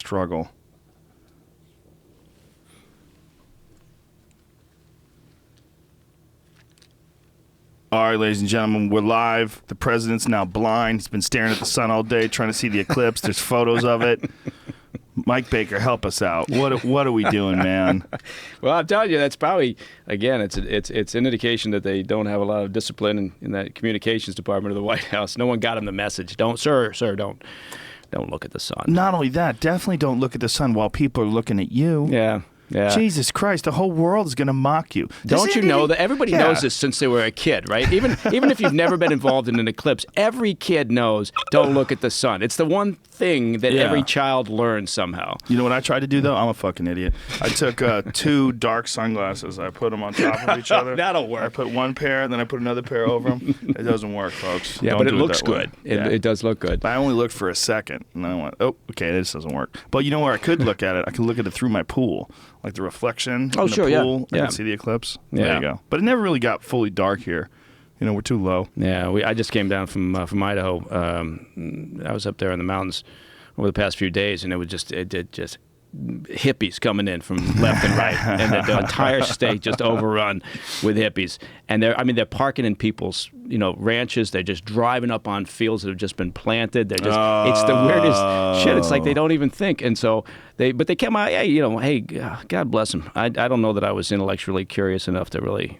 struggle. All right, ladies and gentlemen, we're live. The president's now blind. He's been staring at the sun all day, trying to see the eclipse. There's photos of it. Mike Baker, help us out. What are we doing, man? Well, I'm telling you, that's probably, again, it's an indication that they don't have a lot of discipline in that communications department of the White House. No one got him the message. Don't look at the sun. Not only that, definitely don't look at the sun while people are looking at you. Yeah. Yeah. Jesus Christ, the whole world is going to mock you. Don't you know that everybody knows this since they were a kid, right? Even if you've never been involved in an eclipse, every kid knows don't look at the sun. It's the one thing that every child learns somehow. You know what I tried to do, though? I'm a fucking idiot. I took 2 dark sunglasses. I put them on top of each other. That'll work. I put one pair, and then I put another pair over them. It doesn't work, folks. Yeah, Don't but it do looks that good. way. It does look good. But I only looked for a second, and then I went, oh, okay, this doesn't work. But you know where I could look at it? I could look at it through my pool, like the reflection in the pool. I can see the eclipse. Yeah. There you go. But it never really got fully dark here. You know, we're too low. Yeah, I just came down from Idaho. I was up there in the mountains over the past few days, and it just hippies coming in from left and right, and the entire state just overrun with hippies. And they're parking in people's ranches. They're just driving up on fields that have just been planted. They're just it's the weirdest shit. It's like they don't even think. And so they came out. Hey, God bless them. I don't know that I was intellectually curious enough to really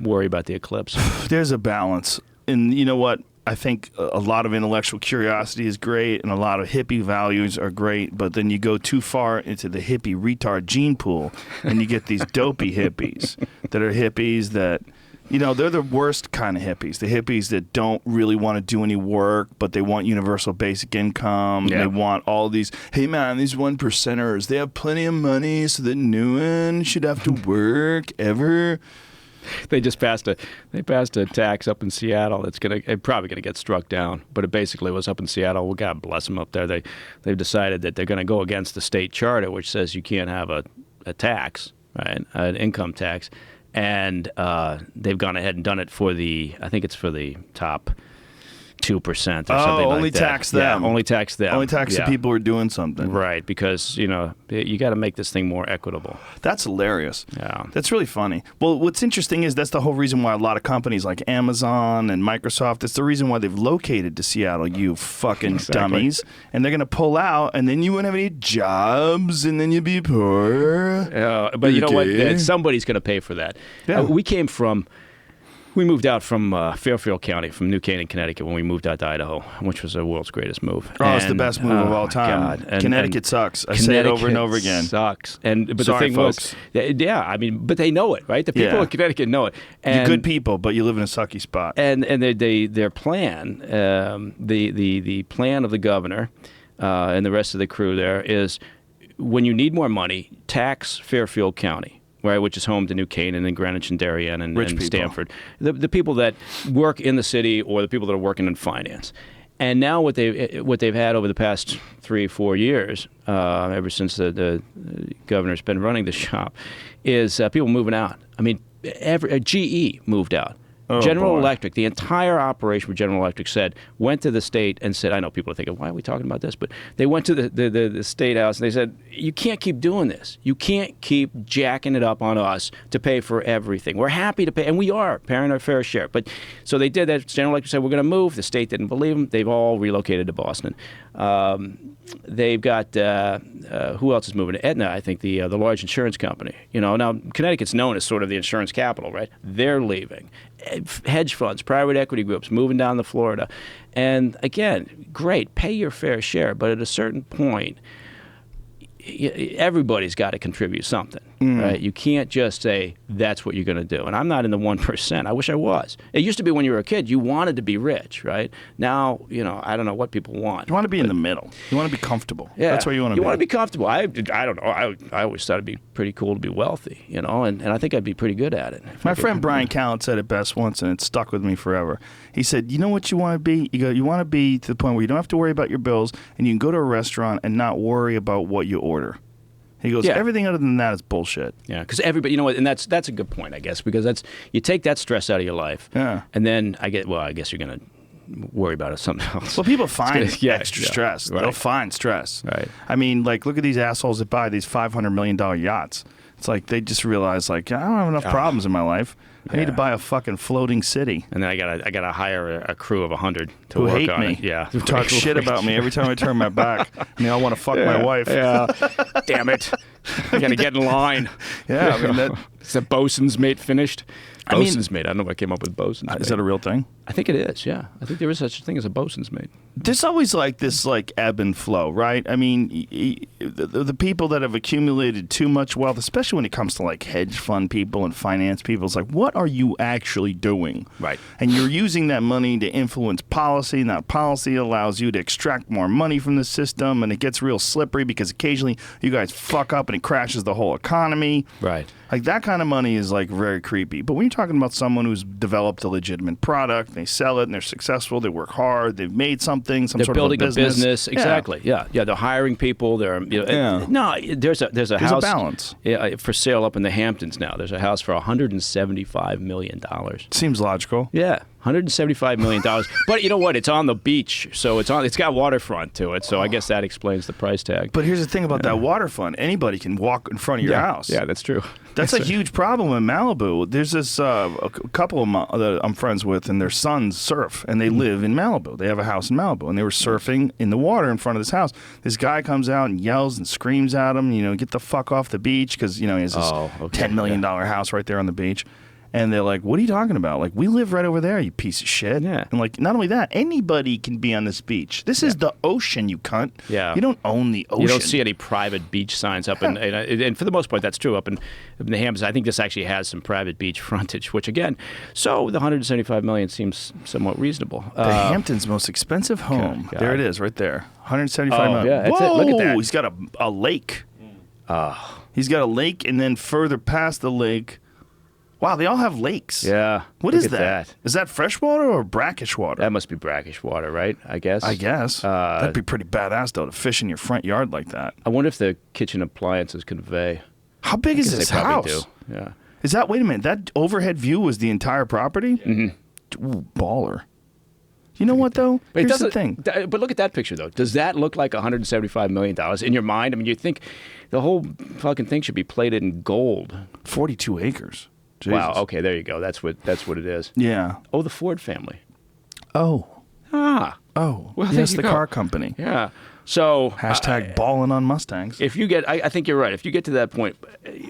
worry about the eclipse. There's a balance, and you know what? I think a lot of intellectual curiosity is great, and a lot of hippie values are great, but then you go too far into the hippie retard gene pool, and you get these dopey hippies that are hippies that, they're the worst kind of hippies. The hippies that don't really want to do any work, but they want universal basic income. Yeah. They want all these, hey man, these 1%ers, they have plenty of money, so that no one should have to work ever. They just passed a tax up in Seattle that's probably gonna get struck down, but it basically was up in Seattle. Well, God bless them up there. They've decided that they're going to go against the state charter, which says you can't have a tax, right, an income tax, and they've gone ahead and done it for I think it's for the top 2% or something like that. Only tax them. Yeah, only tax them. Only tax the people who are doing something. Right, because, you got to make this thing more equitable. That's hilarious. Yeah. That's really funny. Well, what's interesting is that's the whole reason why a lot of companies like Amazon and Microsoft, that's the reason why they've located to Seattle, you fucking dummies. And they're going to pull out, and then you won't have any jobs, and then you'll be poor. But you know what? Somebody's going to pay for that. Yeah. We moved out from Fairfield County, from New Canaan, Connecticut, when we moved out to Idaho, which was the world's greatest move. It's the best move of all time. God. Connecticut sucks. I say it over and over again. Sucks. But sorry, the thing folks. But they know it, right? The people in Connecticut know it. And you're good people, but you live in a sucky spot. And their plan, the plan of the governor and the rest of the crew there is, when you need more money, tax Fairfield County. Right, which is home to New Canaan and Greenwich and Darien and Stamford. The people that work in the city, or the people that are working in finance. And now what they've had over the past 3-4 years, ever since the governor's been running the shop, is people moving out. I mean, GE moved out. General Electric, the entire operation for General Electric went to the state and said, I know people are thinking, why are we talking about this? But they went to the state house and they said, you can't keep doing this. You can't keep jacking it up on us to pay for everything. We're happy to pay, and we are paying our fair share. But so they did that. General Electric said, we're going to move. The state didn't believe them. They've all relocated to Boston. They've got, who else is moving? Aetna, I think, the large insurance company. Now Connecticut's known as sort of the insurance capital, right? They're leaving. Hedge funds, private equity groups moving down to Florida. And again, great, pay your fair share, but at a certain point, everybody's got to contribute something, right? You can't just say that's what you're going to do. And I'm not in the 1%. I wish I was. It used to be when you were a kid, you wanted to be rich, right? Now, I don't know what people want. You want to be in the middle. You want to be comfortable. Yeah, that's where you want to be. You want to be comfortable. I don't know. I always thought it'd be pretty cool to be wealthy, and I think I'd be pretty good at it. My friend Brian Callen said it best once, and it stuck with me forever. He said, you know what you want to be? You want to be to the point where you don't have to worry about your bills, and you can go to a restaurant and not worry about what you order. He goes, everything other than that is bullshit. Yeah, because everybody, and that's a good point, I guess, because you take that stress out of your life. Yeah. And then I guess you're going to worry about it something else. Well, people find extra stress. Right. They'll find stress. Right. I mean, like, look at these assholes that buy these $500 million yachts. It's like they just realize, like, I don't have enough problems in my life. I need to buy a fucking floating city. And then I gotta hire a crew of 100 to Who work hate on me. it. Yeah, Who talk shit about me every time I turn my back. And they all want to fuck my wife. Yeah. Damn it. I gotta get in line. Yeah, I mean, that... Is the bosun's mate finished? I mean- Bosun's mate. I don't know what came up with bosun's mate. Is that a real thing? I think it is, yeah. I think there is such a thing as a bosun's mate. There's always like this like ebb and flow, right? I mean, the people that have accumulated too much wealth, especially when it comes to like hedge fund people and finance people, it's like, what are you actually doing? Right. And you're using that money to influence policy, and that policy allows you to extract more money from the system, and it gets real slippery because occasionally you guys fuck up and it crashes the whole economy. Right. Like that kind of money is like very creepy. But when you're talking about someone who's developed a legitimate product, they sell it and they're successful, they work hard, they've made something, They're sort building of a business. Exactly. Yeah. They're hiring people. They're Yeah. no. There's a There's house a balance. for sale up in the Hamptons now. There's a house for $175 million. Seems logical. Yeah, $175 million. But you know what? It's on the beach, so it's got waterfront to it. So I guess that explains the price tag. But here's the thing about that waterfront. Anybody can walk in front of your house. Yeah, that's true. That's a huge problem in Malibu. There's this a couple of that I'm friends with, and their sons surf, and they live in Malibu. They have a house in Malibu, and they were surfing in the water in front of this house. This guy comes out and yells and screams at him, get the fuck off the beach, because, he has this $10 million house right there on the beach. And they're like, what are you talking about? Like, we live right over there, you piece of shit. Yeah. And like, not only that, anybody can be on this beach. This is the ocean, you cunt. Yeah. You don't own the ocean. You don't see any private beach signs up, and for the most part, that's true up in the Hamptons. I think this actually has some private beach frontage, which again, so the $175 million seems somewhat reasonable. The Hamptons' most expensive home. God. There it is, right there. $175 million. Yeah, that's Whoa, it. Look at that. He's got a lake. He's got a lake, and then further past the lake. Wow, they all have lakes. Yeah. What look is at that? Is that freshwater or brackish water? That must be brackish water, right? I guess. That'd be pretty badass, though, to fish in your front yard like that. I wonder if the kitchen appliances convey. How big is this They probably house? do. Yeah. Is that, wait a minute, that overhead view was the entire property? Mm-hmm. Ooh, baller. You know what, though? But Here's the thing. But look at that picture, though. Does that look like $175 million in your mind? I mean, you think the whole fucking thing should be plated in gold. 42 acres. Jesus. Wow. Okay, there you go. That's what it is. Yeah. Oh, the Ford family. Oh. Ah. Oh. Well, there yes, you the go. car company. Yeah. So Hashtag balling on Mustangs. if you get, I think you're right. If you get to that point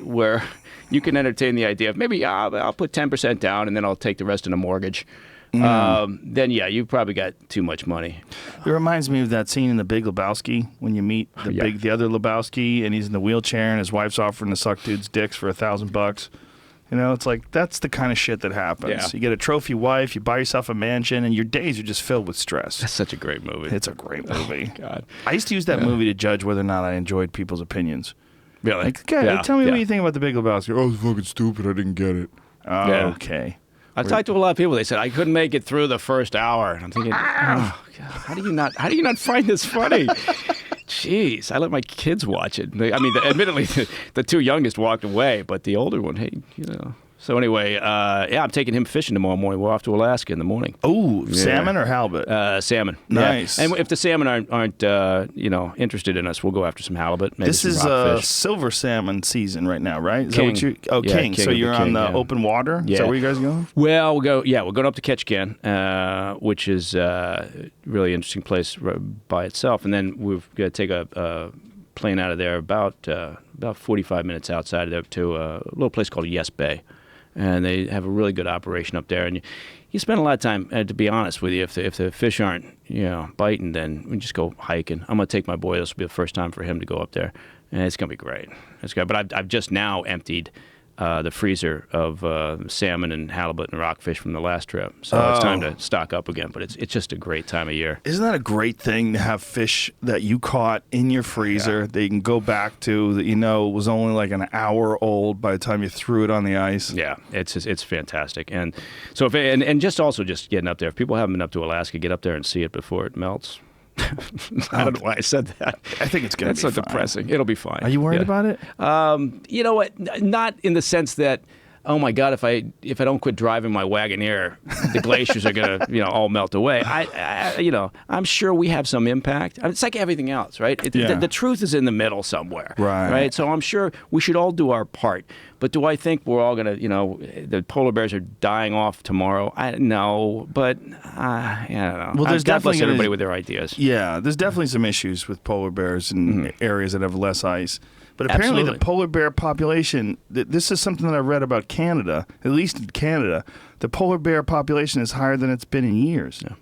where you can entertain the idea of maybe I'll put 10% down and then I'll take the rest in a mortgage, then yeah, you probably got too much money. It reminds me of that scene in The Big Lebowski when you meet the other Lebowski, and he's in the wheelchair and his wife's offering to suck dudes' dicks for $1,000. It's like that's the kind of shit that happens. Yeah. You get a trophy wife, you buy yourself a mansion, and your days are just filled with stress. That's such a great movie. It's a great movie. Oh, God. I used to use that movie to judge whether or not I enjoyed people's opinions. Really? Like, tell me what you think about The Big Lebowski. Oh, it's fucking stupid. I didn't get it. Oh, Yeah. okay. I've talked to a lot of people. They said I couldn't make it through the first hour. And I'm thinking, oh God, how do you not find this funny? Jeez, I let my kids watch it. I mean, admittedly, the two youngest walked away, but the older one, hey, So anyway, I'm taking him fishing tomorrow morning. We're off to Alaska in the morning. Oh, salmon or halibut? Salmon. Nice. Yeah. And if the salmon aren't interested in us, we'll go after some halibut. Maybe This some is rockfish. silver salmon season right now, right? Is King. that what you? Yeah, king. king So of the you're on king, the yeah. open water. Is Yeah. that where you guys going? Well, we're going up to Ketchikan, which is a really interesting place by itself, and then we've got to take a plane out of there about 45 minutes outside of there to a little place called Yes Bay. And they have a really good operation up there. And you spend a lot of time, to be honest with you, if the fish aren't biting, then we just go hiking. I'm going to take my boy. This will be the first time for him to go up there. And it's going to be great. It's great. But I've just now emptied the freezer of salmon and halibut and rockfish from the last trip. So it's time to stock up again. But it's just a great time of year. Isn't that a great thing to have fish that you caught in your freezer that you can go back to that was only like an hour old by the time you threw it on the ice? Yeah, it's fantastic. And so and just getting up there. If people haven't been up to Alaska, get up there and see it before it melts. I don't know why I said that. I think it's going to be so fine. depressing. It'll be fine. Are you worried about it? You know what? Not in the sense that oh my God, if I don't quit driving my Wagoneer, the glaciers are gonna all melt away. I'm sure we have some impact. It's like everything else, right? The truth is in the middle somewhere, right? So I'm sure we should all do our part. But do I think we're all gonna, the polar bears are dying off tomorrow? No, but I don't know. Well, there's God definitely bless everybody with their ideas. Yeah, there's definitely some issues with polar bears in areas that have less ice. But apparently the polar bear population, this is something that I read about Canada, at least in Canada, the polar bear population is higher than it's been in years. Yeah.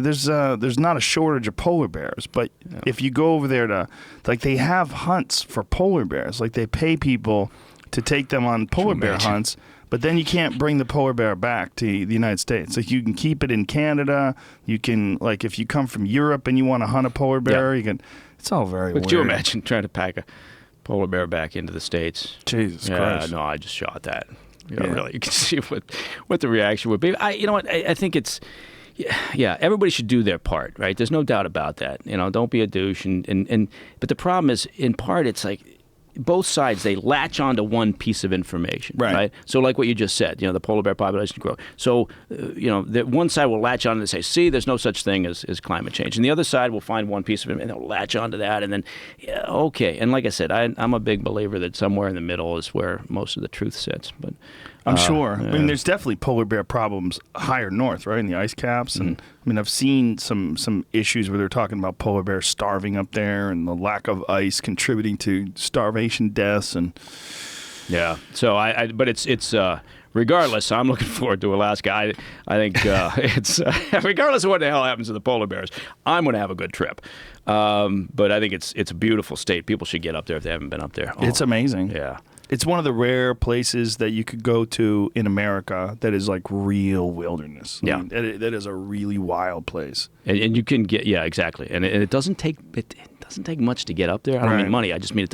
There's not a shortage of polar bears, but if you go over there they have hunts for polar bears. Like they pay people to take them on polar bear hunts, but then you can't bring the polar bear back to the United States. Like you can keep it in Canada. You can, if you come from Europe and you want to hunt a polar bear, you can. It's all very weird. Could you imagine trying to pack a polar bear back into the States? Jesus Christ. No, I just shot that. Really, you can see what the reaction would be. I think it's, everybody should do their part, right? There's no doubt about that. Don't be a douche. But the problem is, in part, it's like both sides, they latch onto one piece of information, right? So like what you just said, the polar bear population grow. So, the one side will latch on and say, see, there's no such thing as climate change. And the other side will find one piece of it and they'll latch onto that. And then, okay. And like I said, I'm a big believer that somewhere in the middle is where most of the truth sits. But I'm sure. I mean, there's definitely polar bear problems higher north, right, in the ice caps. And I mean, I've seen some issues where they're talking about polar bears starving up there and the lack of ice contributing to starvation deaths. And so but it's regardless, I'm looking forward to Alaska. I think it's regardless of what the hell happens to the polar bears, I'm going to have a good trip. But I think it's a beautiful state. People should get up there if they haven't been up there. It's amazing. Yeah. It's one of the rare places that you could go to in America that is like real wilderness. I mean, that is a really wild place. And you can get exactly. And it doesn't take much to get up there. I don't mean money. I just mean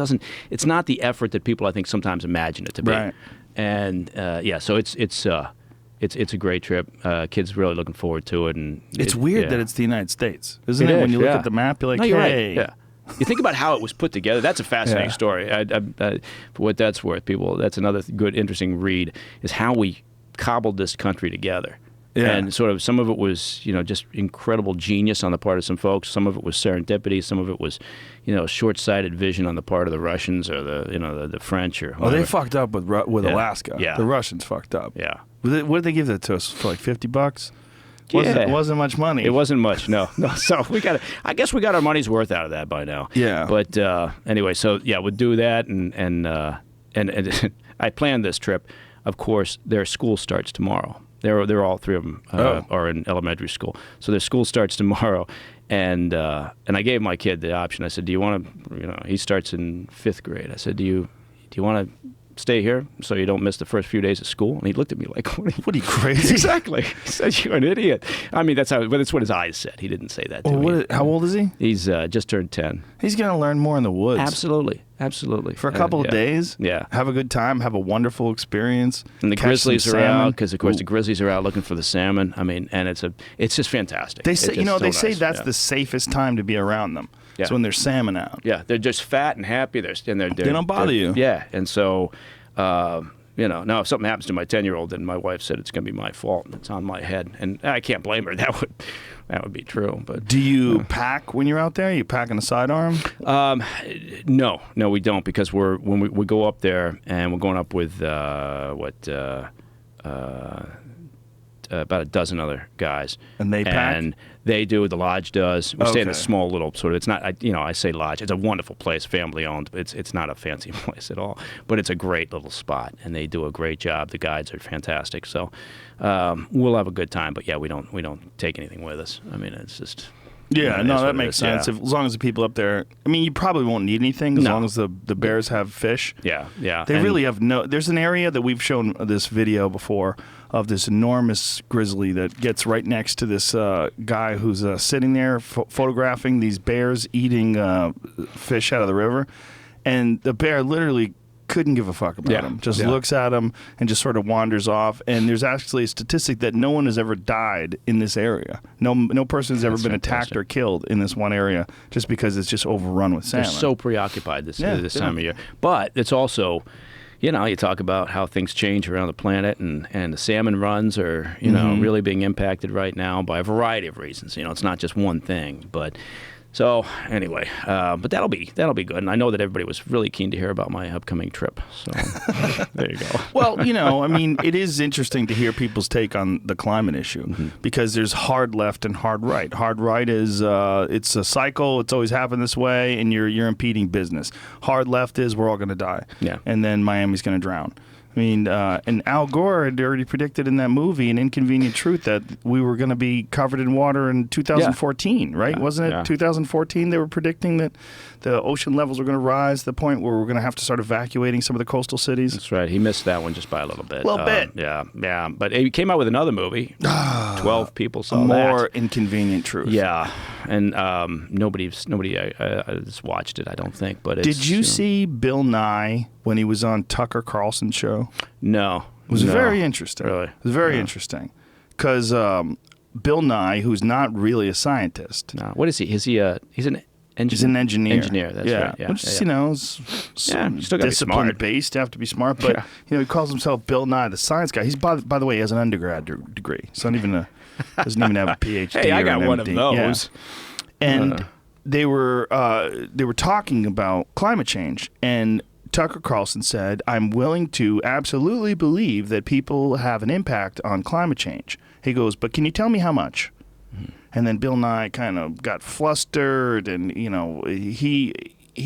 it's not the effort that people I think sometimes imagine it to be. Right. And so it's a great trip. Kids really looking forward to it. And it's weird that it's the United States, isn't it? When you look at the map, you're like, you're hey. Right. Yeah. You think about how it was put together. That's a fascinating story. For what that's worth, people, that's another good, interesting read, is how we cobbled this country together. Yeah. And sort of some of it was, just incredible genius on the part of some folks. Some of it was serendipity. Some of it was, short-sighted vision on the part of the Russians or the French or whatever. Oh, they fucked up with Alaska. Yeah. The Russians fucked up. Yeah. What did they give that to us for, like $50? It wasn't much money. It wasn't much, no. So I guess we got our money's worth out of that by now. Yeah. But anyway, so we'll do that, and I planned this trip. Of course, their school starts tomorrow. They're all three of them are in elementary school, so their school starts tomorrow, and I gave my kid the option. I said, "Do you want to?" He starts in 5th grade. I said, "Do you want to stay here so you don't miss the first few days of school?" And he looked at me like, "What are you crazy?" Exactly. He said, "You're an idiot." I mean, that's what his eyes said. He didn't say that to me. How old is he? He's just turned 10. He's going to learn more in the woods. Absolutely. For a couple of days. Yeah. Have a good time. Have a wonderful experience. And the grizzlies are out because, of course, the grizzlies are out looking for the salmon. I mean, and it's just fantastic. They say that's the safest time to be around them. Yeah. It's when there's salmon out. Yeah, they're just fat and happy. They don't bother you. Yeah, and so, now if something happens to my 10-year-old, then my wife said it's going to be my fault and it's on my head, and I can't blame her. That would be true. But do you pack when you're out there? Are you packing a sidearm? No, we don't, because when we go up there, and we're going up with about a dozen other guys. And they pack? And they do, the lodge does. We stay in a small little sort of, it's not, I say lodge, it's a wonderful place, family owned. It's not a fancy place at all, but it's a great little spot, and they do a great job. The guides are fantastic. So we'll have a good time, but we don't take anything with us. I mean, it's just... Yeah, that makes sense. As long as the people up there, I mean, you probably won't need anything as long as the bears have fish. Yeah. They really have there's an area that we've shown this video before of this enormous grizzly that gets right next to this guy who's sitting there photographing these bears eating fish out of the river. And the bear literally couldn't give a fuck about him. Just looks at him and just sort of wanders off. And there's actually a statistic that no one has ever died in this area. No person has ever been attacked or killed in this one area just because it's just overrun with salmon. They're so preoccupied this time of year. But it's also, you know, you talk about how things change around the planet, and the salmon runs are, you know, really being impacted right now by a variety of reasons. You know, it's not just one thing, but. So anyway, but that'll be good, and I know that everybody was really keen to hear about my upcoming trip. So there you go. Well, you know, I mean, it is interesting to hear people's take on the climate issue because there's hard left and hard right. Hard right is it's a cycle; it's always happened this way, and you're impeding business. Hard left is we're all going to die, and then Miami's going to drown. I mean, and Al Gore had already predicted in that movie, An Inconvenient Truth, that we were going to be covered in water in 2014, right? Wasn't it 2014 they were predicting that the ocean levels were going to rise to the point where we're going to have to start evacuating some of the coastal cities? That's right. He missed that one just by a little bit. A little bit. Yeah. But he came out with another movie. 12 people saw that. More Inconvenient Truth. Yeah. And nobody has watched it, I don't think. But it's, Did you see Bill Nye when he was on Tucker Carlson's show? No. It was very interesting. Really? It was very interesting. Because Bill Nye, who's not really a scientist. No. What is he? He's an engineer. He's an engineer. Engineer, that's right. Yeah. Which is, you know, still gotta be smart. discipline-based. You have to be smart. But, you know, he calls himself Bill Nye, the science guy. He's, by the way, he has an undergrad degree. It's not even doesn't even have a PhD. Hey, I or got an one MD. of those. Yeah. And they were talking about climate change, and Tucker Carlson said, "I'm willing to absolutely believe that people have an impact on climate change." He goes, "But can you tell me how much?" And then Bill Nye kind of got flustered, and you know he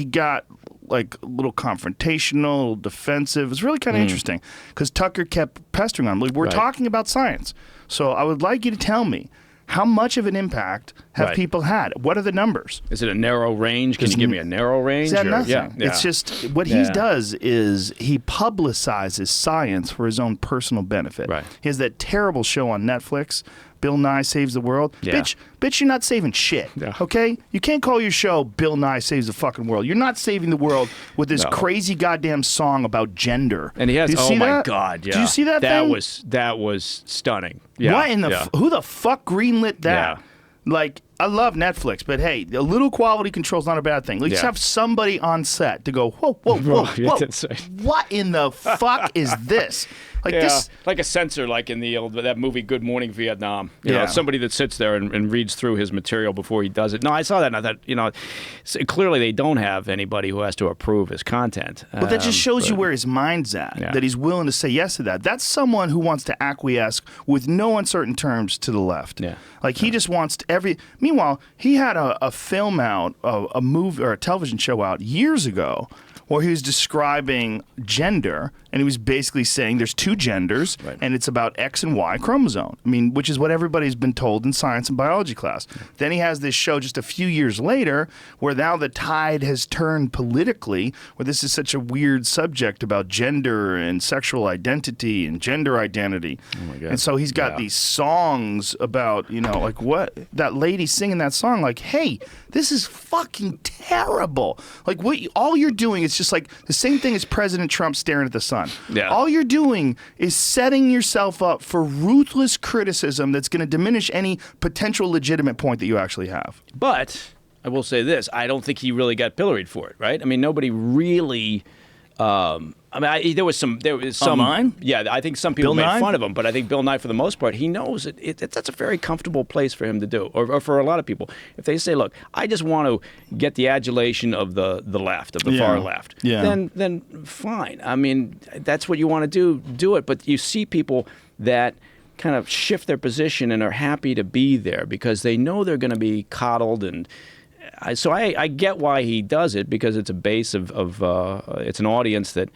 got like a little confrontational, a little defensive. It was really kind of interesting because Tucker kept pestering on him. Like, we're talking about science, so I would like you to tell me how much of an impact have people had? What are the numbers? Is it a narrow range? Can you give me a narrow range? Nothing. Yeah. It's just what he does is he publicizes science for his own personal benefit. Right. He has that terrible show on Netflix, Bill Nye Saves the World. Yeah. Bitch, you're not saving shit. Yeah. Okay? You can't call your show Bill Nye Saves the fucking world. You're not saving the world with this crazy goddamn song about gender. And he has. Oh my God! Yeah. Did you see that? That was stunning. Yeah. What in the who the fuck greenlit that? Yeah. Like, I love Netflix, but hey, a little quality control is not a bad thing. Let's have somebody on set to go, whoa. What in the fuck is this? Like this, like a censor, like in that movie Good Morning Vietnam. You know, somebody that sits there and reads through his material before he does it. No, I saw that, and I thought, you know, clearly they don't have anybody who has to approve his content. But that just shows you where his mind's at, that he's willing to say yes to that. That's someone who wants to acquiesce with no uncertain terms to the left. Yeah. Like, he just wants Meanwhile, he had a film out, a movie or a television show out years ago where he was describing gender, and he was basically saying there's two genders, and it's about X and Y chromosome. I mean, which is what everybody's been told in science and biology class. Then he has this show just a few years later where now the tide has turned politically, where this is such a weird subject about gender and sexual identity and gender identity. Oh my God. And so he's got these songs about, you know, like what that lady singing that song, like, hey, this is fucking terrible. Like, all you're doing is just like the same thing as President Trump staring at the sun. Yeah. All you're doing is setting yourself up for ruthless criticism that's going to diminish any potential legitimate point that you actually have. But I will say this: I don't think he really got pilloried for it. Right? I mean, nobody really. There was some. Online? Yeah, I think some people Bill made Nye? fun of him, but I think Bill Nye, for the most part, he knows that's a very comfortable place for him to do, or for a lot of people. If they say, "Look, I just want to get the adulation of the left, of the far left," then fine. I mean, that's what you want to do it. But you see people that kind of shift their position and are happy to be there because they know they're going to be coddled and. So I get why he does it, because it's a base of it's an audience that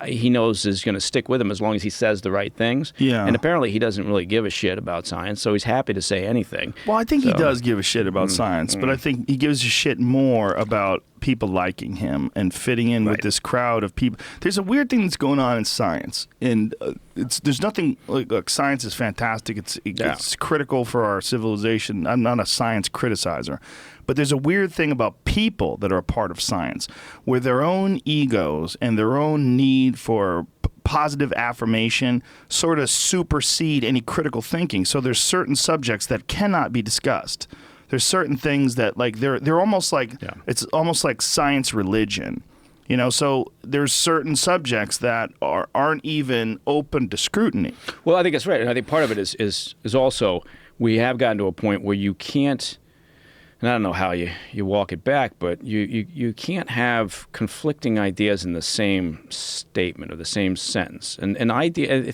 he knows is going to stick with him as long as he says the right things. Yeah. And apparently he doesn't really give a shit about science, so he's happy to say anything. Well, I think he does give a shit about science, but I think he gives a shit more about people liking him and fitting in with this crowd of people. There's a weird thing that's going on in science, and there's nothing like science is fantastic. It's critical for our civilization. I'm not a science criticizer. But there's a weird thing about people that are a part of science, where their own egos and their own need for positive affirmation sort of supersede any critical thinking. So there's certain subjects that cannot be discussed. There's certain things that, like, they're almost like it's almost like science religion. You know, so there's certain subjects that aren't even open to scrutiny. Well, I think that's right. And I think part of it is also we have gotten to a point where you can't, and I don't know how you walk it back, but you can't have conflicting ideas in the same statement or the same sentence. And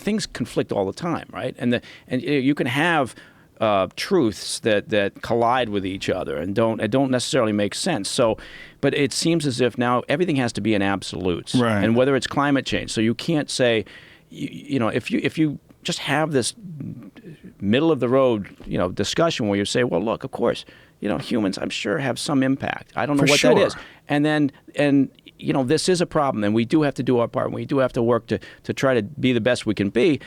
things conflict all the time, right? And you can have truths that collide with each other and don't necessarily make sense. So, but it seems as if now everything has to be in absolutes, right? And whether it's climate change, so you can't say, you know, if you just have this middle of the road, you know, discussion where you say, well, look, of course, you know, humans, I'm sure, have some impact. I don't know what that is, and you know, this is a problem, and we do have to do our part. And we do have to work to try to be the best we can be.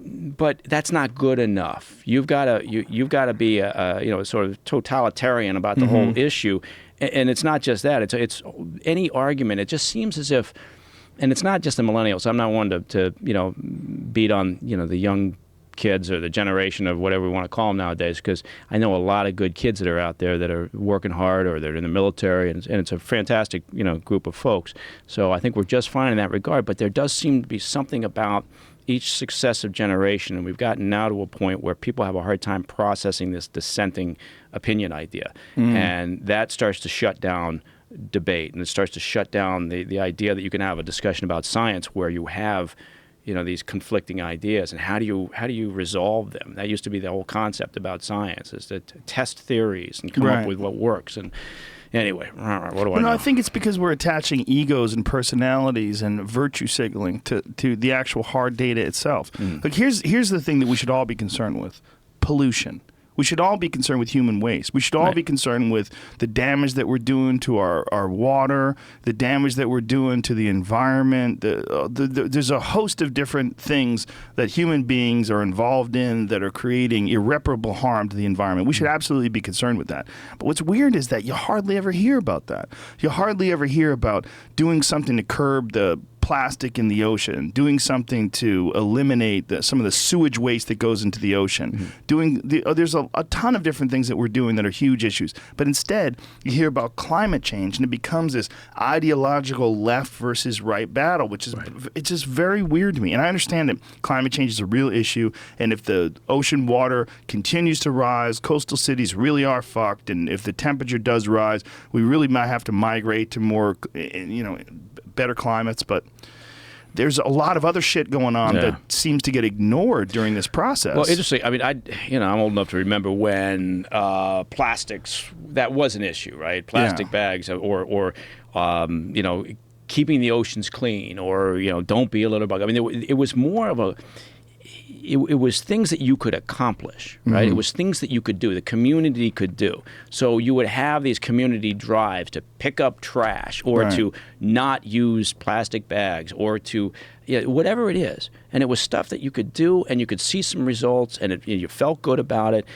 But that's not good enough. You've got to be you know, sort of totalitarian about the whole issue, and it's not just that. It's any argument. It just seems as if, and it's not just the millennials. I'm not one to you know, beat on, you know, the young kids or the generation of whatever we want to call them nowadays, because I know a lot of good kids that are out there that are working hard or they're in the military, and it's a fantastic, you know, group of folks. So I think we're just fine in that regard. But there does seem to be something about each successive generation, and we've gotten now to a point where people have a hard time processing this dissenting opinion idea, and that starts to shut down debate, and it starts to shut down the idea that you can have a discussion about science where you have, you know, these conflicting ideas, and how do you resolve them? That used to be the whole concept about science, is to test theories and come up with what works. And anyway, what do I know? I think it's because we're attaching egos and personalities and virtue signaling to the actual hard data itself. Like here's the thing that we should all be concerned with: pollution. We should all be concerned with human waste. We should all be concerned with the damage that we're doing to our water, the damage that we're doing to the environment. There's a host of different things that human beings are involved in that are creating irreparable harm to the environment. We should absolutely be concerned with that. But what's weird is that you hardly ever hear about that. You hardly ever hear about doing something to curb the plastic in the ocean, doing something to eliminate some of the sewage waste that goes into the ocean. There's a ton of different things that we're doing that are huge issues. But instead, you hear about climate change, and it becomes this ideological left versus right battle, which is it's just very weird to me. And I understand that climate change is a real issue, and if the ocean water continues to rise, coastal cities really are fucked, and if the temperature does rise, we really might have to migrate to more, you know, better climates. But there's a lot of other shit going on that seems to get ignored during this process. Well, interesting. I mean, I'm old enough to remember when plastics, that was an issue, right? Plastic bags, or you know, keeping the oceans clean, or, you know, don't be a litter bug. I mean, it was more of a. It was things that you could accomplish, right? It was things that you could do, the community could do. So you would have these community drives to pick up trash, or to not use plastic bags, or to whatever it is. And it was stuff that you could do, and you could see some results, and you felt good about it.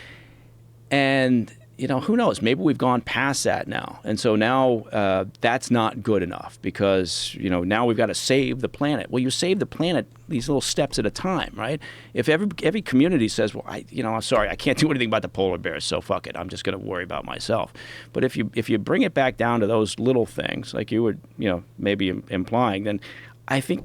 And you know, who knows? Maybe we've gone past that now. And so now that's not good enough, because, you know, now we've got to save the planet. Well, you save the planet these little steps at a time, right? If every community says, well, I'm sorry, I can't do anything about the polar bears, so fuck it, I'm just going to worry about myself. But if you bring it back down to those little things, like you were, you know, maybe implying, then I think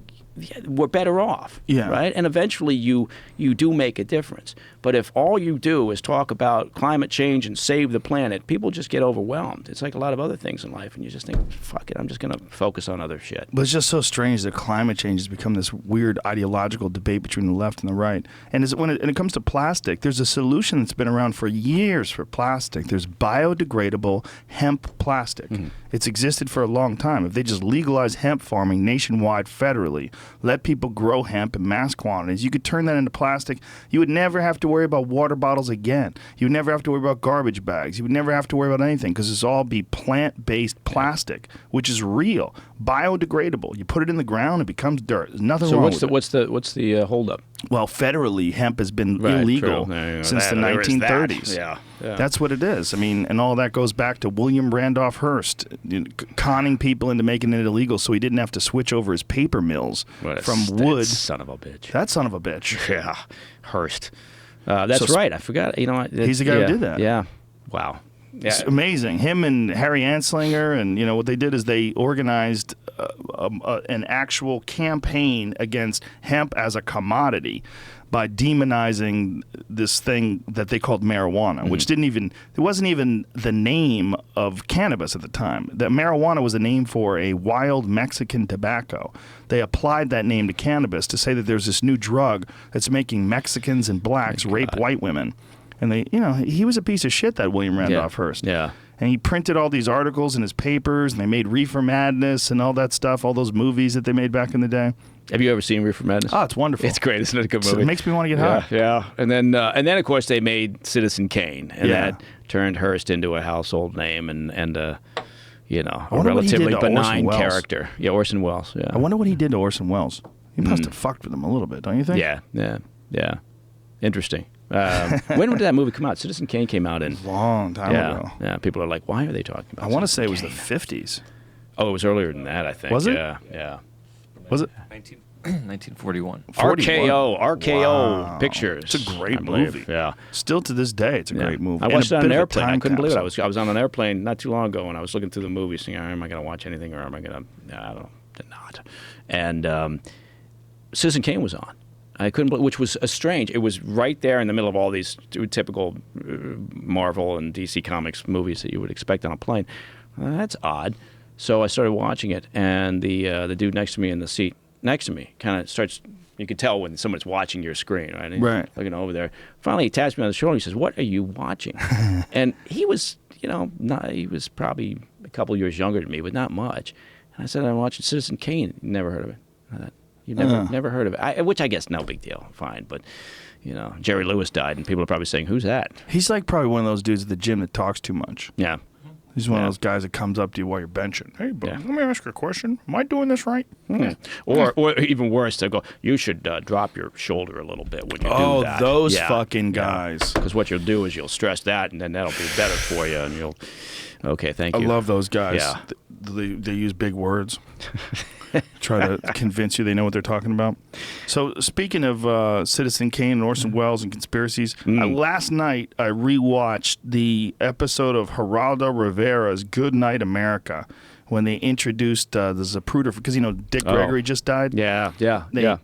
we're better off, right? And eventually you do make a difference. But if all you do is talk about climate change and save the planet, people just get overwhelmed. It's like a lot of other things in life, and you just think, fuck it, I'm just going to focus on other shit. But it's just so strange that climate change has become this weird ideological debate between the left and the right. And when it comes to plastic, there's a solution that's been around for years for plastic. There's biodegradable hemp plastic. It's existed for a long time. If they just legalize hemp farming nationwide federally, let people grow hemp in mass quantities, you could turn that into plastic. You would never have to worry about water bottles again. You would never have to worry about garbage bags. You would never have to worry about anything, because it's all be plant-based plastic, which is real, biodegradable. You put it in the ground, it becomes dirt. There's nothing wrong with it. So what's the holdup? Well, federally, hemp has been illegal since the 1930s. Yeah. That's what it is. I mean, and all that goes back to William Randolph Hearst, conning people into making it illegal so he didn't have to switch over his paper mills from wood. That son of a bitch. That son of a bitch. Yeah, Hearst. That's right. I forgot. You know, he's the guy who did that. Yeah. Wow. It's amazing. Him and Harry Anslinger, and what they did is they organized an actual campaign against hemp as a commodity by demonizing this thing that they called marijuana, which it wasn't even the name of cannabis at the time. That marijuana was a name for a wild Mexican tobacco. They applied that name to cannabis to say that there's this new drug that's making Mexicans and blacks rape white women. And he was a piece of shit, that William Randolph Hearst. Yeah. And he printed all these articles in his papers, and they made Reefer Madness and all that stuff, all those movies that they made back in the day. Have you ever seen Reefer Madness? Oh, it's wonderful. It's great. Isn't it a good movie? It makes me want to get high. Yeah. And then, of course, they made Citizen Kane, and that turned Hearst into a household name and a relatively benign character. Yeah, Orson Welles. Yeah. I wonder what he did to Orson Welles. He must have fucked with him a little bit, don't you think? Yeah. Interesting. When did that movie come out? Citizen Kane came out in... Long time ago. Yeah, people are like, why are they talking about I want to say it was Kane? the 50s. Oh, it was earlier than that, I think. Was it? Yeah. Was it? 1941. RKO Pictures. It's a great movie. Yeah. Still to this day, it's a great movie. I watched it on an airplane. I couldn't believe it. capsule. I was on an airplane not too long ago, and I was looking through the movies, thinking, am I going to watch anything, or am I going to... I don't know. Did not. And Citizen Kane was on. I couldn't believe, which was strange. It was right there in the middle of all these typical Marvel and DC Comics movies that you would expect on a plane. That's odd. So I started watching it, and the dude next to me in the seat next to me kind of starts. You can tell when someone's watching your screen, right? And right. Looking over there. Finally, he taps me on the shoulder. He says, "What are you watching?" And he was, he was probably a couple years younger than me, but not much. And I said, "I'm watching Citizen Kane." Never heard of it. You never heard of it, which I guess no big deal, fine. But Jerry Lewis died, and people are probably saying, "Who's that?" He's like probably one of those dudes at the gym that talks too much. Yeah, he's one of those guys that comes up to you while you're benching. Hey, bro, let me ask you a question. Am I doing this right? Or even worse, they go, "You should drop your shoulder a little bit when you do that." Oh, those fucking guys. Because what you'll do is you'll stress that, and then that'll be better for you, and you'll. Okay, thank you. I love those guys. Yeah. They use big words. Try to convince you they know what they're talking about. So speaking of Citizen Kane and Orson Welles and conspiracies, last night I rewatched the episode of Geraldo Rivera's Good Night America when they introduced the Zapruder, because Dick Gregory just died. Yeah.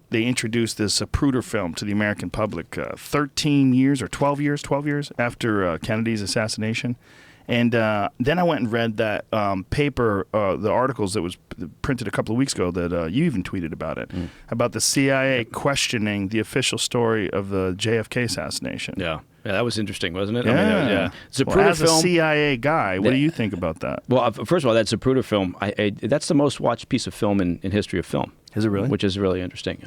They introduced this Zapruder film to the American public 13 years or 12 years after Kennedy's assassination. And then I went and read that paper, the articles that was printed a couple of weeks ago that you even tweeted about it, about the CIA questioning the official story of the JFK assassination. Yeah, that was interesting, wasn't it? Yeah. Zapruder as film, a CIA guy, what do you think about that? Well, first of all, that Zapruder film, that's the most watched piece of film in history of film. Is it really? Which is really interesting.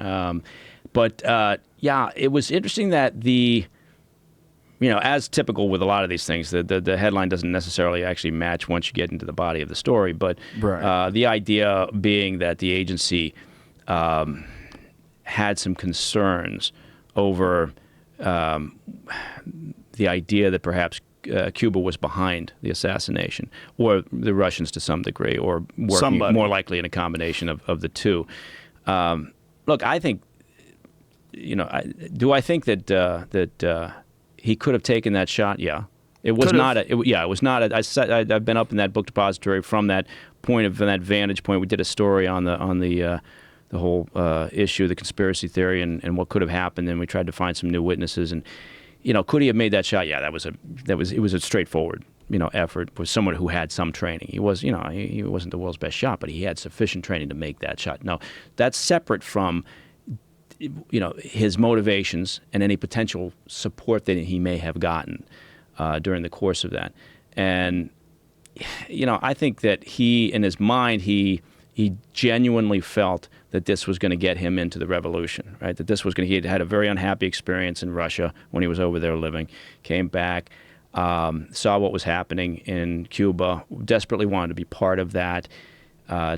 But it was interesting that as typical with a lot of these things, the headline doesn't necessarily actually match once you get into the body of the story. But the idea being that the agency had some concerns over the idea that perhaps Cuba was behind the assassination, or the Russians to some degree, or working more likely in a combination of the two. Look, I think, do I think that he could have taken that shot? Yeah. It was not. It was not. I've been up in that book depository from that vantage point. We did a story on the whole issue, the conspiracy theory, and what could have happened. And we tried to find some new witnesses. And could he have made that shot? Yeah, it was a straightforward effort with someone who had some training. He was he wasn't the world's best shot, but he had sufficient training to make that shot. No, that's separate from his motivations and any potential support that he may have gotten during the course of that. And, I think that in his mind, he genuinely felt that this was going to get him into the revolution, right? That he had had a very unhappy experience in Russia when he was over there living, came back, saw what was happening in Cuba, desperately wanted to be part of that,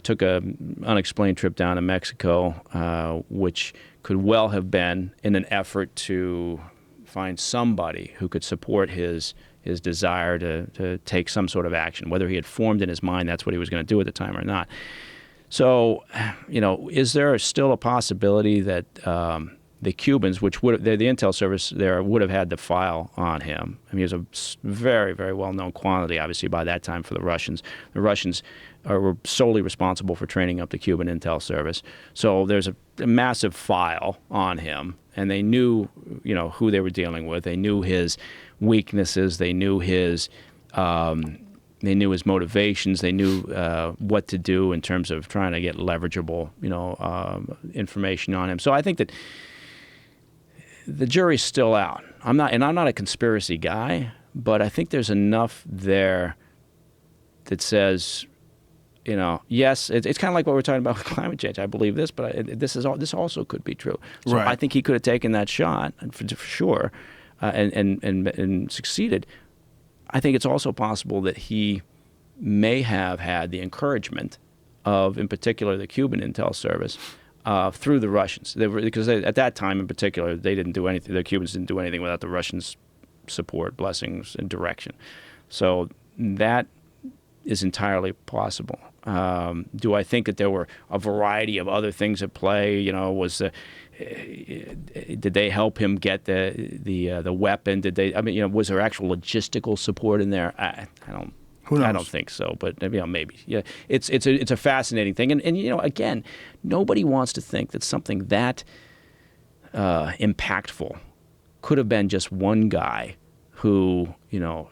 took an unexplained trip down to Mexico, which could well have been in an effort to find somebody who could support his desire to take some sort of action, whether he had formed in his mind that's what he was going to do at the time or not. So, is there still a possibility that the Cubans, which would the Intel service there would have had the file on him. I mean, he was a very, very well-known quantity, obviously, by that time for the Russians. The Russians were solely responsible for training up the Cuban Intel service. So there's a massive file on him, and they knew, who they were dealing with. They knew his weaknesses. They knew his motivations. They knew what to do in terms of trying to get leverageable, information on him. So I think that the jury's still out. I'm not a conspiracy guy, but I think there's enough there that says, yes, it's kind of like what we're talking about with climate change. I believe this, but this also could be true. So right. I think he could have taken that shot for sure, and succeeded. I think it's also possible that he may have had the encouragement of, in particular, the Cuban Intel service through the Russians. Because at that time, in particular, they didn't do anything. The Cubans didn't do anything without the Russians' support, blessings, and direction. So that is entirely possible. Do I think that there were a variety of other things at play? Did they help him get the weapon? Did they? I mean, was there actual logistical support in there? I don't. Who knows? I don't think so, but maybe. Yeah, it's a fascinating thing, and again, nobody wants to think that something that impactful could have been just one guy who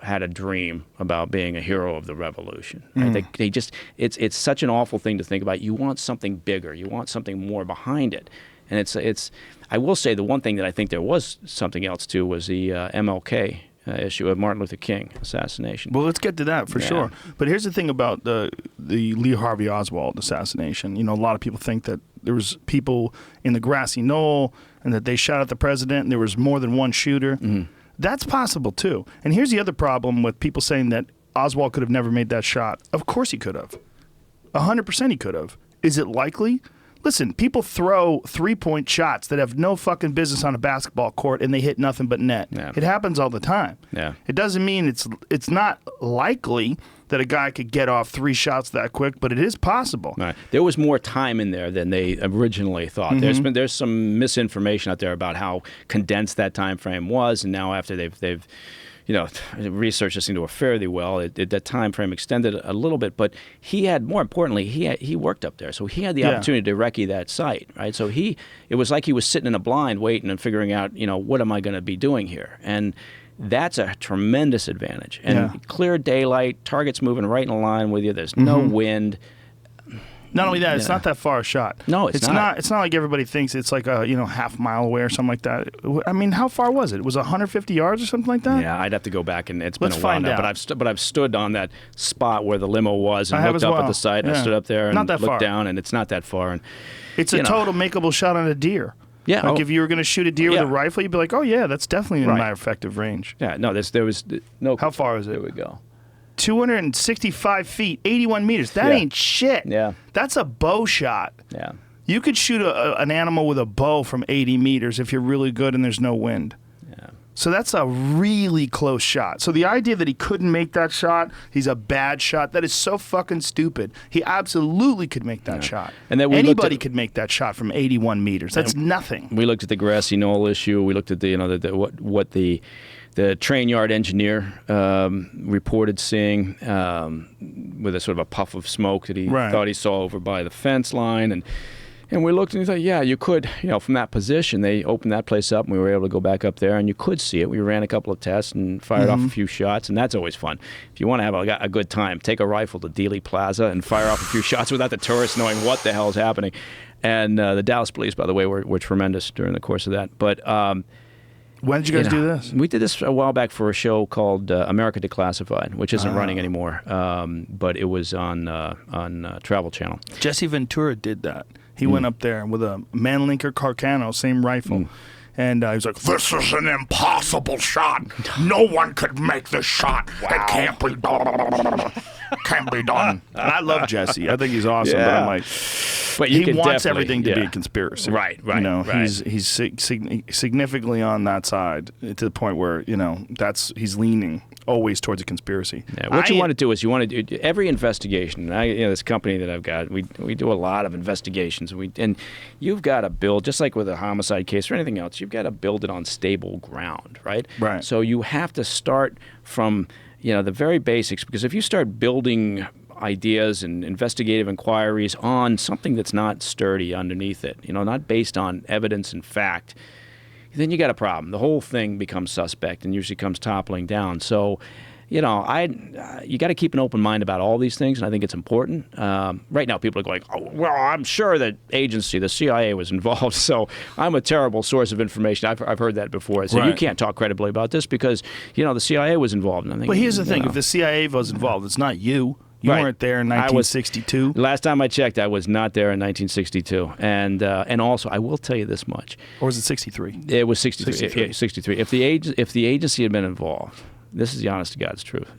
had a dream about being a hero of the revolution. Right? They just it's such an awful thing to think about. You want something bigger. You want something more behind it. And it's. I will say the one thing that I think there was something else to was the MLK issue of Martin Luther King assassination. Well, let's get to that for sure. But here's the thing about the Lee Harvey Oswald assassination. A lot of people think that there was people in the grassy knoll and that they shot at the president and there was more than one shooter. Mm-hmm. That's possible too. And here's the other problem with people saying that Oswald could have never made that shot. Of course he could have. 100% he could have. Is it likely? Listen, people throw three-point shots that have no fucking business on a basketball court and they hit nothing but net. Yeah. It happens all the time. Yeah. It doesn't mean it's not likely that a guy could get off 3 shots that quick, but it is possible. Right. There was more time in there than they originally thought. Mm-hmm. There's some misinformation out there about how condensed that time frame was, and now after they've researched this into it fairly well. That time frame extended a little bit, but he had, more importantly, he worked up there, so he had the opportunity to recce that site, right? So it was like he was sitting in a blind, waiting and figuring out, what am I going to be doing here? And that's a tremendous advantage. And clear daylight, targets moving right in line with you. There's no wind. Not only that, it's not that far a shot. No, it's not. It's not like everybody thinks it's like a half mile away or something like that. I mean, how far was it? Was it 150 yards or something like that? Yeah, I'd have to go back, and it's been a while now. But I've stood on that spot where the limo was and looked up at the site. And I stood up there and looked down, and it's not that far. And it's a total makeable shot on a deer. Yeah, like if you were going to shoot a deer with a rifle, you'd be like, oh yeah, that's definitely in my effective range. Yeah, no, there was no. How far is it? There we go. 265 feet, 81 meters. That ain't shit. Yeah. That's a bow shot. Yeah. You could shoot an animal with a bow from 80 meters if you're really good and there's no wind. Yeah. So that's a really close shot. So the idea that he couldn't make that shot, he's a bad shot, that is so fucking stupid. He absolutely could make that shot. And then anybody could make that shot from 81 meters. That's nothing. We looked at the grassy knoll issue. We looked at what the train yard engineer reported seeing with a sort of a puff of smoke that he thought he saw over by the fence line. And we looked and we thought, yeah, you could, from that position, they opened that place up and we were able to go back up there and you could see it. We ran a couple of tests and fired off a few shots, and that's always fun. If you want to have a good time, take a rifle to Dealey Plaza and fire off a few shots without the tourists knowing what the hell is happening. And the Dallas police, by the way, were tremendous during the course of that. But when did you guys do this? We did this a while back for a show called America Declassified, which isn't running anymore, but it was on Travel Channel. Jesse Ventura did that. He went up there with a Manlinker Carcano, same rifle. And he was like, this is an impossible shot. No one could make this shot. Wow. It can't be done. Can't be done. And I love Jesse. I think he's awesome, but I'm like, he wants everything to be a conspiracy. Right. He's significantly on that side to the point where, he's leaning always towards a conspiracy. Yeah, what you want to do is you want to do every investigation. This company that I've got, we do a lot of investigations. And you've got to build, just like with a homicide case or anything else, you've got to build it on stable ground, right? Right. So you have to start from the very basics, because if you start building ideas and investigative inquiries on something that's not sturdy underneath it, not based on evidence and fact, then you got a problem. The whole thing becomes suspect and usually comes toppling down. So, you got to keep an open mind about all these things, and I think it's important. Right now, people are going, "Oh, well, I'm sure that the CIA was involved, so I'm a terrible source of information." I've heard that before. So you can't talk credibly about this because the CIA was involved. And I think, but here's the thing: if the CIA was involved, it's not you. You weren't there in 1962. Last time I checked, I was not there in 1962. And also, I will tell you this much. Or was it 63? It was 63. 63. If the agency had been involved, this is the honest to God's truth,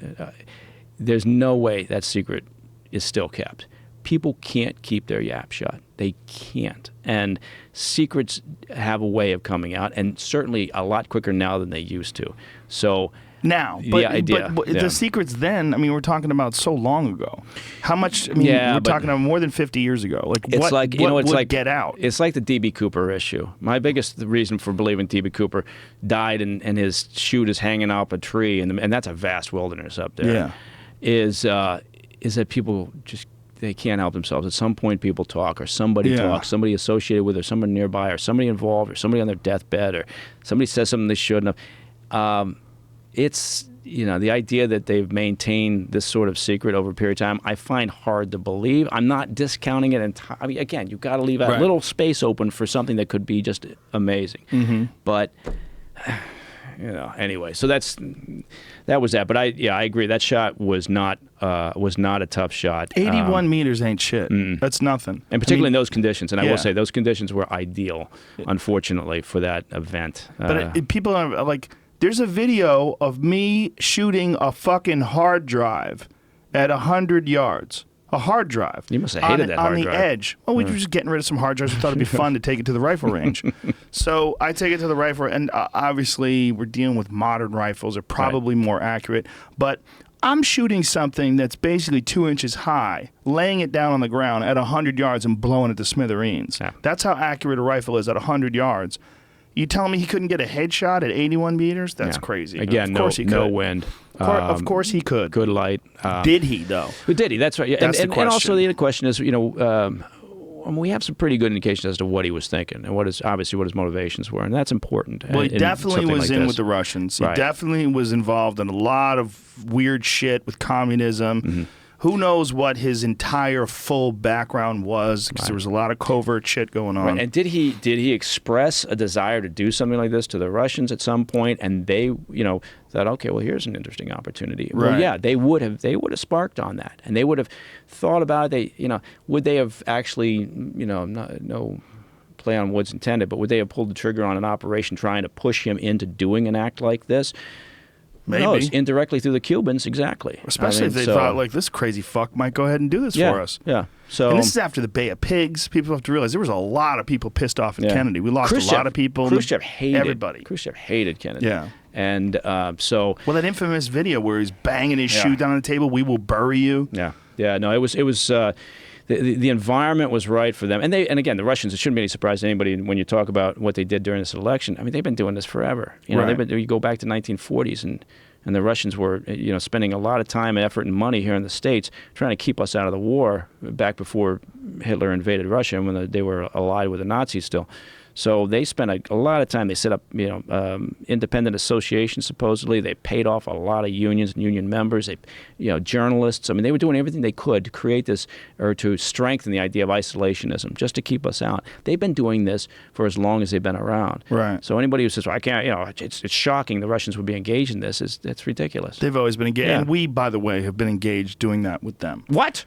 there's no way that secret is still kept. People can't keep their yap shut. They can't. And secrets have a way of coming out, and certainly a lot quicker now than they used to. So... Now, but the secrets then, we're talking about so long ago. How much, we're talking about more than 50 years ago. What would get out? It's like the D.B. Cooper issue. My biggest reason for believing D.B. Cooper died and his chute is hanging off a tree, and that's a vast wilderness up there, is that people just, they can't help themselves. At some point, people talk, or somebody talks, somebody associated with, or somebody nearby, or somebody involved, or somebody on their deathbed, or somebody says something they shouldn't have. It's, the idea that they've maintained this sort of secret over a period of time, I find hard to believe. I'm not discounting it entirely. Again, you've got to leave a little space open for something that could be just amazing. Mm-hmm. But, anyway, so that was that. But I agree. That shot was not a tough shot. 81 meters ain't shit. That's nothing. And particularly in those conditions. And I will say those conditions were ideal, unfortunately, for that event. But people are like... There's a video of me shooting a fucking hard drive at 100 yards. A hard drive. You must have hated that hard drive. On the edge. Well, we were just getting rid of some hard drives. We thought it'd be fun to take it to the rifle range. So I take it to the rifle, and obviously we're dealing with modern rifles. They're probably more accurate. But I'm shooting something that's basically 2 inches high, laying it down on the ground at 100 yards and blowing it to smithereens. Yeah. That's how accurate a rifle is at 100 yards. You telling me he couldn't get a headshot at 81 meters? That's crazy. Again, of course he could. No wind. Of course he could. Good light. Did he, though? Did he? That's right. Yeah. That's the question. And also the other question is, we have some pretty good indications as to what he was thinking and what his motivations were, and that's important. Well, he definitely was in with the Russians. He definitely was involved in a lot of weird shit with communism. Mm-hmm. Who knows what his entire full background was, because there was a lot of covert shit going on. Right. And did he express a desire to do something like this to the Russians at some point, and they, thought, okay, well, here's an interesting opportunity. Right. Well, yeah, they would have sparked on that, and they would have thought about it. Would they have actually, no play on words intended, but would they have pulled the trigger on an operation trying to push him into doing an act like this? Maybe. No, indirectly through the Cubans, exactly. Especially if they thought, this crazy fuck might go ahead and do this for us. Yeah. So, and this is after the Bay of Pigs. People have to realize there was a lot of people pissed off at Kennedy. We lost a lot of people. Khrushchev hated everybody. Khrushchev hated Kennedy. Yeah. And Well, that infamous video where he's banging his shoe down on the table, "We will bury you." Yeah. Yeah, no, it was the environment was right for them. And again, the Russians, it shouldn't be any surprise to anybody when you talk about what they did during this election. They've been doing this forever. You go back to 1940s and the Russians were, spending a lot of time, effort, and money here in the States trying to keep us out of the war back before Hitler invaded Russia and when they were allied with the Nazis still. So they spent a lot of time. They set up, independent associations. Supposedly, they paid off a lot of unions and union members. Journalists. They were doing everything they could to create this or to strengthen the idea of isolationism, just to keep us out. They've been doing this for as long as they've been around. Right. So anybody who says, "Well, I can't," it's shocking the Russians would be engaged in this. That's ridiculous. They've always been engaged, and we, by the way, have been engaged doing that with them. What?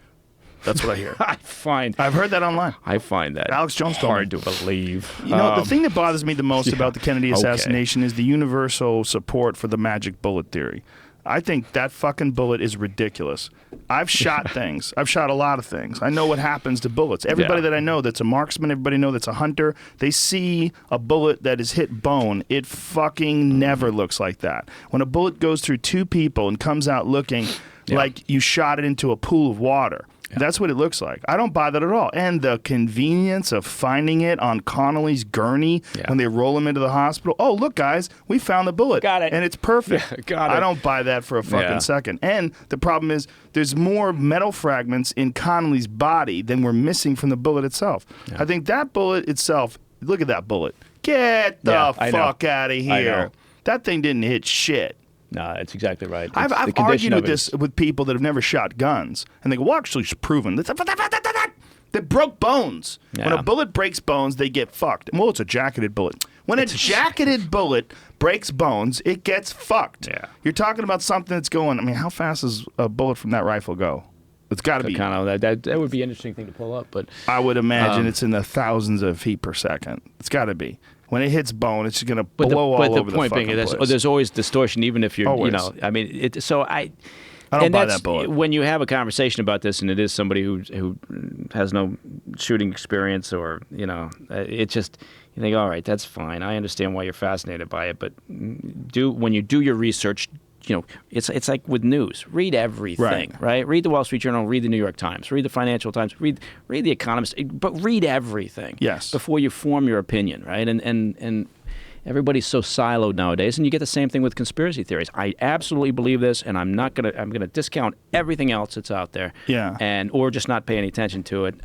That's what I hear. I've heard that online. I find that Alex Jones hard to believe. The thing that bothers me the most about the Kennedy assassination is the universal support for the magic bullet theory. I think that fucking bullet is ridiculous. I've shot things. I've shot a lot of things. I know what happens to bullets. Everybody that I know that's a marksman, everybody I know that's a hunter, they see a bullet that is hit bone. It fucking never looks like that. When a bullet goes through two people and comes out looking like you shot it into a pool of water, that's what it looks like. I don't buy that at all. And the convenience of finding it on Connolly's gurney when they roll him into the hospital. Oh, look, guys, we found the bullet. Got it. And it's perfect. Got it. I don't buy that for a fucking second. And the problem is there's more metal fragments in Connolly's body than were missing from the bullet itself. I think that bullet itself, look at that bullet. Get the fuck out of here. That thing didn't hit shit. No, that's exactly right. I've argued with this with people that have never shot guns, and they go, well, actually, it's proven. They broke bones. Yeah. When a bullet breaks bones, they get fucked. Well, it's a jacketed bullet. When a jacketed bullet breaks bones, it gets fucked. Yeah. You're talking about something that's going, I mean, how fast does a bullet from that rifle go? It's got to be. Kind of that would be an interesting thing to pull up, but I would imagine it's in the thousands of feet per second. It's got to be. When it hits bone, it's just going to blow all over the fucking place. But the point being, there's always distortion, even if you're, always. I mean, I don't buy that bullet. When you have a conversation about this, and it is somebody who has no shooting experience, or it just, you think, all right, that's fine. I understand why you're fascinated by it, but when you do your research, it's like with news. Read everything, right? Read the Wall Street Journal, read the New York Times, read the Financial Times, read the Economist, but read everything. Yes. Before you form your opinion, right? And everybody's so siloed nowadays, and you get the same thing with conspiracy theories. I absolutely believe this, and I'm gonna discount everything else that's out there. Yeah. Or just not pay any attention to it.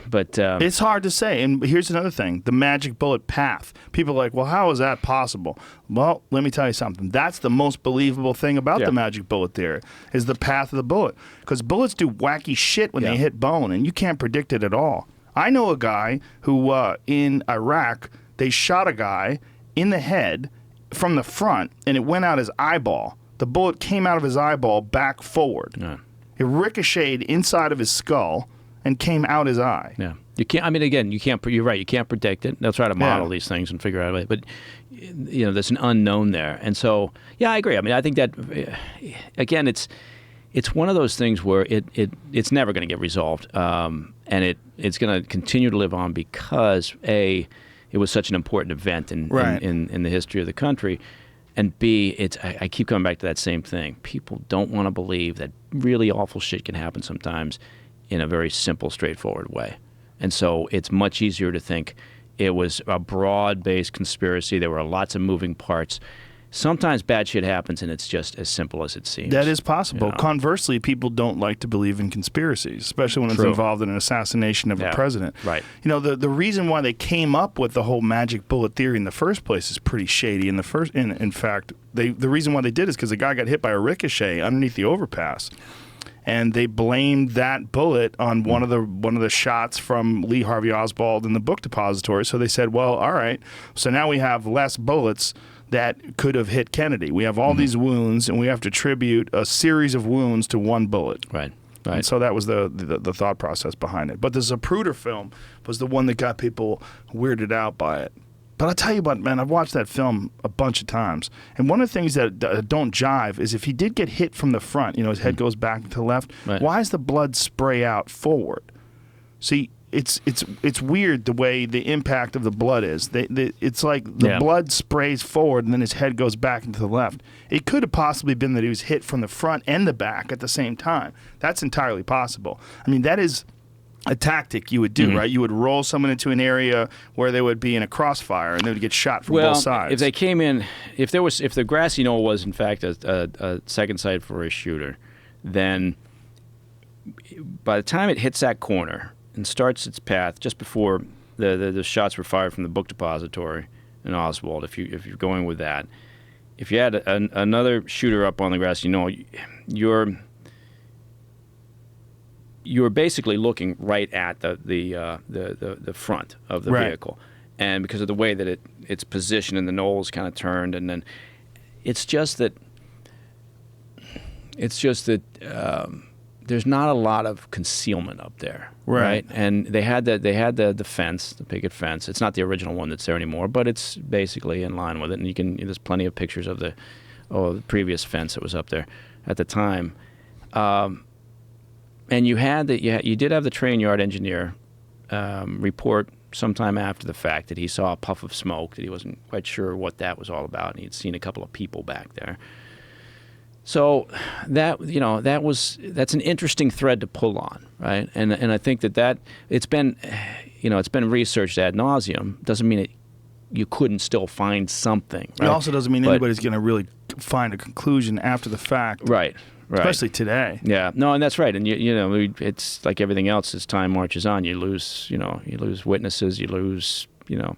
But it's hard to say. And here's another thing: the magic bullet path. People are like, well, how is that possible? Well, let me tell you something. That's the most believable thing about the magic bullet theory is the path of the bullet, because bullets do wacky shit when they hit bone, and you can't predict it at all. I know a guy who in Iraq, they shot a guy in the head from the front, and it went out his eyeball. The bullet came out of his eyeball back forward. Yeah. It ricocheted inside of his skull and came out his eye. Yeah, you can't. I mean, again, you can't. You're right. You can't predict it. They'll try to model these things and figure out a way. But there's an unknown there, and so I agree. I mean, I think that again, it's one of those things where it's never going to get resolved, and it's going to continue to live on because it was such an important event in the history of the country. And B, I keep coming back to that same thing. People don't want to believe that really awful shit can happen sometimes in a very simple, straightforward way. And so it's much easier to think it was a broad-based conspiracy. There were lots of moving parts. Sometimes bad shit happens, and it's just as simple as it seems. That is possible. Conversely, people don't like to believe in conspiracies, especially when it's involved in an assassination of a president. Right. The reason why they came up with the whole magic bullet theory in the first place is pretty shady. In fact, the reason why they did is because the guy got hit by a ricochet underneath the overpass. And they blamed that bullet on one of the shots from Lee Harvey Oswald in the book depository. So they said, well, all right, so now we have less bullets that could have hit Kennedy. We have all these wounds, and we have to attribute a series of wounds to one bullet. Right. And so that was the thought process behind it. But the Zapruder film was the one that got people weirded out by it. But I'll tell you what, man, I've watched that film a bunch of times. And one of the things that don't jive is if he did get hit from the front, his head goes back to the left, why does the blood spray out forward? See, it's weird the way the impact of the blood is. It's like the blood sprays forward and then his head goes back into the left. It could have possibly been that he was hit from the front and the back at the same time. That's entirely possible. I mean, that is a tactic you would do, right? You would roll someone into an area where they would be in a crossfire and they would get shot from both sides. If they came in, if the grassy knoll was in fact a second site for a shooter, then by the time it hits that corner and starts its path just before the shots were fired from the book depository in Oswald, if you're going with that, if you had another shooter up on the grassy knoll, you're basically looking right at the front of the vehicle, and because of the way that it's positioned and the knoll's kind of turned, and then it's just that there's not a lot of concealment up there, right? And they had the fence, the picket fence. It's not the original one that's there anymore, but it's basically in line with it, and there's plenty of pictures of the previous fence that was up there at the time. And you did have the train yard engineer report sometime after the fact that he saw a puff of smoke, that he wasn't quite sure what that was all about, and he'd seen a couple of people back there. So that's an interesting thread to pull on, right? And I think that it's been researched ad nauseum. Doesn't mean you couldn't still find something. Right? It also doesn't mean anybody's going to really find a conclusion after the fact. Right. Especially today. Yeah, no, and that's right. And it's like everything else as time marches on. You lose witnesses, you lose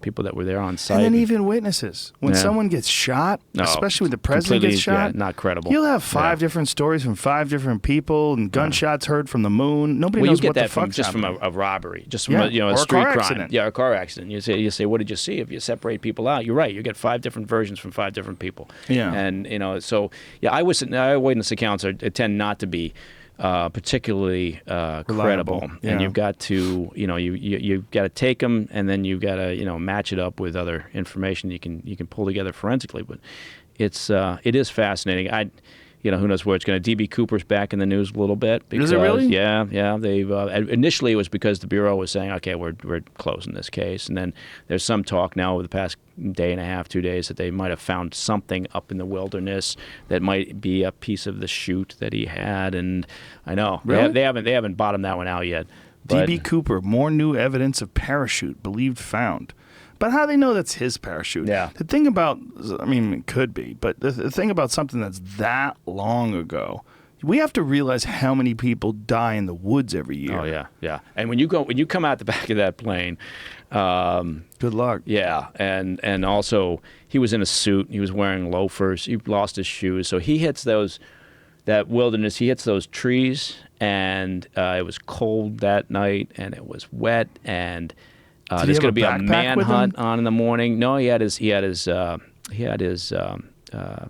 people that were there on site. And then even witnesses. When someone gets shot, especially when the president gets shot, not credible. You'll have 5 different stories from 5 different people, and gunshots heard from the moon. Nobody knows what the fuck's just happening. from a robbery, just from a street crime. Accident. Yeah, a car accident. You say, what did you see? If you separate people out, you're right. You get 5 different versions from 5 different people. Yeah. And so eyewitness accounts tend not to be particularly credible, Yeah. and you've got to you've got to take them, and then you've got to match it up with other information you can pull together forensically. But it is fascinating. Who knows where it's going to. D.B. Cooper's back in the news a little bit. Because, is it really? Yeah. They've initially it was because the Bureau was saying, okay, we're closing this case, and then there's some talk now over the past day and a half, 2 days, that they might have found something up in the wilderness that might be a piece of the chute that he had. And I know really? they haven't bottomed that one out yet. D.B. Cooper, more new evidence of parachute believed found. But how do they know that's his parachute? Yeah. The thing about, it could be, but the thing about something that's that long ago, we have to realize how many people die in the woods every year. Oh yeah. And when you come out the back of that plane, good luck. Yeah, and also he was in a suit. He was wearing loafers. He lost his shoes, so he hits that wilderness. He hits those trees, and it was cold that night, and it was wet, and there's going to be a manhunt on in the morning. No, he had his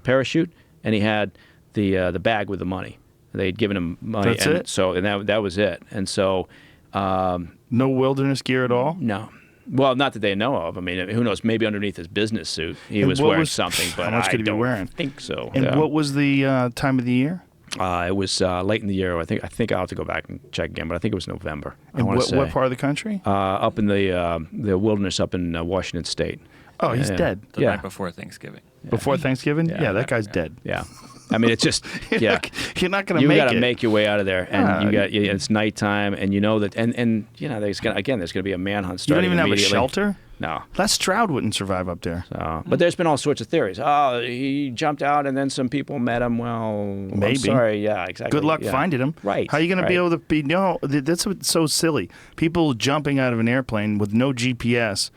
parachute, and he had the bag with the money. They'd given him money. That's it? So that was it. And so no wilderness gear at all? No. Well, not that they know of. Who knows? Maybe underneath his business suit he was wearing something, but how much could he be wearing? Think so. And what was the time of the year? It was late in the year. I think I'll have to go back and check again, but I think it was November. And what part of the country? Up in the wilderness up in Washington State. Oh, he's dead. The night before Thanksgiving. Before Thanksgiving? Yeah, that guy's dead. Yeah. It's just you're not going to make it. You got to make your way out of there, and it's nighttime, and you know that, and there's going to be a manhunt starting. You don't even have a shelter. No. Les Stroud wouldn't survive up there. So, but there's been all sorts of theories. Oh, he jumped out, and then some people met him. Well, maybe. I'm sorry. Yeah, exactly. Good luck finding him. Right. How are you going to be able to be? No, that's what's so silly. People jumping out of an airplane with no GPS.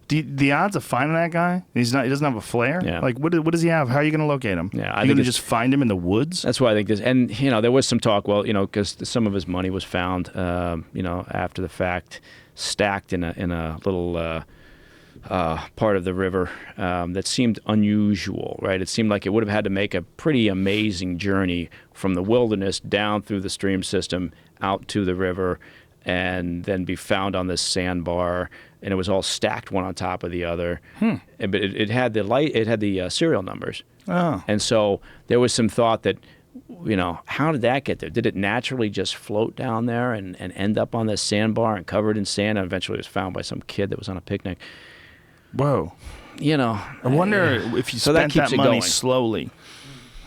The odds of finding that guy, he doesn't have a flare. Yeah. Like what does he have? How are you going to locate him? Yeah, you're going to just find him in the woods. That's why I think this. And there was some talk. Well, because some of his money was found, after the fact, stacked in a little part of the river that seemed unusual. Right. It seemed like it would have had to make a pretty amazing journey from the wilderness down through the stream system out to the river, and then be found on this sandbar, and it was all stacked one on top of the other. But it had the serial numbers. Oh. And so there was some thought that, how did that get there? Did it naturally just float down there and end up on this sandbar and covered in sand, and eventually it was found by some kid that was on a picnic? Whoa. I wonder if you spent that money slowly.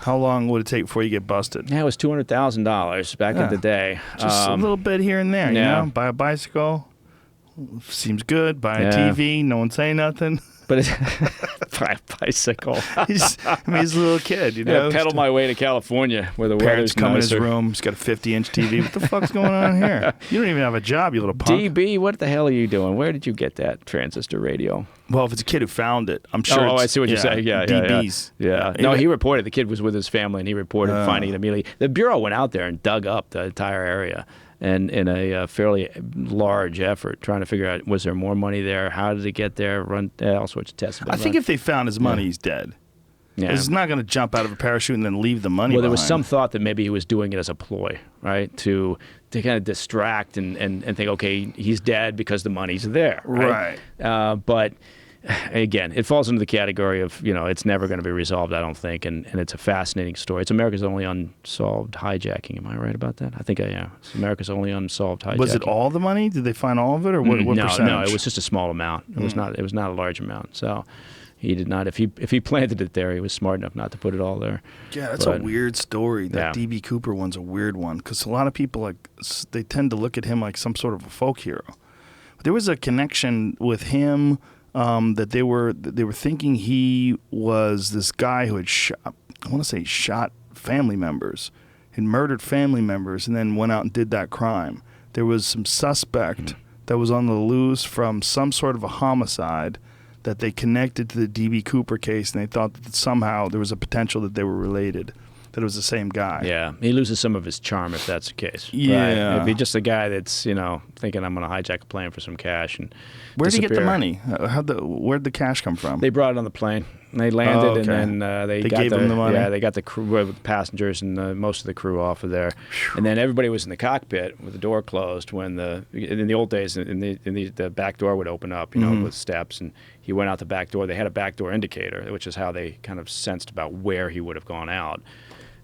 How long would it take before you get busted? Yeah, it was $200,000 back in the day. Just a little bit here and there, you know? Buy a bicycle, seems good. Buy a TV, no one say nothing. But buy a bicycle. He's a little kid, pedal my way to California where the parents weather's come nicer. in his room. He's got a 50-inch TV. What the fuck's going on here? You don't even have a job, you little punk. DB, what the hell are you doing? Where did you get that transistor radio? Well, if it's a kid who found it, I'm sure. Oh, I see what you're saying. Yeah, DBs. Yeah. No, he reported. The kid was with his family, and he reported finding it immediately. The Bureau went out there and dug up the entire area, and in a fairly large effort, trying to figure out, was there more money there? How did it get there? Run all sorts of tests. I think if they found his money, he's dead. Yeah. He's not going to jump out of a parachute and then leave the money Well, there behind. was some thought that maybe he was doing it as a ploy, right, to kind of distract and think, okay, he's dead because the money's there. Right. But again, it falls into the category of, it's never going to be resolved, I don't think, and it's a fascinating story. It's America's only unsolved hijacking. Am I right about that? I think I am. It's America's only unsolved hijacking. Was it all the money? Did they find all of it, or what percentage? No, it was just a small amount. It was not a large amount. So he did not. If he planted it there, he was smart enough not to put it all there. Yeah, that's a weird story. That D.B. Cooper one's a weird one because a lot of people they tend to look at him like some sort of a folk hero. But there was a connection with him. That they were thinking he was this guy who had shot family members, had murdered family members, and then went out and did that crime. There was some suspect that was on the loose from some sort of a homicide that they connected to the D.B. Cooper case, and they thought that somehow there was a potential that they were related, that it was the same guy. Yeah, he loses some of his charm if that's the case. Yeah. Right? If he's just a guy that's, thinking I'm going to hijack a plane for some cash and Where'd he disappear. get the money? Where'd the cash come from? They brought it on the plane. They landed, and then they gave him the money? Yeah, they got the crew, passengers and most of the crew off of there. And then everybody was in the cockpit with the door closed when in the old days, the back door would open up, with steps, and he went out the back door. They had a back door indicator, which is how they kind of sensed about where he would have gone out.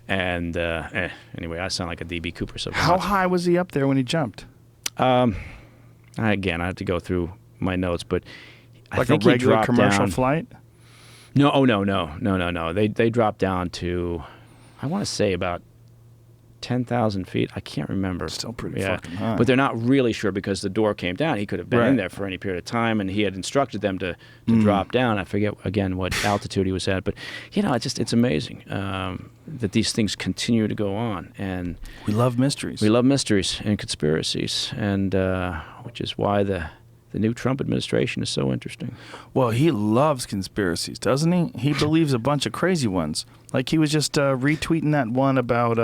And anyway, I sound like a D.B. Cooper. How high was he up there when he jumped? Again, I have to go through my notes, but I think a regular he dropped commercial down. flight? No. They dropped down to, I want to say about 10,000 feet. I can't remember. Still pretty fucking high. But they're not really sure because the door came down. He could have been in there for any period of time, and he had instructed them to drop down. I forget, again, what altitude he was at. But, it's amazing that these things continue to go on. And we love mysteries. We love mysteries and conspiracies, and which is why the new Trump administration is so interesting. Well, he loves conspiracies, doesn't he? He believes a bunch of crazy ones. Like he was just retweeting that one about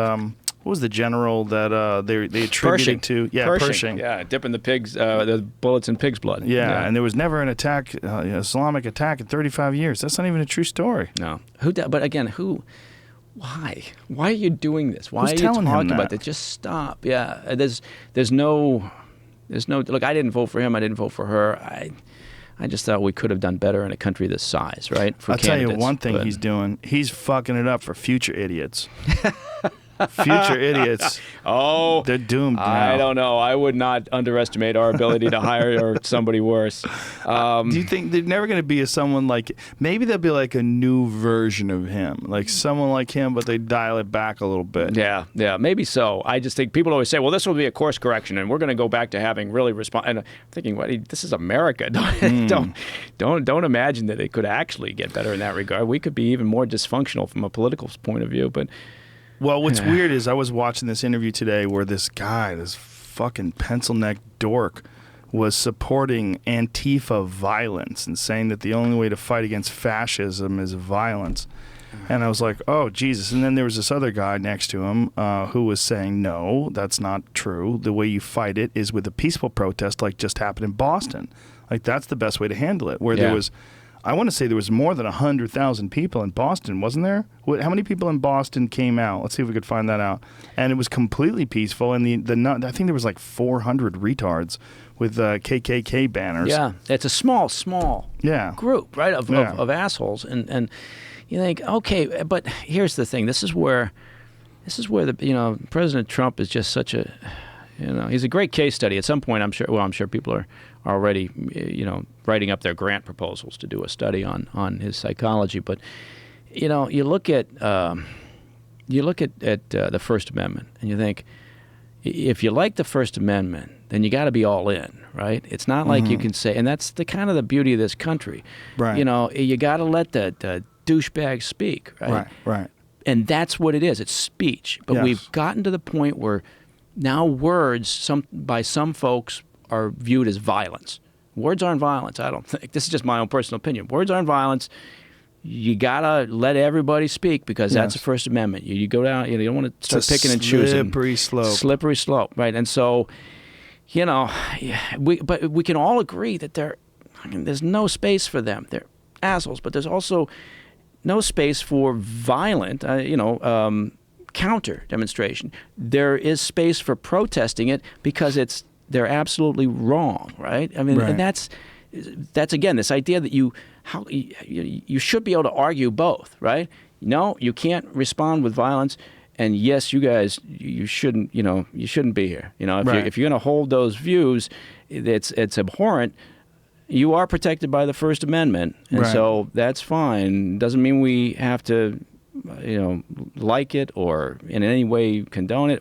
what was the general that they attributed to? Yeah, Pershing. Yeah, dipping the bullets in pig's blood. Yeah, and there was never an attack, Islamic attack in 35 years. That's not even a true story. No. But again, who? Why? Why are you doing this? Why Who's are you telling him talking that? about this? Just stop. Yeah, there's no. Look, I didn't vote for him. I didn't vote for her. I just thought we could have done better in a country this size, right? I'll tell you one thing he's doing. He's fucking it up for future idiots. Future idiots. Oh, they're doomed now. I don't know. I would not underestimate our ability to hire somebody worse. Do you think there's never going to be someone like? Maybe there'll be like a new version of him, like someone like him, but they dial it back a little bit. Yeah, maybe so. I just think people always say, "Well, this will be a course correction, and we're going to go back to having really respond." And I'm thinking, "What? This is America. Don't imagine that it could actually get better in that regard. We could be even more dysfunctional from a political point of view." But well, what's weird is I was watching this interview today where this guy, this fucking pencil-neck dork, was supporting Antifa violence and saying that the only way to fight against fascism is violence. And I was like, oh, Jesus. And then there was this other guy next to him who was saying, no, that's not true. The way you fight it is with a peaceful protest like just happened in Boston. Like, that's the best way to handle it, where there was... I want to say there was more than 100,000 people in Boston, wasn't there? How many people in Boston came out? Let's see if we could find that out. And it was completely peaceful. And I think there was like 400 retards with KKK banners. Yeah, it's a small group, right, of assholes. And you think, okay, but here's the thing. This is where the President Trump is just such a, he's a great case study. At some point, I'm sure people are already, writing up their grant proposals to do a study on his psychology. But, you look at the First Amendment and you think, if you like the First Amendment, then you got to be all in, right? It's not like you can say, and that's the kind of the beauty of this country. Right. You got to let the douchebags speak, right? Right. And that's what it is. It's speech. But we've gotten to the point where now words, by some folks, are viewed as violence. Words aren't violence, I don't think. This is just my own personal opinion. Words aren't violence. You got to let everybody speak because that's the First Amendment. You go down, you don't want to start picking and choosing. Slippery slope, right? And so, but we can all agree that there's no space for them. They're assholes, but there's also no space for violent, counter demonstration. There is space for protesting it because they're absolutely wrong, right? I mean, and that's again this idea that you should be able to argue both, right? No, you can't respond with violence, and yes, you guys, you shouldn't be here. If you're going to hold those views, it's abhorrent. You are protected by the First Amendment, and so that's fine. Doesn't mean we have to, like it or in any way condone it,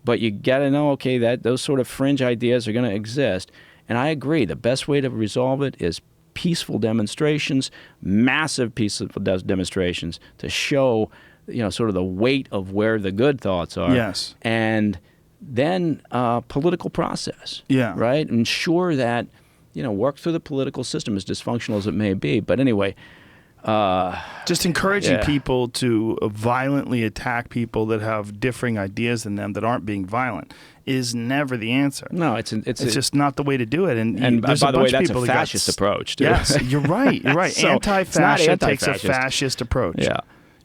but you got to know, okay, that those sort of fringe ideas are going to exist. And I agree, the best way to resolve it is peaceful demonstrations, massive peaceful demonstrations to show, sort of the weight of where the good thoughts are. Yes. And then political process. Yeah. Right? Ensure that, work through the political system, as dysfunctional as it may be. But anyway. Just encouraging people to violently attack people that have differing ideas than them that aren't being violent is never the answer. No, it's just not the way to do it. And by the way, that's a fascist approach, too. Yes, you're right. You're right. So, Anti-fascist takes a fascist approach.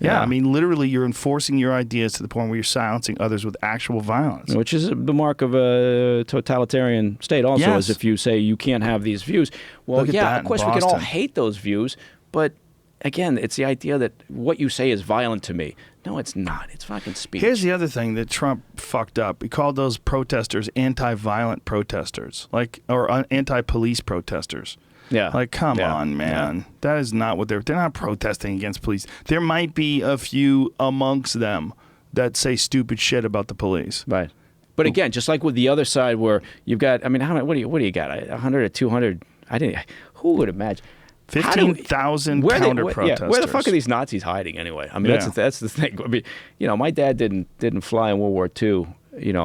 Yeah. I mean, literally, you're enforcing your ideas to the point where you're silencing others with actual violence. Which is the mark of a totalitarian state also, Yes. is if you say you can't have these views. Well, Look at that of course, in we can all Boston. hate those views, but again, it's the idea that what you say is violent to me. No, it's not. It's fucking speech. Here's the other thing that Trump fucked up. He called those protesters anti-violent protesters, or anti-police protesters. Yeah. Come on, man. Yeah. That is not what they're not protesting against police. There might be a few amongst them that say stupid shit about the police. Right. But again, just like with the other side where you've got, what do you got? 100 or 200? Who would imagine? 15,000 counter protesters. Where the fuck are these Nazis hiding anyway? I mean, that's the thing. I mean, my dad didn't fly in World War II,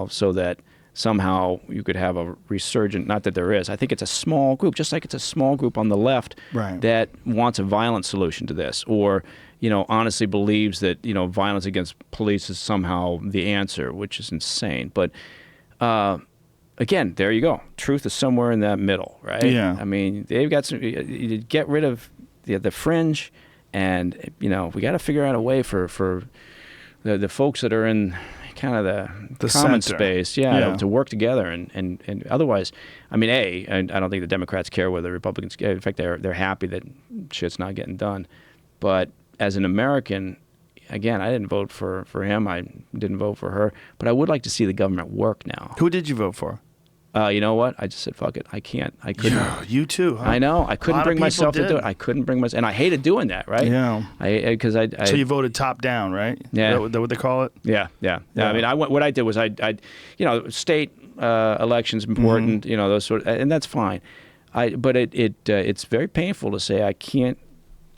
so that somehow you could have a resurgent. Not that there is. I think it's a small group, just like it's a small group on the left that wants a violent solution to this, or honestly believes that violence against police is somehow the answer, which is insane. But again, there you go. Truth is somewhere in that middle, right? Yeah. I mean, they've got some. You get rid of the fringe, and we got to figure out a way for the folks that are in kind of the common center. space, to work together, and otherwise, I mean, and I don't think the Democrats care whether the Republicans. In fact, they're happy that shit's not getting done. But as an American, again, I didn't vote for him. I didn't vote for her. But I would like to see the government work now. Who did you vote for? You know what? I just said, fuck it. I can't. I couldn't. Yeah, you too, huh? I know. I couldn't bring myself to did. do it. I couldn't bring myself. And I hated doing that, right? Yeah. Because I So you voted top down, right? Yeah. Is that what they call it? Yeah. I mean, what I did was I state elections important, those sort of, and that's fine. But it's very painful to say I can't.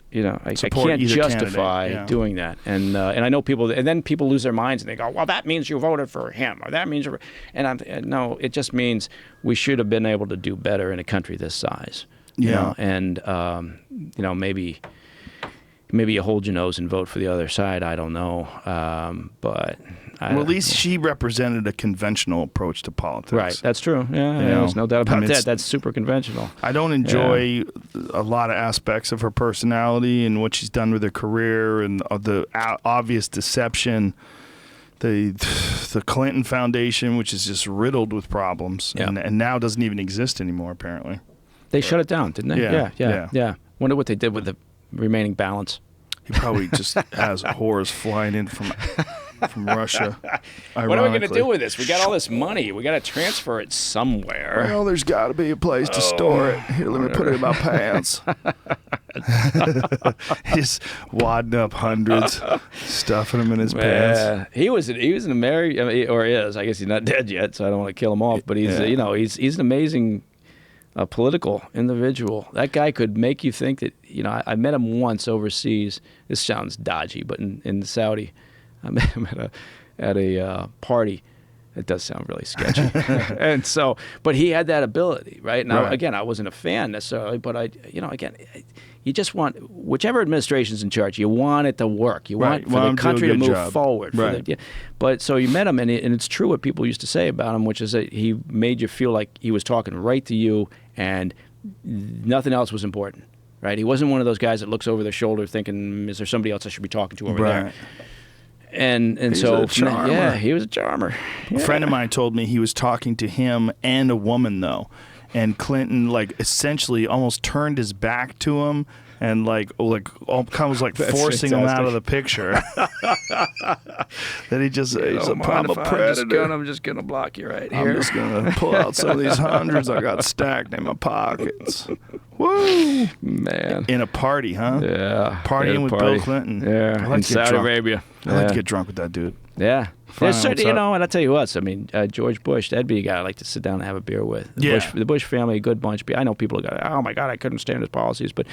I can't justify doing that, and I know people, and then people lose their minds and they go, "Well, that means you voted for him, or that means," no, it just means we should have been able to do better in a country this size. And maybe you hold your nose and vote for the other side. I don't know, but at least she represented a conventional approach to politics. Right, that's true. Yeah, there's no doubt about that. That's super conventional. I don't enjoy a lot of aspects of her personality and what she's done with her career and the obvious deception. The Clinton Foundation, which is just riddled with problems, and now doesn't even exist anymore, apparently. They shut it down, didn't they? Yeah. Wonder what they did with the remaining balance. He probably just has whores flying in from Russia. What are we going to do with this? We got all this money. We got to transfer it somewhere. Well, there's got to be a place to store it. Here, let me put it in my pants. He's wadding up hundreds, stuffing them in his pants. He was an American, or is. I guess he's not dead yet, so I don't want to kill him off. But he's he's an amazing political individual. That guy could make you think that, I met him once overseas. This sounds dodgy, but in Saudi, I met him at a party. It does sound really sketchy. And so, but he had that ability, right? Now, again, I wasn't a fan necessarily, but you just want, whichever administration's in charge, you want it to work. You want for the country to move forward. But so you met him, and it's true what people used to say about him, which is that he made you feel like he was talking right to you, and nothing else was important, right? He wasn't one of those guys that looks over their shoulder thinking, is there somebody else I should be talking to over there? And so, he was a charmer. A friend of mine told me he was talking to him and a woman, though. and Clinton like essentially almost turned his back to him. And like was like forcing him out of the picture. That he just he's I'm a predator. I'm just gonna block you right here. I'm just gonna pull out some of these hundreds I got stacked in my pockets. Woo, man! In a party, huh? Yeah, partying with Bill Clinton. Yeah, I like in Saudi Arabia. I like to get drunk with that dude. Yeah. Fine, and I'll tell you what. I mean, George Bush, that'd be a guy I'd like to sit down and have a beer with. The Bush family, a good bunch. I know people go, oh my God, I couldn't stand his policies. But,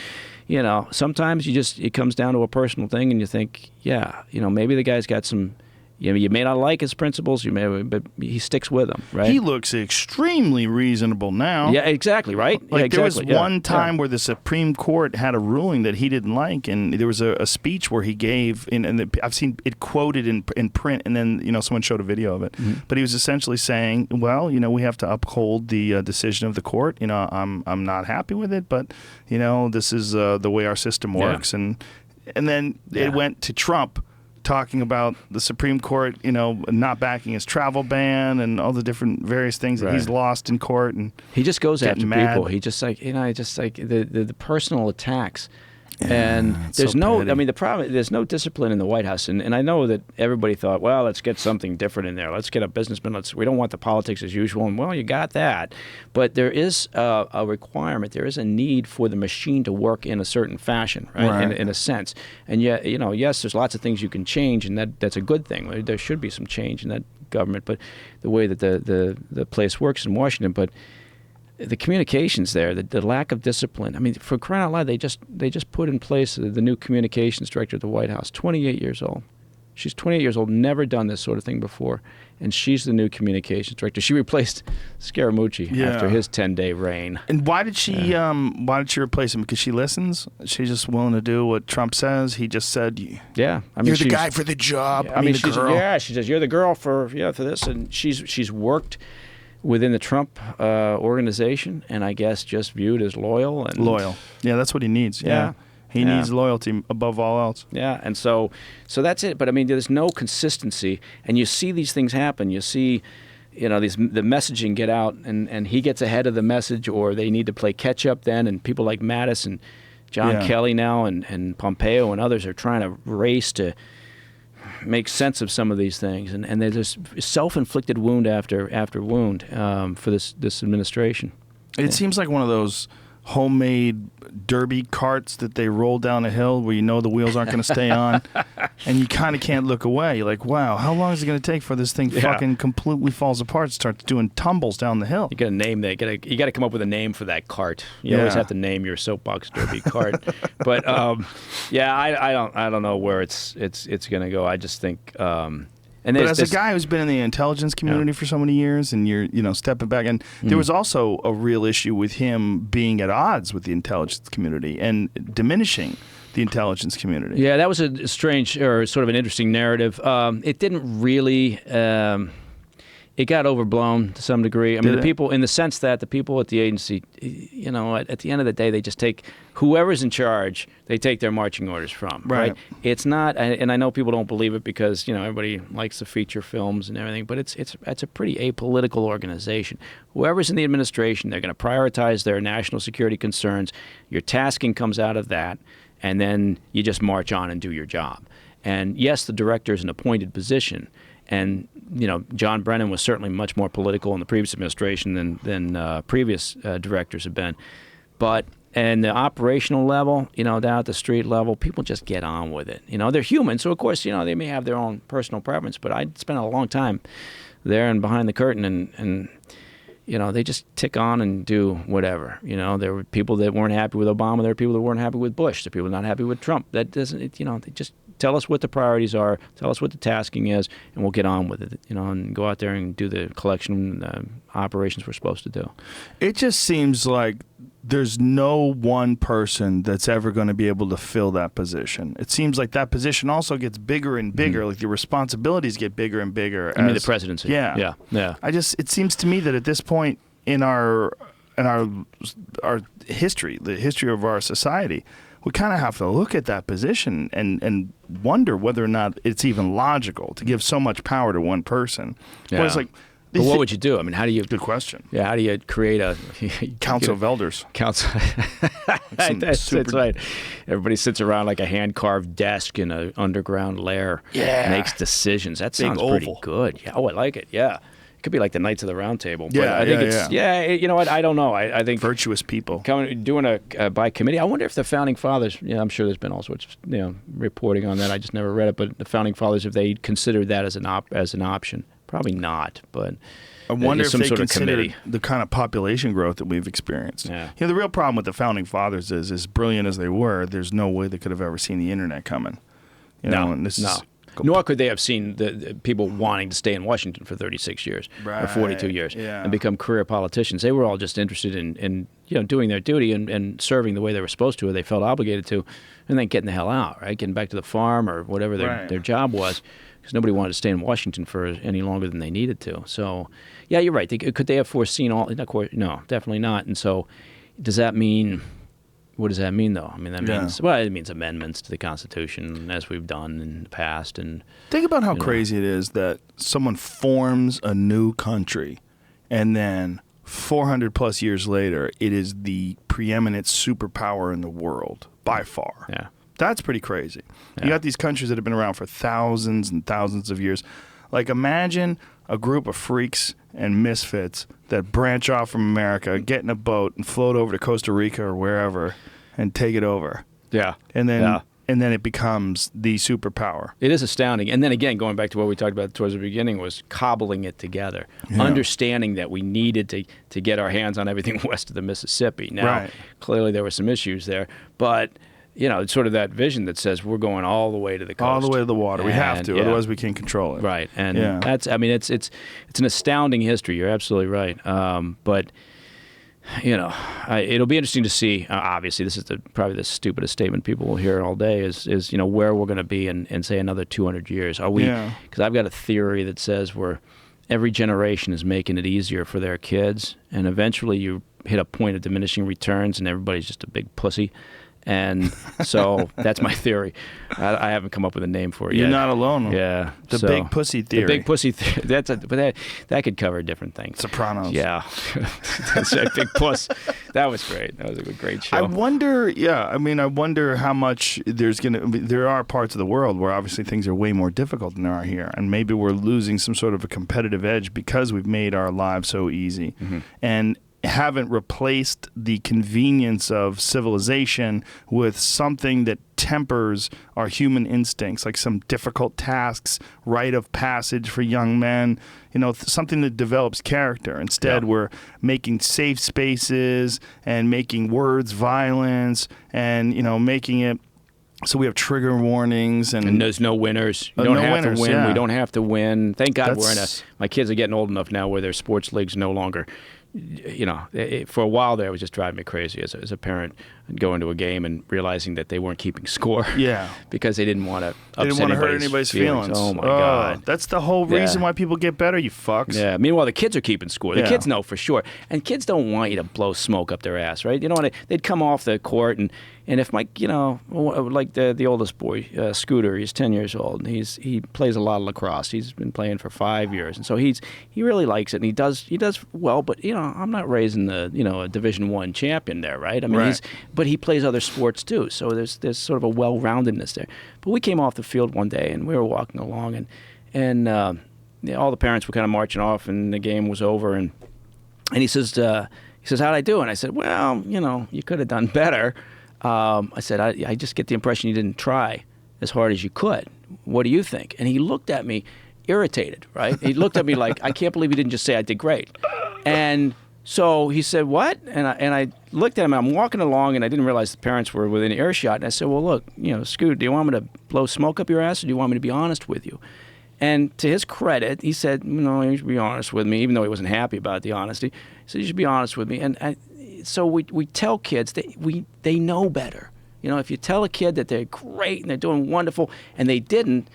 sometimes it comes down to a personal thing and you think, maybe the guy's got some, you may not like his principles, but he sticks with them, right? He looks extremely reasonable now. Yeah, exactly, right? There was one time where the Supreme Court had a ruling that he didn't like, and there was a speech where he gave, and I've seen it quoted in print, and then someone showed a video of it. Mm-hmm. But he was essentially saying, well, we have to uphold the decision of the court. I'm not happy with it, but this is the way our system works, and then it went to Trump, talking about the Supreme Court, not backing his travel ban and all the different various things that he's lost in court, and he just goes after mad. people. He just the personal attacks. And there's the problem, there's no discipline in the White House. And I know that everybody thought, well, let's get something different in there. Let's get a businessman. We don't want the politics as usual. And, well, you got that. But there is a requirement. There is a need for the machine to work in a certain fashion, right? In a sense. And yet, yes, there's lots of things you can change, and that's a good thing. There should be some change in that government, but the way that the place works in Washington. But the communications there, the lack of discipline. I mean, for crying out loud, they just put in place the new communications director at the White House, 28 years old. She's 28 years old, never done this sort of thing before, and she's the new communications director. She replaced Scaramucci after his 10-day reign. And why did she replace him? Because she listens? She's just willing to do what Trump says? He just said, you're the guy for the job. Yeah, she says, you're the girl for this, and she's worked within the Trump organization, and I guess just viewed as loyal. Yeah, that's what he needs. Yeah. He needs loyalty above all else. Yeah, and so that's it. But I mean, there's no consistency, and you see these things happen. You see, the messaging get out, and he gets ahead of the message, or they need to play catch up then, and people like Mattis and John Kelly now and Pompeo and others are trying to race to make sense of some of these things, and there's this self-inflicted wound after wound for this administration. It seems like one of those homemade derby carts that they roll down a hill where the wheels aren't going to stay on, and you kind of can't look away. You're like, wow, how long is it going to take for this thing fucking completely falls apart, starts doing tumbles down the hill? You got to name that. You got to come up with a name for that cart. You always have to name your soapbox derby cart. But I don't know where it's going to go. I just think. But as a guy who's been in the intelligence community for so many years, and you're stepping back, and there was also a real issue with him being at odds with the intelligence community and diminishing the intelligence community. Yeah, that was a strange or sort of an interesting narrative. It didn't really. It got overblown to some degree. I mean, the people, in the sense that the people at the agency, at the end of the day, they just take whoever's in charge, they take their marching orders from. Right. It's not, and I know people don't believe it because everybody likes the feature films and everything, but it's a pretty apolitical organization. Whoever's in the administration, they're going to prioritize their national security concerns. Your tasking comes out of that, and then you just march on and do your job. And yes, the director is an appointed position. And John Brennan was certainly much more political in the previous administration than previous directors have been. But in the operational level, down at the street level, people just get on with it. They're human, so of course, they may have their own personal preference. But I spent a long time there and behind the curtain, and they just tick on and do whatever. There were people that weren't happy with Obama. There were people that weren't happy with Bush. There were people not happy with Trump. That doesn't, they just tell us what the priorities are, tell us what the tasking is, and we'll get on with it, and go out there and do the collection operations we're supposed to do. It just seems like there's no one person that's ever going to be able to fill that position. It seems like that position also gets bigger and bigger, like the responsibilities get bigger and bigger. I mean, the presidency. Yeah. It seems to me that at this point in our history, the history of our society, we kind of have to look at that position and wonder whether or not it's even logical to give so much power to one person. Yeah. But it's like But what would you do? I mean, how do you? Good question. Yeah, how do you create a Council of Elders? Council. That's right. Everybody sits around like a hand-carved desk in an underground lair. Yeah. Makes decisions. That sounds Big pretty oval. good. Yeah. Oh, I like it. Yeah. It could be like the Knights of the Round Table. But Yeah, I think yeah, it's you know what? I don't know. I think Virtuous people. doing a by committee. I wonder if the founding fathers. Yeah, I'm sure there's been all sorts of reporting on that. I just never read it. But the founding fathers, if they considered that as an option, probably not. But I wonder if some they sort of consider committee. the kind of population growth that we've experienced. Yeah. The real problem with the founding fathers is, as brilliant as they were, there's no way they could have ever seen the internet coming. And this is Nor could they have seen the people wanting to stay in Washington for 36 years or 42 years and become career politicians. They were all just interested in doing their duty and serving the way they were supposed to or they felt obligated to, and then getting the hell out, right? Getting back to the farm or whatever their job was, because nobody wanted to stay in Washington for any longer than they needed to. So, yeah, you're right. Could they have foreseen all? No, definitely not. And so, does that mean? What does that mean, though? I mean, that means it means amendments to the Constitution, as we've done in the past. And think about how crazy it is that someone forms a new country, and then 400 plus years later, it is the preeminent superpower in the world by far. Yeah, that's pretty crazy. Yeah. You got these countries that have been around for thousands and thousands of years. Like, imagine a group of freaks and misfits that branch off from America, get in a boat, and float over to Costa Rica or wherever, and take it over. Yeah, and then it becomes the superpower. It is astounding. And then again, going back to what we talked about towards the beginning, was cobbling it together, understanding that we needed to get our hands on everything west of the Mississippi. Now, clearly there were some issues there, but it's sort of that vision that says we're going all the way to the coast, all the way to the water. We have to, otherwise we can't control it. Right, and that's. I mean, it's an astounding history. You're absolutely right. But it'll be interesting to see. Obviously, this is probably the stupidest statement people will hear all day. Is where we're going to be in say another 200 years. Are we? Because I've got a theory that says every generation is making it easier for their kids, and eventually you hit a point of diminishing returns, and everybody's just a big pussy. And so that's my theory. I haven't come up with a name for it yet. You're not alone. Yeah. The big pussy theory. The big pussy theory. But that could cover different things. Sopranos. Yeah. That's right. Big puss. That was great. That was a great show. I wonder how much there are parts of the world where obviously things are way more difficult than there are here. And maybe we're losing some sort of a competitive edge because we've made our lives so easy. Mm-hmm. And haven't replaced the convenience of civilization with something that tempers our human instincts, like some difficult tasks, rite of passage for young men, something that develops character. Instead, we're making safe spaces and making words violence and, making it so we have trigger warnings. And there's no winners. You don't have to win. Yeah. We don't have to win. Thank God my kids are getting old enough now where their sports leagues no longer for a while there, it was just driving me crazy as a parent, going to a game and realizing that they weren't keeping score. Yeah, because they didn't want to. They didn't want to hurt anybody's feelings. Oh my God, that's the whole reason why people get better. You fucks. Yeah. Meanwhile, the kids are keeping score. The kids know for sure, and kids don't want you to blow smoke up their ass, right? They'd come off the court and if like like the oldest boy, Scooter, he's 10 years old, and he plays a lot of lacrosse. He's been playing for 5 years, and so he really likes it, and he does well. But I'm not raising a Division I champion there, right? I mean, but he plays other sports too, so there's sort of a well-roundedness there. But we came off the field one day, and we were walking along, and all the parents were kind of marching off, and the game was over, and he says, how'd I do? And I said, well, you could have done better. I said, I just get the impression you didn't try as hard as you could. What do you think? And he looked at me irritated, right? He looked at me like, I can't believe you didn't just say I did great. And so he said, what? And I looked at him, and I'm walking along, and I didn't realize the parents were within earshot. And I said, well, look, Scoot, do you want me to blow smoke up your ass, or do you want me to be honest with you? And to his credit, he said, no, you should be honest with me, even though he wasn't happy about the honesty. He said, you should be honest with me. And so we tell kids that they know better. If you tell a kid that they're great and they're doing wonderful, and they didn't,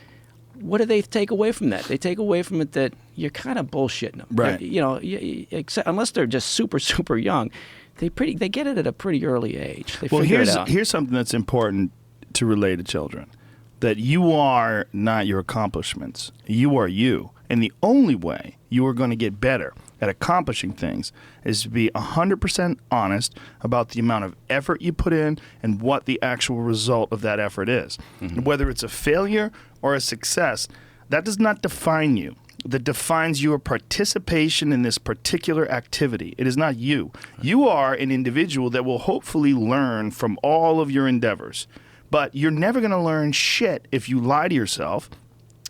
what do they take away from that? They take away from it that you're kind of bullshitting them. Right. Except, unless they're just super, super young, they get it at a pretty early age. They well, figure it out. Here's something that's important to relay to children. That you are not your accomplishments. You are you. And the only way you are going to get better at accomplishing things is to be 100% honest about the amount of effort you put in and what the actual result of that effort is. Mm-hmm. Whether it's a failure or a success, that does not define you. That defines your participation in this particular activity. It is not you. You are an individual that will hopefully learn from all of your endeavors. But you're never going to learn shit if you lie to yourself.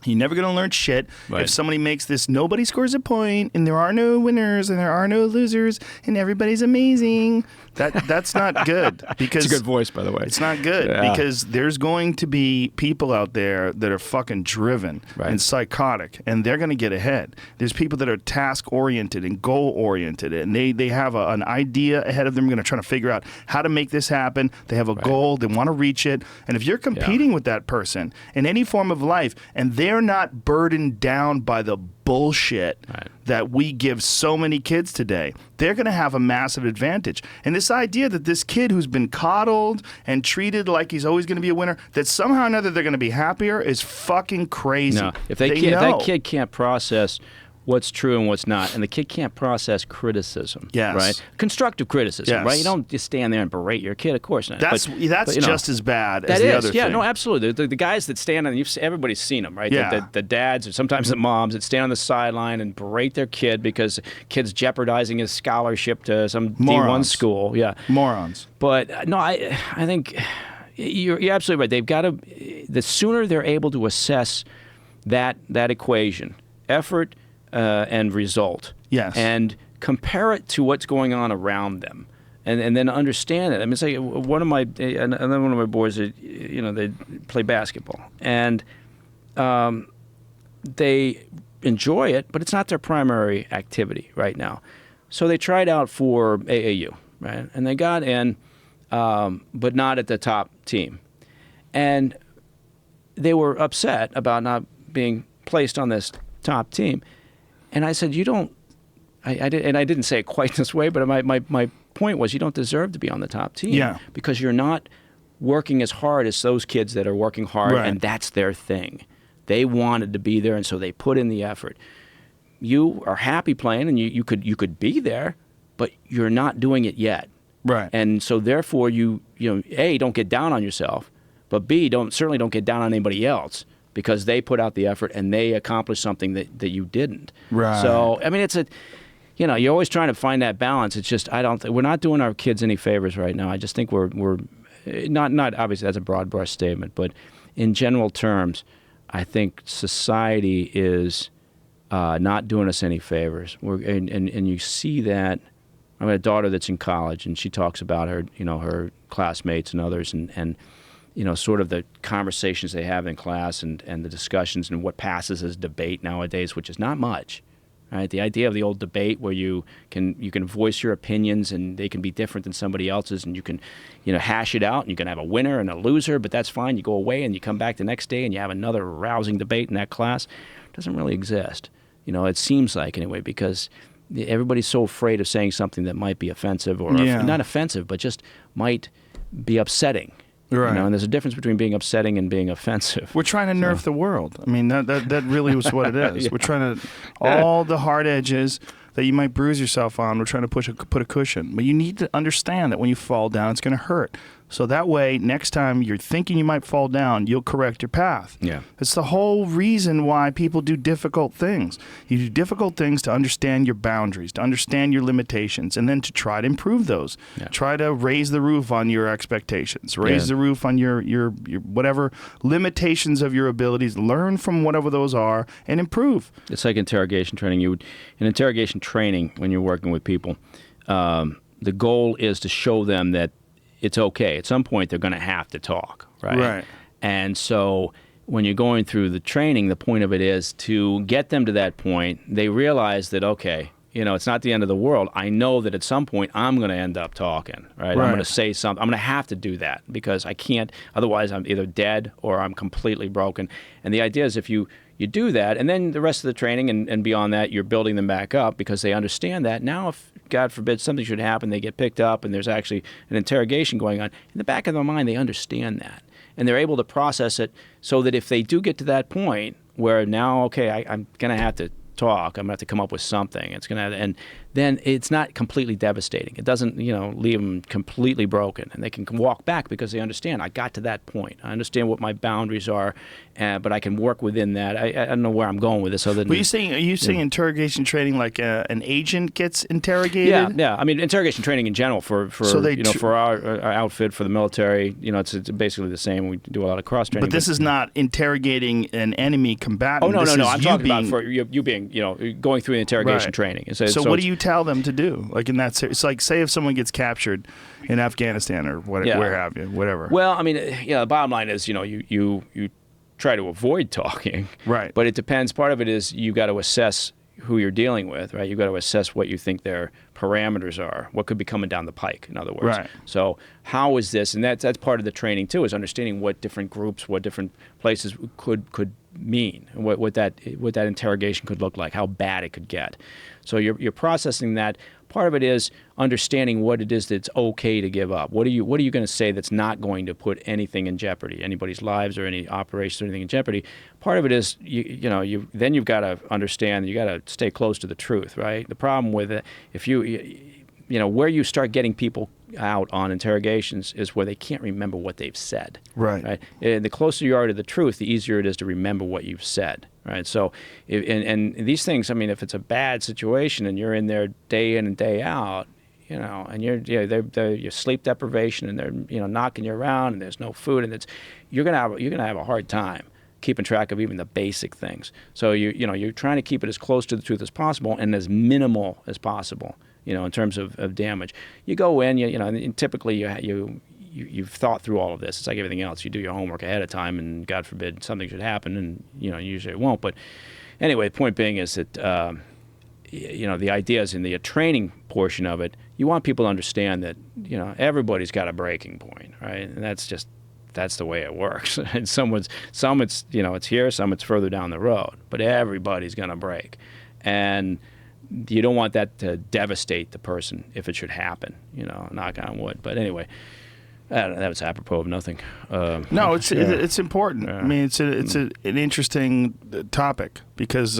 You're never going to learn shit if somebody makes this nobody scores a point and there are no winners and there are no losers and everybody's amazing. That's not good. Because it's a good voice, by the way. It's not good because there's going to be people out there that are fucking driven and psychotic, and they're going to get ahead. There's people that are task-oriented and goal-oriented, and they have an idea ahead of them. Going to try to figure out how to make this happen. They have a goal. They want to reach it. And if you're competing with that person in any form of life, and they're not burdened down by the bullshit that we give so many kids today, they're going to have a massive advantage. And this idea that this kid who's been coddled and treated like he's always going to be a winner, that somehow or another they're going to be happier is fucking crazy. No, if that kid can't process what's true and what's not, and the kid can't process criticism, right? Constructive criticism, right? You don't just stand there and berate your kid, of course not. That's just as bad as the other thing. Yeah, no, absolutely. The guys that stand on, everybody's seen them, right? The dads or sometimes the moms that stand on the sideline and berate their kid because kid's jeopardizing his scholarship to some D1 school. Yeah, morons. But no, I think you're absolutely right. They've got to. The sooner they're able to assess that equation, effort and result, and compare it to what's going on around them, and then understand it. I mean, it's like another one of my boys, they play basketball, and they enjoy it, but it's not their primary activity right now. So they tried out for AAU, right, and they got in, but not at the top team, and they were upset about not being placed on this top team. And I said, I didn't say it quite this way, but my point was you don't deserve to be on the top team because you're not working as hard as those kids that are working hard, and that's their thing. They wanted to be there, and so they put in the effort. You are happy playing, and you could be there, but you're not doing it yet. Right. And so therefore you A, don't get down on yourself, but B, certainly don't get down on anybody else, because they put out the effort and they accomplished something that you didn't. Right. So, I mean, you're always trying to find that balance. It's just, we're not doing our kids any favors right now. I just think we're not obviously that's a broad brush statement, but in general terms, I think society is not doing us any favors. And you see that. I have a daughter that's in college, and she talks about her classmates and others, and sort of the conversations they have in class and the discussions and what passes as debate nowadays, which is not much, right? The idea of the old debate where you can voice your opinions and they can be different than somebody else's, and you can, hash it out, and you can have a winner and a loser, but that's fine. You go away and you come back the next day and you have another rousing debate in that class. It doesn't really exist. It seems like, anyway, because everybody's so afraid of saying something that might be offensive or not offensive, but just might be upsetting. Right. And there's a difference between being upsetting and being offensive. We're trying to nerf the world. I mean, that really was what it is. We're trying to, all the hard edges that you might bruise yourself on, we're trying to put a cushion. But you need to understand that when you fall down, it's going to hurt. So that way, next time you're thinking you might fall down, you'll correct your path. Yeah. It's the whole reason why people do difficult things. You do difficult things to understand your boundaries, to understand your limitations, and then to try to improve those. Yeah. Try to raise the roof on your expectations, raise the roof on your whatever limitations of your abilities, learn from whatever those are, and improve. It's like interrogation training. In interrogation training, when you're working with people, the goal is to show them that it's okay. At some point, they're going to have to talk, right? Right. And so when you're going through the training, the point of it is to get them to that point. They realize that, okay, it's not the end of the world. I know that at some point I'm going to end up talking, right? I'm going to say something. I'm going to have to do that because I can't. Otherwise, I'm either dead or I'm completely broken. And the idea is if you do that, and then the rest of the training and beyond that, you're building them back up because they understand that. Now, if, God forbid, something should happen, they get picked up and there's actually an interrogation going on. In the back of their mind, they understand that. And they're able to process it so that if they do get to that point where now, okay, I'm going to have to talk. I'm going to have to come up with something. It's going to, and then it's not completely devastating. It doesn't, leave them completely broken, and they can walk back because they understand. I got to that point. I understand what my boundaries are, but I can work within that. I don't know where I'm going with this. Other than, are you saying interrogation training like an agent gets interrogated? Yeah. I mean, interrogation training in general for for our outfit, for the military. It's basically the same. We do a lot of cross training. But this is not interrogating an enemy combatant. Oh no. This is I'm talking about for you being going through the interrogation training. So what do you tell them to do? Like in that, it's like, say if someone gets captured in Afghanistan or where have you, whatever. Well, I mean, the bottom line is, you try to avoid talking. Right. But it depends. Part of it is you got to assess who you're dealing with, right? You got to assess what you think their parameters are, what could be coming down the pike, in other words. Right. So how is this, and that's part of the training too, is understanding what different groups, what different places could mean, and what that interrogation could look like, how bad it could get. So you're processing that. Part of it is understanding what it is that's okay to give up. What are you going to say that's not going to put anything in jeopardy, anybody's lives or any operations or anything in jeopardy? Part of it is then you've got to understand, you got to stay close to the truth, right? The problem with it, if where you start getting people out on interrogations is where they can't remember what they've said. Right. And the closer you are to the truth, the easier it is to remember what you've said. Right. So, and these things, I mean, if it's a bad situation and you're in there day in and day out, and you're sleep deprivation and they're knocking you around and there's no food and you're gonna have a hard time keeping track of even the basic things. So you're trying to keep it as close to the truth as possible and as minimal as possible. In terms of damage, you go in, and typically you've thought through all of this. It's like everything else. You do your homework ahead of time, and God forbid something should happen, and usually it won't. But anyway, the point being is that the idea is in the training portion of it, you want people to understand that everybody's got a breaking point, right? And that's the way it works. And some it's here, some it's further down the road, but everybody's gonna break, and you don't want that to devastate the person if it should happen, knock on wood. But anyway, that was apropos of nothing. No, it's important. Yeah. I mean, it's an interesting topic because,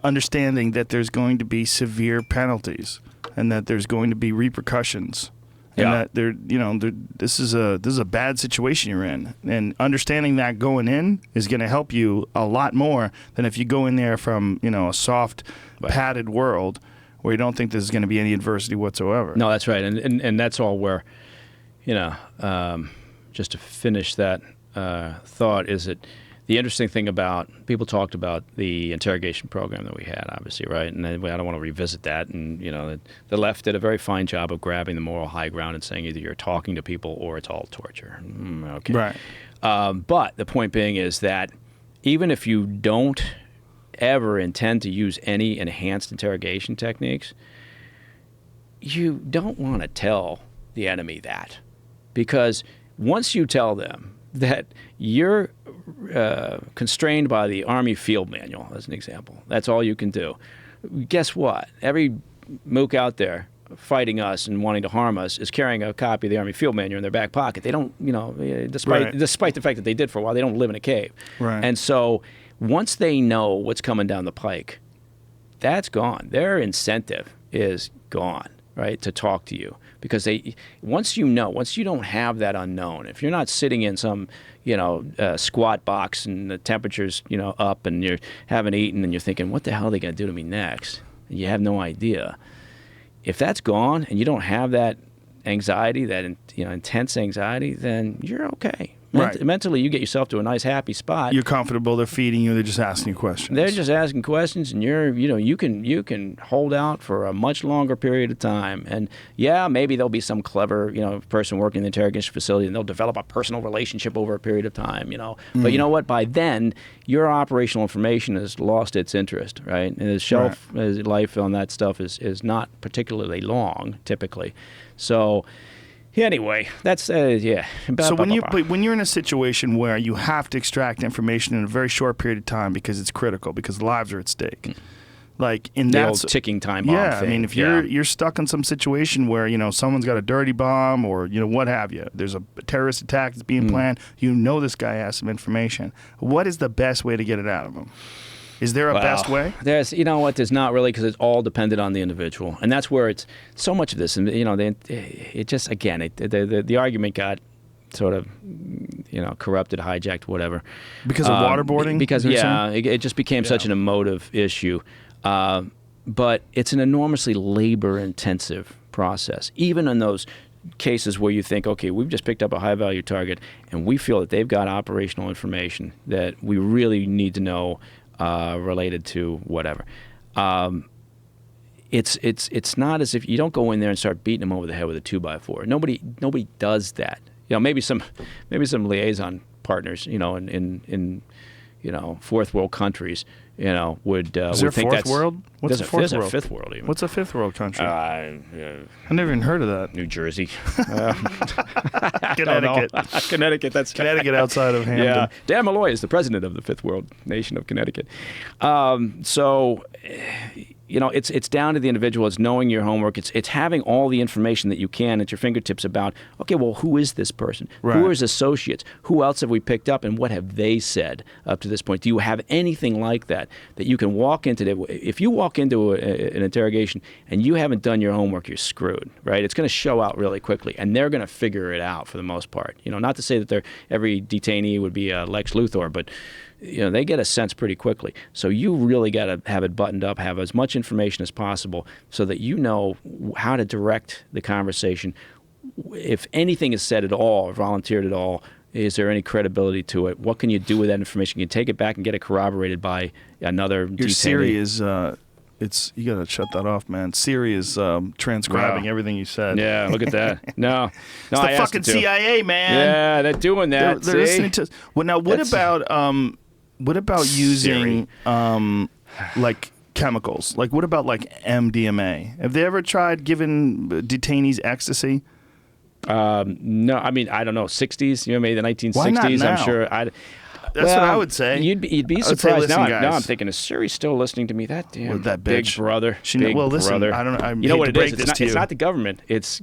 understanding that there's going to be severe penalties and that there's going to be repercussions. And that this is a bad situation you're in, and understanding that going in is going to help you a lot more than if you go in there from a soft, padded world where you don't think there's going to be any adversity whatsoever. No, that's right, and that's all where, just to finish that thought is that the interesting thing about, people talked about the interrogation program that we had, obviously, right? And I don't want to revisit that. And, the left did a very fine job of grabbing the moral high ground and saying either you're talking to people or it's all torture. Okay. Right. But the point being is that even if you don't ever intend to use any enhanced interrogation techniques, you don't want to tell the enemy that. Because once you tell them that you're constrained by the Army Field Manual, as an example, that's all you can do. Guess what? Every mook out there fighting us and wanting to harm us is carrying a copy of the Army Field Manual in their back pocket. They don't, despite the fact that they did for a while, they don't live in a cave. Right. And so once they know what's coming down the pike, that's gone. Their incentive is gone, right, to talk to you. Because once you don't have that unknown, if you're not sitting in some, squat box and the temperature's, up and you haven't eaten and you're thinking, what the hell are they going to do to me next? And you have no idea. If that's gone and you don't have that anxiety, that intense anxiety, then you're okay. Right. Mentally, you get yourself to a nice, happy spot. You're comfortable. They're feeding you. They're just asking you questions. They're just asking questions, and you can hold out for a much longer period of time. And yeah, maybe there'll be some clever, person working in the interrogation facility, and they'll develop a personal relationship over a period of time, But you know what? By then, your operational information has lost its interest, right? And the shelf life on that stuff is not particularly long, typically. So. Anyway, that's So when you're in a situation where you have to extract information in a very short period of time because it's critical, because lives are at stake, Like in The that old ticking time bomb yeah, thing. I mean, if you're stuck in some situation where someone's got a dirty bomb or what have you, there's a terrorist attack that's being planned. This guy has some information. What is the best way to get it out of him? Is there a best way? There's, there's not really, because it's all dependent on the individual, and that's where it's so much of this. And it just again, the argument got sort of corrupted, hijacked, whatever. Because of waterboarding? Because it just became such an emotive issue. But it's an enormously labor-intensive process. Even in those cases where you think, okay, we've just picked up a high-value target, and we feel that they've got operational information that we really need to know related to whatever. It's not as if you don't go in there and start beating them over the head with a 2x4. Nobody does that. Maybe some liaison partners, in fourth world countries, would Is there think fourth that's world? What's a fourth there's world? a fifth world even. What's a fifth world country? I never even heard of that. New Jersey, Connecticut. Connecticut. That's Connecticut outside of Hampton. Yeah, Dan Malloy is the president of the fifth world nation of Connecticut. So, it's down to the individual. It's knowing your homework. It's having all the information that you can at your fingertips about, okay, well, who is this person? Right. Who are his associates? Who else have we picked up, and what have they said up to this point? Do you have anything like that you can walk into? If you walk into an interrogation and you haven't done your homework, you're screwed, right? It's going to show out really quickly, and they're going to figure it out for the most part. Not to say that every detainee would be Lex Luthor, but they get a sense pretty quickly. So you really got to have it buttoned up, have as much information as possible so that you know how to direct the conversation. If anything is said at all or volunteered at all, is there any credibility to it? What can you do with that information? You can take it back and get it corroborated by another detainee. Your Siri is, you got to shut that off, man. Siri is transcribing everything you said. Yeah, look at that. No, it's the fucking CIA, man. Yeah, they're doing that. They're listening to. Well, now what about using like chemicals? Like what about like MDMA? Have they ever tried giving detainees ecstasy? No, I mean, I don't know. 60s, maybe the 1960s. Why not now? I'm sure. That's what I would say. You'd be I would say, surprised. listen, Now I'm guys. thinking, is Siri still listening to me? That damn Well, that big bitch. brother. Listen, brother. I don't know. You know what it is? It's Not the government. It's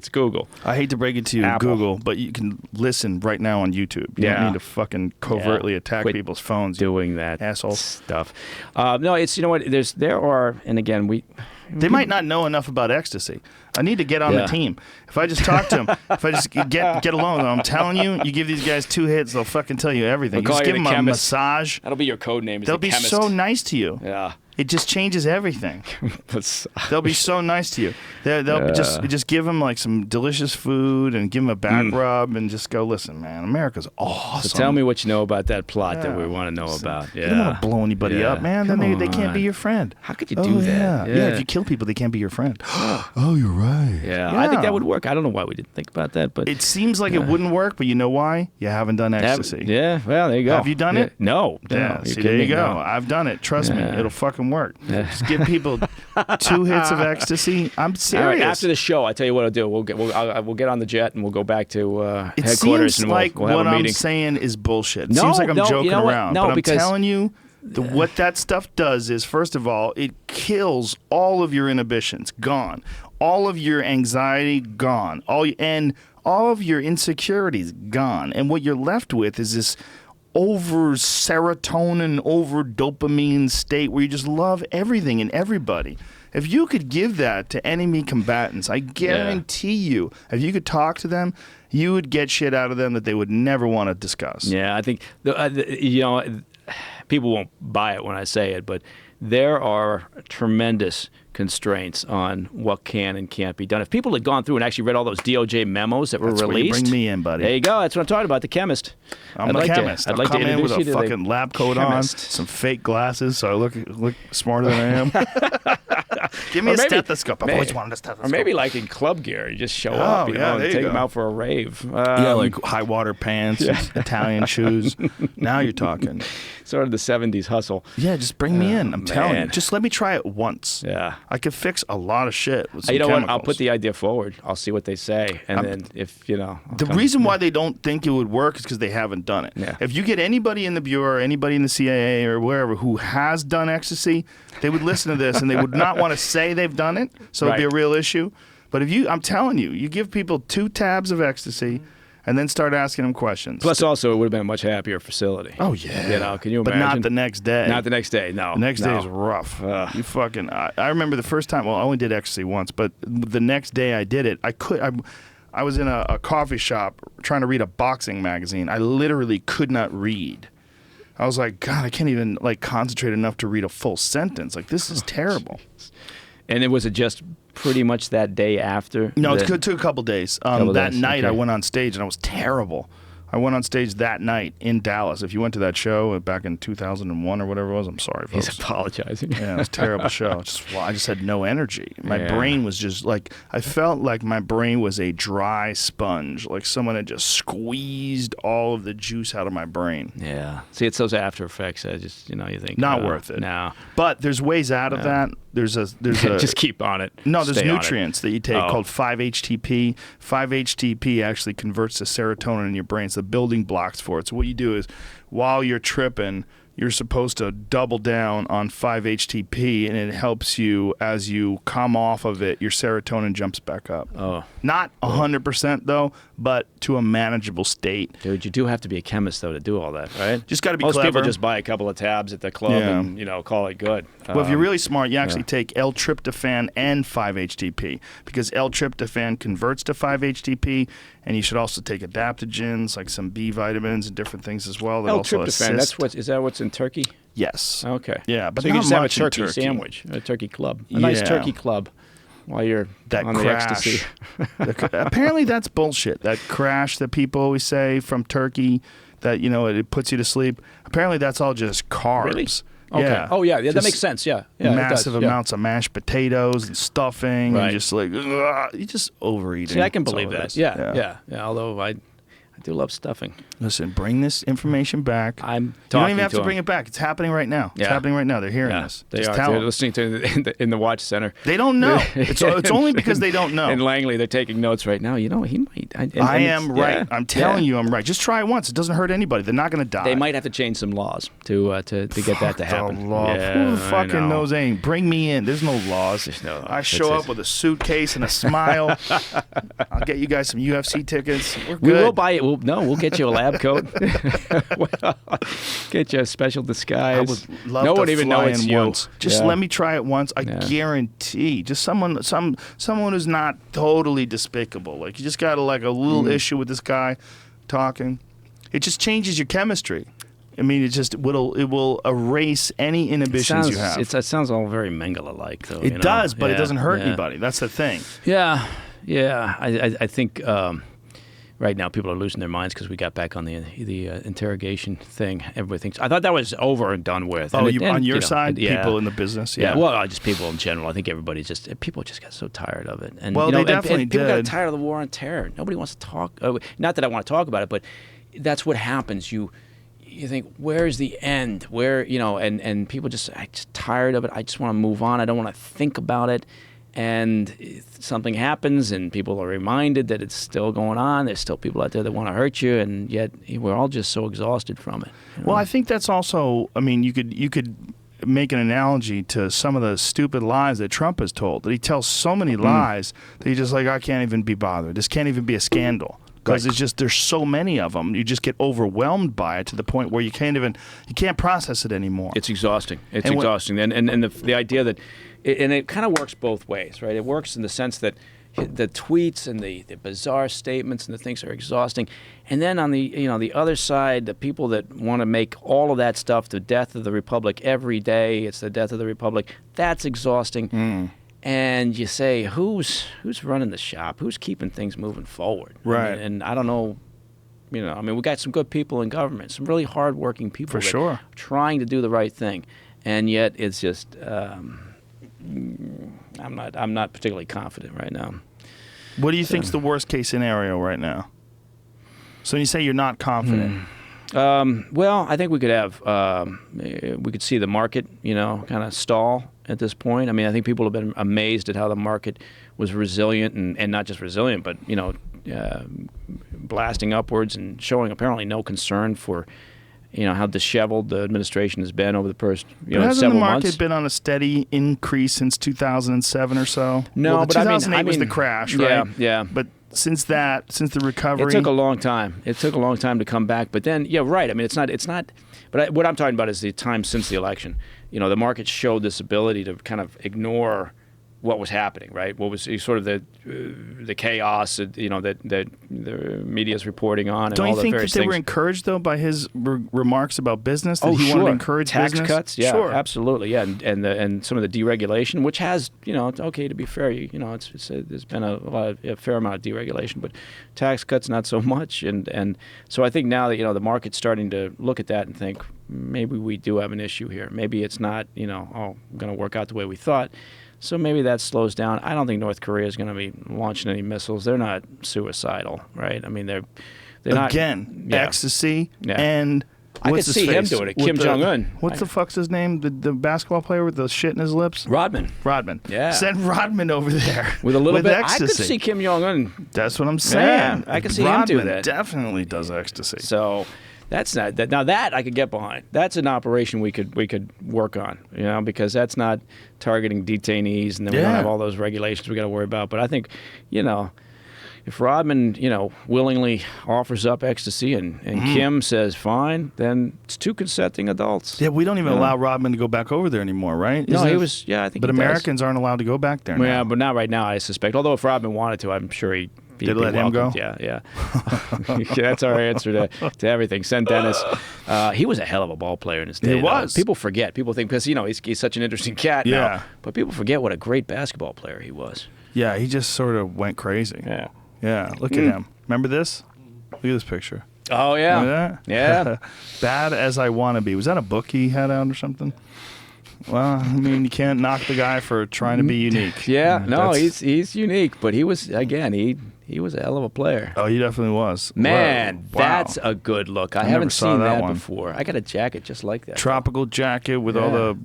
Google. I hate to break it to you, Apple. Google, but you can listen right now on YouTube. You don't need to fucking covertly attack Quit people's phones. Doing that assholes. stuff. No, it's what there are, and again They might not know enough about ecstasy. I need to get on the team. If I just talk to them, if I just get along with them, I'm telling you, you give these guys 2 hits, they'll fucking tell you everything. We'll You just call give you them the a chemist. massage. That'll be your code name. They'll be chemist. so nice to you. Yeah. It just changes everything. Massage. They'll be so nice to you. They'll just give them like some delicious food and give them a back rub and just go, listen, man, America's awesome. So tell me what you know about that plot that we want to know about. Yeah. You don't want to blow anybody up, man. Then they can't be your friend. How could you do that? Yeah, if you kill people, they can't be your friend. Oh, you're right. Yeah, I think that would work. I don't know why we didn't think about that, but it seems like it wouldn't work, but you know why? You haven't done ecstasy. Yeah, well, there you go. Have you done it? No. Yeah, see, there you go. I've done it. Trust me, it'll fucking work. Just give people 2 hits of ecstasy. I'm serious. All right, after the show, I tell you what I'll do. We'll get on the jet and we'll go back to it headquarters seems and like we'll have what a meeting. I'm saying is bullshit. It No, seems like I'm joking you know what? around. No, but I'm because telling you, what that stuff does is, first of all, it kills all of your inhibitions. Gone. All of your anxiety, gone. And all of your insecurities, gone. And what you're left with is this over serotonin, over dopamine state where you just love everything and everybody. If you could give that to enemy combatants, I guarantee you, if you could talk to them, you would get shit out of them that they would never want to discuss. Yeah, I think people won't buy it when I say it, but there are tremendous constraints on what can and can't be done. If people had gone through and actually read all those DOJ memos that were That's released, where you bring me in, buddy. There you go. That's what I'm talking about. The chemist. I'm a chemist. I'd like come to in with introduce a you to the fucking lab coat chemist. on, some fake glasses, so I look smarter than I am. Give me Or a maybe- stethoscope. I've always wanted a stethoscope. Or maybe like in club gear, you just show up, yeah, and there you take go. them out for a rave. yeah, like high water pants, Italian shoes. Now you're talking. Sort of the 70s hustle. Yeah, just bring me in. I'm telling you. man. Just let me try it once. Yeah. I could fix a lot of shit with some You know what? I'll chemicals. put the idea forward. I'll see what they say, and then if I'll The come- reason why they don't think it would work is because they haven't done it. Yeah. If you get anybody in the Bureau, or anybody in the CIA or wherever who has done ecstasy, they would listen to this and they would not want to say they've done it, so it'd be a Right. real issue. But I'm telling you, you give people 2 tabs of ecstasy and then start asking them questions. Plus, also, it would have been a much happier facility. oh yeah, Can you but imagine? not the next day. Not the next day. No. The next day no. is rough. Ugh. You fucking. I remember the first time. Well, I only did ecstasy once, but the next day I did it. I was in a coffee shop trying to read a boxing magazine. I literally could not read. I was like, God, I can't even like concentrate enough to read a full sentence. Like, this is terrible. And was it just pretty much that day after? No, that- it took a couple days. Couple That days, night, I okay. went on stage and I was terrible. I went on stage that night in Dallas. If you went to that show back in 2001 or whatever it was, I'm sorry, folks. He's apologizing. Yeah, it was a terrible show. I just had no energy. My Yeah. brain was just like, I felt like my brain was a dry sponge. Like someone had just squeezed all of the juice out of my brain. Yeah. See, it's those after effects. I just, you think Not worth it. No. But there's ways out of that. There's a Just keep on it. no, there's Stay on it. nutrients that you take Oh. called 5-HTP. 5-HTP actually converts to serotonin in your brain. It's the building blocks for it. So what you do is while you're tripping, you're supposed to double down on 5-HTP, and it helps you as you come off of it, your serotonin jumps back up. Oh. Not 100% though, but to a manageable state. Dude, you do have to be a chemist, though, to do all that, right? Just got to be Most clever. people just buy a couple of tabs at the club Yeah. and, call it good. Well, if you're really smart, you actually take L-tryptophan and 5-HTP because L-tryptophan converts to 5-HTP, and you should also take adaptogens like some B vitamins and different things as well that also assist. L-tryptophan, is that what's in turkey? Yes. Okay. Yeah, but so you not can just have a much in turkey Turkey. sandwich, a turkey club, a nice Yeah. turkey club while you're That on crash. the ecstasy. Apparently, that's bullshit. That crash that people always say from turkey that it puts you to sleep. Apparently, that's all just carbs. Really? Okay. Yeah. Oh, yeah, that Just makes sense. Yeah. Yeah, it massive does, yeah. amounts of mashed potatoes and stuffing, Right. and just like you just overeating. See, I can That's believe all it that. is. Yeah. Although I do love stuffing. Listen, bring this information back. I'm You don't talking even have to them. bring it back. It's happening right now. It's Yeah. happening right now. They're hearing Yeah, this. they Just are. tell They're them. listening to it in the watch center. They don't know. It's only because they don't know. In Langley, they're taking notes right now. He might. I am right. Yeah, I'm telling yeah. you, I'm right. Just try it once. It doesn't hurt anybody. They're not going to die. They might have to change some laws to get that to happen. The law. Yeah, Who I fucking know. knows anything? Bring me in. There's no laws. There's no- I that's show it. up with a suitcase and a smile. I'll get you guys some UFC tickets. We're We good. will buy it. We'll get you a lab coat. Get you a special I disguise. would love no to one even know fly it's in you. once. Just Yeah. let me try it once. I Yeah. guarantee. Just someone who's not totally despicable. Like you just got a little issue with this guy talking. It just changes your chemistry. I mean, it will erase any inhibitions you have. It sounds all very Mengele-like, though. It does, but it Yeah, doesn't hurt yeah. anybody. That's the thing. Yeah. I think right now people are losing their minds because we got back on the interrogation thing. Everybody thinks. I thought that was over and done with. Oh, And on your know, side, yeah. people in the business. Yeah, Yeah. well, just people in general. I think people just got so tired of it. And Well, you know, they definitely and people got did. tired of the war on terror. Nobody wants to talk. Not that I want to talk about it, but that's what happens. You think, where's the end? Where and people just tired of it. I just want to move on. I don't want to think about it. And something happens, and people are reminded that it's still going on. There's still people out there that want to hurt you, and yet we're all just so exhausted from it. Well, I think that's also. I mean, you could make an analogy to some of the stupid lies that Trump has told. That he tells so many lies that he's just like, I can't even be bothered. This can't even be a scandal. Because it's just there's so many of them, you just get overwhelmed by it to the point where you can't process it anymore. It's exhausting. It's And what- exhausting. And the idea that, and it kind of works both ways, right? It works in the sense that the tweets and the bizarre statements and the things are exhausting. And then on the other side, the people that want to make all of that stuff the death of the Republic every day, it's the death of the Republic, that's exhausting. And you say, who's running the shop? Who's keeping things moving forward? Right. And I don't know. I mean, we got some good people in government, some really hardworking people For that sure. trying to do the right thing, and yet it's just I'm not particularly confident right now. What do you think's the worst case scenario right now? So when you say you're not confident. Well, I think we could have we could see the market, kind of stall at this point. I mean, I think people have been amazed at how the market was resilient and not just resilient, but blasting upwards and showing apparently no concern for how disheveled the administration has been over the first hasn't several the market months. been on a steady increase since 2007 or so? No, well, but 2008 was the crash, right? Yeah. But since the recovery, it took a long time. It took a long time to come back. But then, yeah, right. I mean, it's not. But what I'm talking about is the time since the election. The market showed this ability to kind of ignore what was happening, right? What was sort of the chaos, that the media's reporting on. Don't and all you think the that various they things. were encouraged though by his remarks about business? That Oh, he sure. wanted to encourage tax business? cuts, yeah, sure. absolutely, yeah, and some of the deregulation, which has, it's okay to be fair, there's been a fair amount of deregulation, but tax cuts not so much, and so I think now that the market's starting to look at that and think maybe we do have an issue here. Maybe it's not going to work out the way we thought. So maybe that slows down. I don't think North Korea is going to be launching any missiles. They're not suicidal, right? I mean, they're not. Again, yeah. ecstasy Yeah. and I could what's his see him face? doing it. With Kim the- Jong-un. What's the fuck's his name? The basketball player with the shit in his lips? Rodman. Rodman. Yeah. Send Rodman over there With a little bit. ecstasy. I could see Kim Jong-un. That's what I'm saying. I could see him do Rodman that. definitely does ecstasy. So that's not that. Now that I could get behind. That's an operation we could work on. Because that's not targeting detainees, and then we don't Yeah. have all those regulations we got to worry about. But I think, if Rodman, willingly offers up ecstasy and Kim says fine, then it's two consenting adults. Yeah, we don't even Yeah. allow Rodman to go back over there anymore, right? No, Isn't he it? was. Yeah, I think. But he does. Americans aren't allowed to go back there Yeah, now. but not right now, I suspect. Although if Rodman wanted to, I'm sure he'd be They'd let him go? welcomed. Yeah. That's our answer to everything. Send Dennis. He was a hell of a ball player in his day. He was. Though. People forget. People think because he's such an interesting cat Yeah. now. But people forget what a great basketball player he was. Yeah, he just sort of went crazy. Yeah. Yeah, look at him. Remember this? Look at this picture. Oh yeah. Remember that? Yeah. Bad as I Want to Be. Was that a book he had out or something? Well, I mean, you can't knock the guy for trying to be unique. Yeah. No, That's- he's unique, but he was he was a hell of a player. Oh, he definitely was. Man, Wow. that's a good look. I never haven't saw seen that that one. before. I got a jacket just like that. Tropical jacket with all Yeah. the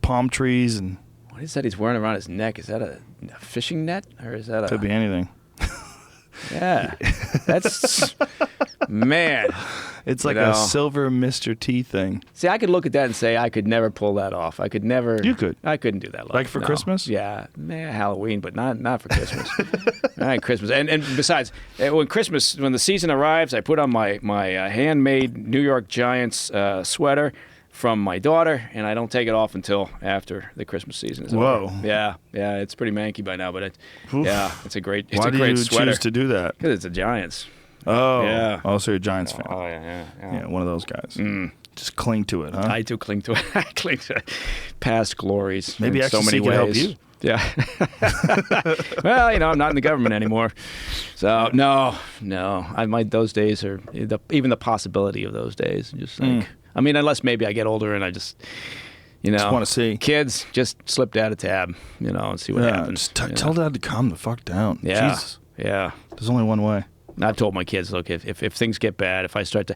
palm trees and What is that he's wearing around his neck? Is that a fishing net or is that could be anything. Yeah, that's man. It's like You know. a silver Mr. T thing. See, I could look at that and say I could never pull that off. I could never. You could. I couldn't do that. Look. Like for No. Christmas? Yeah, Halloween, but not for Christmas. Not Christmas. And besides, when the season arrives, I put on my handmade New York Giants sweater from my daughter, and I don't take it off until after the Christmas season is Whoa. over. Yeah, it's pretty manky by now, but Oof. it's a great. It's Why a do great you sweater. choose to do that? Because it's the Giants. Oh. Yeah. Oh, so you're a Giants fan. Oh yeah. Yeah, one of those guys. Just cling to it, huh? I do cling to it. I cling to past glories. Maybe in so ecstasy many could help ways. you. Yeah. Well, I'm not in the government anymore, so no. Those days are even the possibility of those days. Just like I mean, unless maybe I get older and I just. Just want to see. Kids, just slip dad a tab, and see what happens. Just tell Dad to calm the fuck down. Yeah. Jesus. Yeah. There's only one way. I've told my kids, look, if things get bad, if I start to,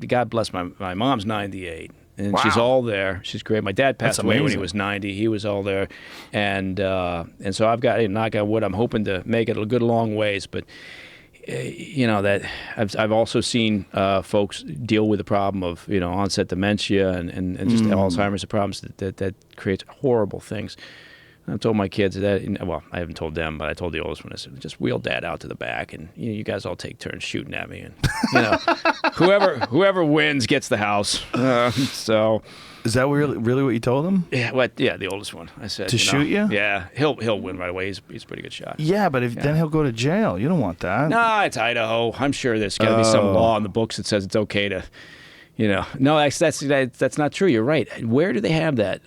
God bless my mom's 98, and she's all there. She's great. My dad passed That's away when he amazing. was 90. He was all there, and so I've got, knock on wood, I'm hoping to make it a good long ways, but. That I've also seen folks deal with the problem of onset dementia and just Alzheimer's problems that creates horrible things. I've told my kids that, I haven't told them, but I told the oldest one, I said, just wheel Dad out to the back, and you guys all take turns shooting at me, and whoever wins gets the house. So. Is that really what you told him? Yeah, the oldest one. I said To shoot you? Yeah, he'll win right away. He's a pretty good shot. Yeah, but then he'll go to jail. You don't want that. No, it's Idaho. I'm sure there's got to be some law in the books that says it's okay to, No, that's not true. You're right. Where do they have that?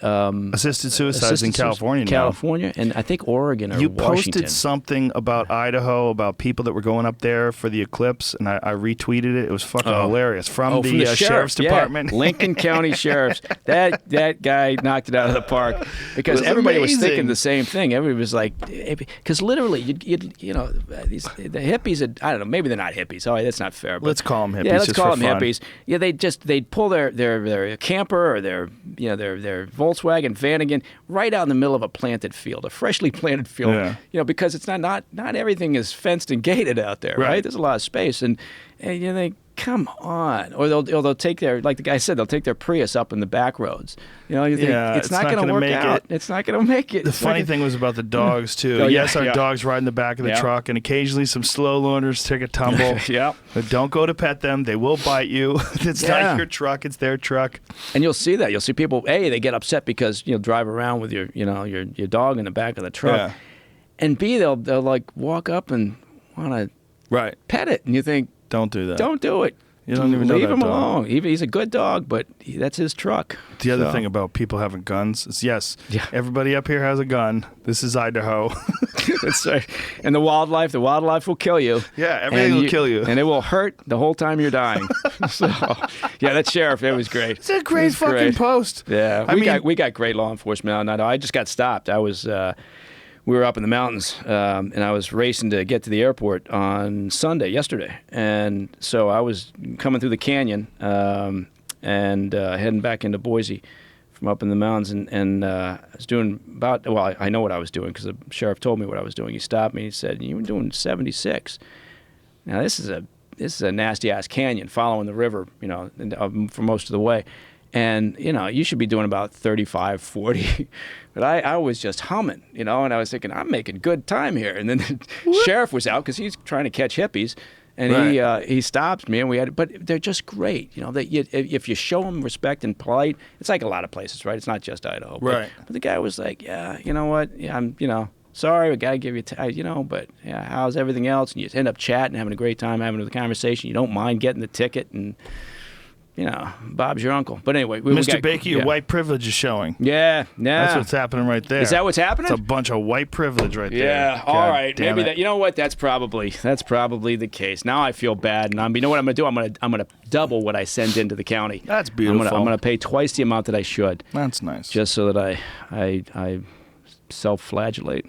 Assisted suicides in California now. California, and I think Oregon or You Washington. posted something about Idaho, about people that were going up there for the eclipse, and I retweeted it. It was fucking hilarious. From the Sheriff's Department. Yeah. Lincoln County Sheriff's. That guy knocked it out of the park because everybody was thinking the same thing. Everybody was like, because literally, the hippies, I don't know, maybe they're not hippies. Oh, that's not fair. But let's call them hippies. Yeah, let's just call for them fun. hippies. Yeah, they'd pull their camper or their Volkswagen van again right out in the middle of a planted field, a freshly planted field. Yeah. Because it's not everything is fenced and gated out there, right? There's a lot of space, and you think, come on, or they'll take their, like the guy said, they'll take their Prius up in the back roads. You think it's not going to work out. It's not going to make it. The funny thing was about the dogs too. Our dogs ride in the back of the truck, and occasionally some slow loaners take a tumble. But don't go to pet them; they will bite you. It's not your truck; it's their truck. And you'll see that. You'll see people. They get upset because drive around with your dog in the back of the truck. Yeah. And B, they'll like walk up and want to pet it, and you think, don't do that. Don't do it. You don't even know Leave that him dog. alone. He's a good dog, but that's his truck. The other thing about people having guns is, everybody up here has a gun. This is Idaho. That's right. And the wildlife will kill you. Yeah, everything will kill you. And it will hurt the whole time you're dying. That sheriff, it was great. It's a great fucking post. Yeah, we got great law enforcement out in Idaho. I just got stopped. We were up in the mountains, and I was racing to get to the airport on yesterday. And so I was coming through the canyon and heading back into Boise from up in the mountains. And I was doing I know what I was doing because the sheriff told me what I was doing. He stopped me. He said, "You were doing 76. Now, this is a nasty-ass canyon following the river, for most of the way. And, you should be doing about 35, 40. But I was just humming, and I was thinking, I'm making good time here. And then the sheriff was out because he's trying to catch hippies. And he stopped me, and but they're just great. If you show them respect and polite, it's like a lot of places, right? It's not just Idaho. But the guy was like, you know what? Yeah, I'm, sorry, we got to give you, but how's everything else? And you end up chatting, having a great time, having a conversation. You don't mind getting the ticket, and Bob's your uncle. But anyway, Mr. Baker, your white privilege is showing. Yeah. That's what's happening right there. Is that what's happening? It's a bunch of white privilege right there. Yeah. All right. Maybe that. You know what? That's probably the case. Now I feel bad, and you know what I'm going to do? I'm going to double what I send into the county. That's beautiful. I'm going to pay twice the amount that I should. That's nice. Just so that I self-flagellate.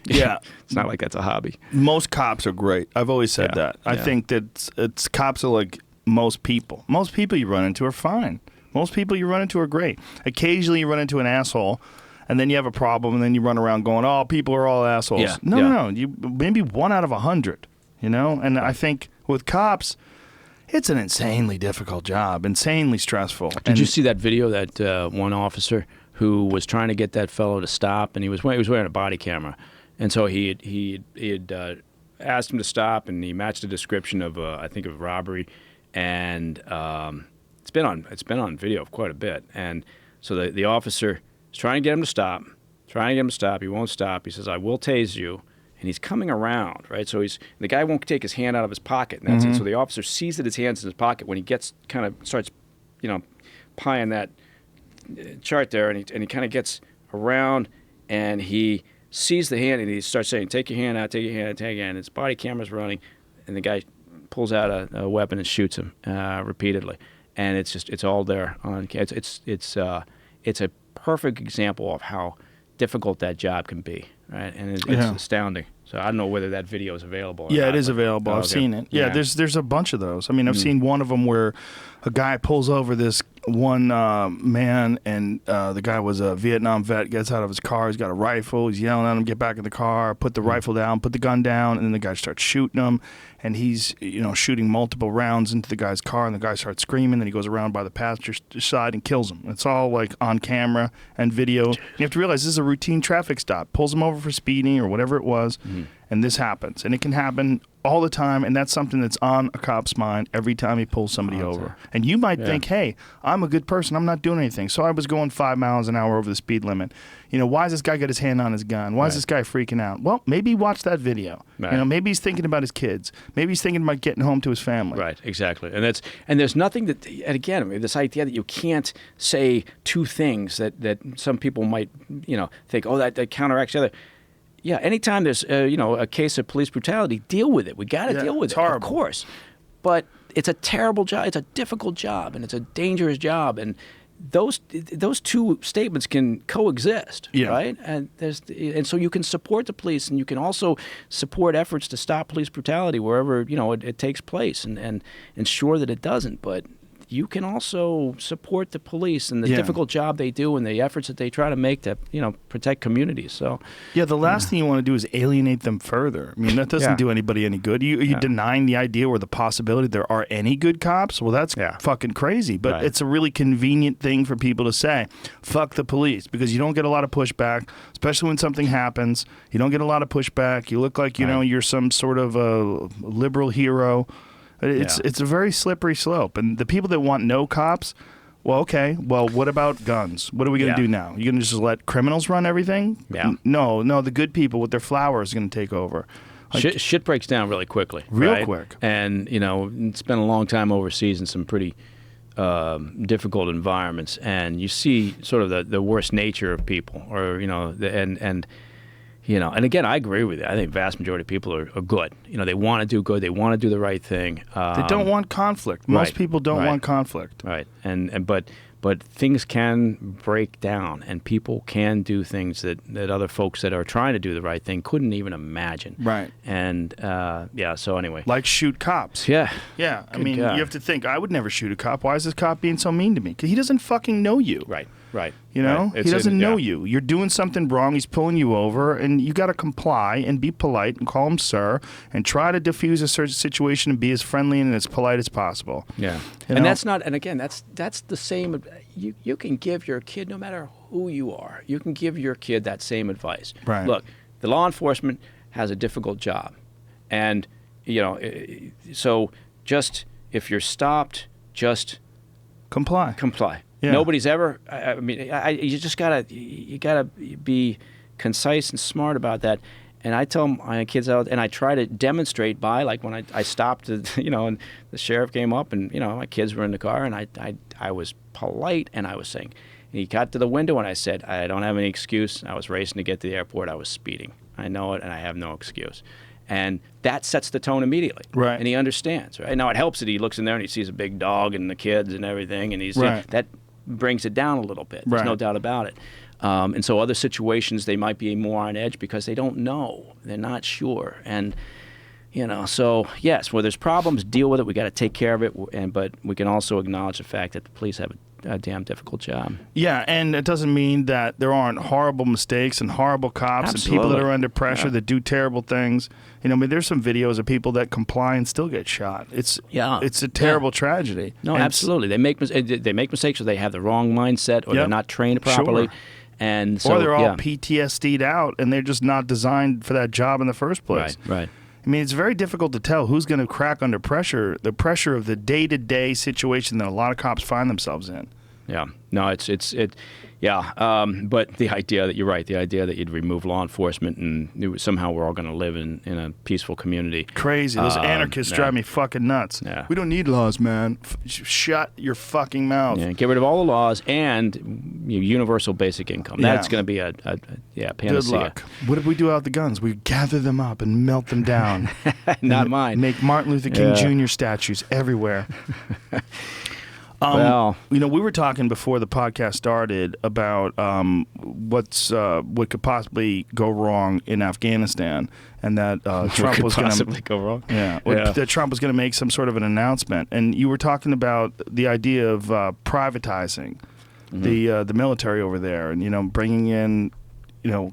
Yeah. It's not like that's a hobby. Most cops are great. I've always said that. I think that cops are like most people. Most people you run into are fine. Most people you run into are great. Occasionally you run into an asshole, and then you have a problem, and then you run around going, "Oh, people are all assholes." Yeah. No. You maybe 1 out of 100. And I think with cops, it's an insanely difficult job, insanely stressful. Did you see that video that one officer who was trying to get that fellow to stop, and he was wearing a body camera, and so he had asked him to stop, and he matched a description of I think of robbery. And it's been on video quite a bit. And so the officer is trying to get him to stop. He won't stop. He says, "I will tase you." And he's coming around, right? So the guy won't take his hand out of his pocket. And that's it. So the officer sees that his hand's in his pocket when he starts, pieing that chart there, and he kind of gets around, and he sees the hand, and he starts saying, "Take your hand out, take your hand out, take your hand." And his body camera's running, and the guy pulls out a weapon and shoots him repeatedly, and it's all there on. It's a perfect example of how difficult that job can be, right? And it's astounding. So I don't know whether that video is available. Or not, it is available. I've seen it. Yeah, there's a bunch of those. I mean, I've seen one of them where a guy pulls over this one man, and the guy was a Vietnam vet, gets out of his car, he's got a rifle, he's yelling at him, get back in the car, put the rifle down, put the gun down, and then the guy starts shooting him, and he's shooting multiple rounds into the guy's car, and the guy starts screaming, then he goes around by the passenger side and kills him. It's all like on camera and video. You have to realize this is a routine traffic stop. Pulls him over for speeding or whatever it was, and this happens. And it can happen all the time, and that's something that's on a cop's mind every time he pulls somebody over. And you might think, hey, I'm a good person. I'm not doing anything. So I was going 5 miles an hour over the speed limit. You know, why does this guy got his hand on his gun? Why is this guy freaking out? Well, maybe he watched that video. Right. You know, maybe he's thinking about his kids. Maybe he's thinking about getting home to his family. Right, exactly. And there's nothing that, and again, I mean, this idea that you can't say two things that some people might, think, oh, that counteracts the other. Yeah, anytime there's, a case of police brutality, deal with it. We got to deal with it, horrible. Of course. But it's a terrible job. It's a difficult job, and it's a dangerous job. And those two statements can coexist, right? And so you can support the police, and you can also support efforts to stop police brutality wherever it takes place, and ensure that it doesn't. But you can also support the police and the difficult job they do and the efforts that they try to make to protect communities. So the last thing you want to do is alienate them further. I mean, that doesn't do anybody any good. Are you denying the idea or the possibility there are any good cops? Well, that's fucking crazy. But it's a really convenient thing for people to say, fuck the police, because you don't get a lot of pushback, especially when something happens. You don't get a lot of pushback. You look like you're some sort of a liberal hero. It's a very slippery slope. And the people that want no cops, well, okay, what about guns? What are we going to do now? You're going to just let criminals run everything? Yeah. No, the good people with their flowers are going to take over. Like, shit breaks down really quickly. Real quick. And, spent a long time overseas in some pretty difficult environments. And you see sort of the worst nature of people, or, and again, I agree with you. I think vast majority of people are good. They want to do good. They want to do the right thing. They don't want conflict. Most people don't want conflict. Right. But things can break down, and people can do things that other folks that are trying to do the right thing couldn't even imagine. Right. And so anyway. Like shoot cops. Yeah. Yeah. I mean, you have to think, I would never shoot a cop. Why is this cop being so mean to me? Because he doesn't fucking know you. Right. He doesn't know you. You're doing something wrong. He's pulling you over, and you got to comply and be polite and call him sir and try to diffuse a certain situation and be as friendly and as polite as possible. Yeah. That's not. And again, that's the same. You can give your kid, no matter who you are, you can give your kid that same advice. Right. Look, the law enforcement has a difficult job, and so just if you're stopped, just comply. Yeah. Nobody's ever. I mean, you just gotta be concise and smart about that. And I tell my kids out, and I try to demonstrate by, like, when I stopped, and the sheriff came up, and my kids were in the car, and I was polite, and I was saying, he got to the window, and I said, I don't have any excuse. I was racing to get to the airport. I was speeding. I know it, and I have no excuse. And that sets the tone immediately. Right. And he understands. Right. Now it helps that he looks in there and he sees a big dog and the kids and everything, and that brings it down a little bit. There's no doubt about it. And so other situations, they might be more on edge because they don't know. They're not sure. And, so yes, where there's problems, deal with it. We got to take care of it. But we can also acknowledge the fact that the police have a damn difficult job. Yeah, and it doesn't mean that there aren't horrible mistakes and horrible cops and people that are under pressure that do terrible things. There's some videos of people that comply and still get shot. It's a terrible tragedy. No, absolutely. They make mistakes, or they have the wrong mindset, or they're not trained properly. Sure. And so, or they're all PTSD'd out, and they're just not designed for that job in the first place. Right. I mean, it's very difficult to tell who's going to crack under pressure, the pressure of the day-to-day situation that a lot of cops find themselves in. Yeah. No, but the idea that you're right, the idea that you'd remove law enforcement and somehow we're all going to live in a peaceful community. Crazy. Those anarchists drive me fucking nuts. Yeah. We don't need laws, man. Shut your fucking mouth. Yeah, get rid of all the laws and universal basic income. That's going to be a panacea. Good luck. What if we do out the guns? We gather them up and melt them down. Not mine. Make Martin Luther King Jr. statues everywhere. We were talking before the podcast started about what could possibly go wrong in Afghanistan, and that Trump was going to go wrong. That Trump was going to make some sort of an announcement, and you were talking about the idea of privatizing the military over there, and bringing in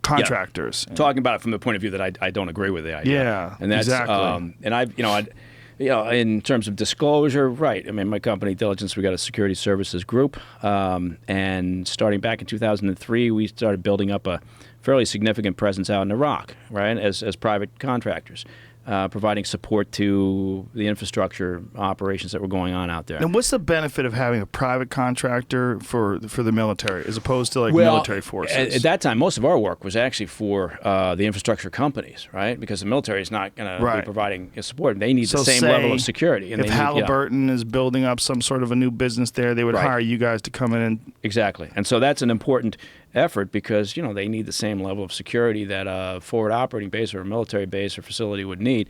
contractors. Talking about it from the point of view that I don't agree with the idea. Yeah, and that's exactly. And in terms of disclosure, right. I mean, my company, Diligence, we got a security services group. And starting back in 2003, we started building up a fairly significant presence out in Iraq, right, as private contractors. providing support to the infrastructure operations that were going on out there. And what's the benefit of having a private contractor for the military as opposed to military forces? At that time, most of our work was actually for the infrastructure companies, right? Because the military is not going to be providing support. They need the same level of security. And if Halliburton is building up some sort of a new business there, they would hire you guys to come in and... Exactly. And so that's an important effort because, they need the same level of security that a forward operating base or a military base or facility would need.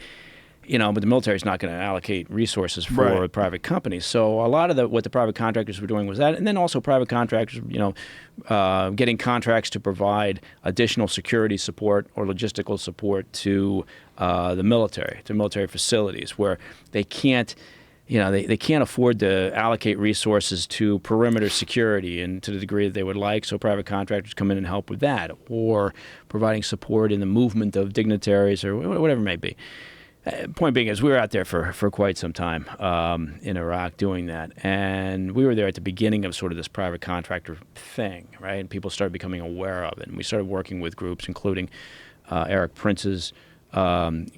But the military is not going to allocate resources for private companies. So a lot of what the private contractors were doing was that, and then also private contractors, getting contracts to provide additional security support or logistical support to the military facilities where they can't. They can't afford to allocate resources to perimeter security and to the degree that they would like, so private contractors come in and help with that, or providing support in the movement of dignitaries or whatever it may be. Point being is we were out there for quite some time in Iraq doing that, and we were there at the beginning of sort of this private contractor thing, right? And people started becoming aware of it, and we started working with groups, including Eric Prince's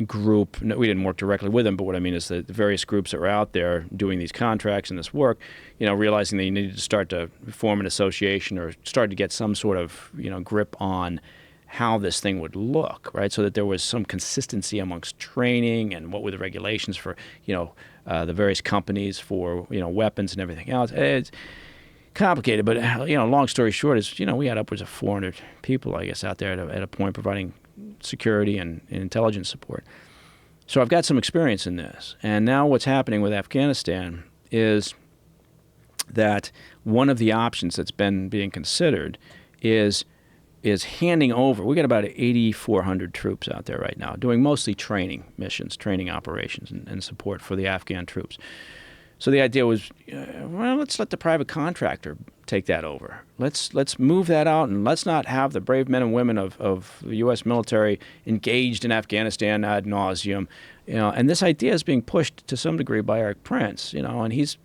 group. No, we didn't work directly with them, but what I mean is that the various groups that were out there doing these contracts and this work, realizing that you needed to start to form an association or start to get some sort of, grip on how this thing would look, right? So that there was some consistency amongst training and what were the regulations for, the various companies for, weapons and everything else. It's complicated, but, long story short is, we had upwards of 400 people, I guess, out there at a point providing security and intelligence support. So I've got some experience in this. And now what's happening with Afghanistan is that one of the options that's been being considered is handing over. We got about 8,400 troops out there right now doing mostly training missions, training operations and support for the Afghan troops. So the idea was, let's let the private contractor take that over. Let's move that out, and let's not have the brave men and women of the U.S. military engaged in Afghanistan ad nauseum. And this idea is being pushed to some degree by Eric Prince. And he's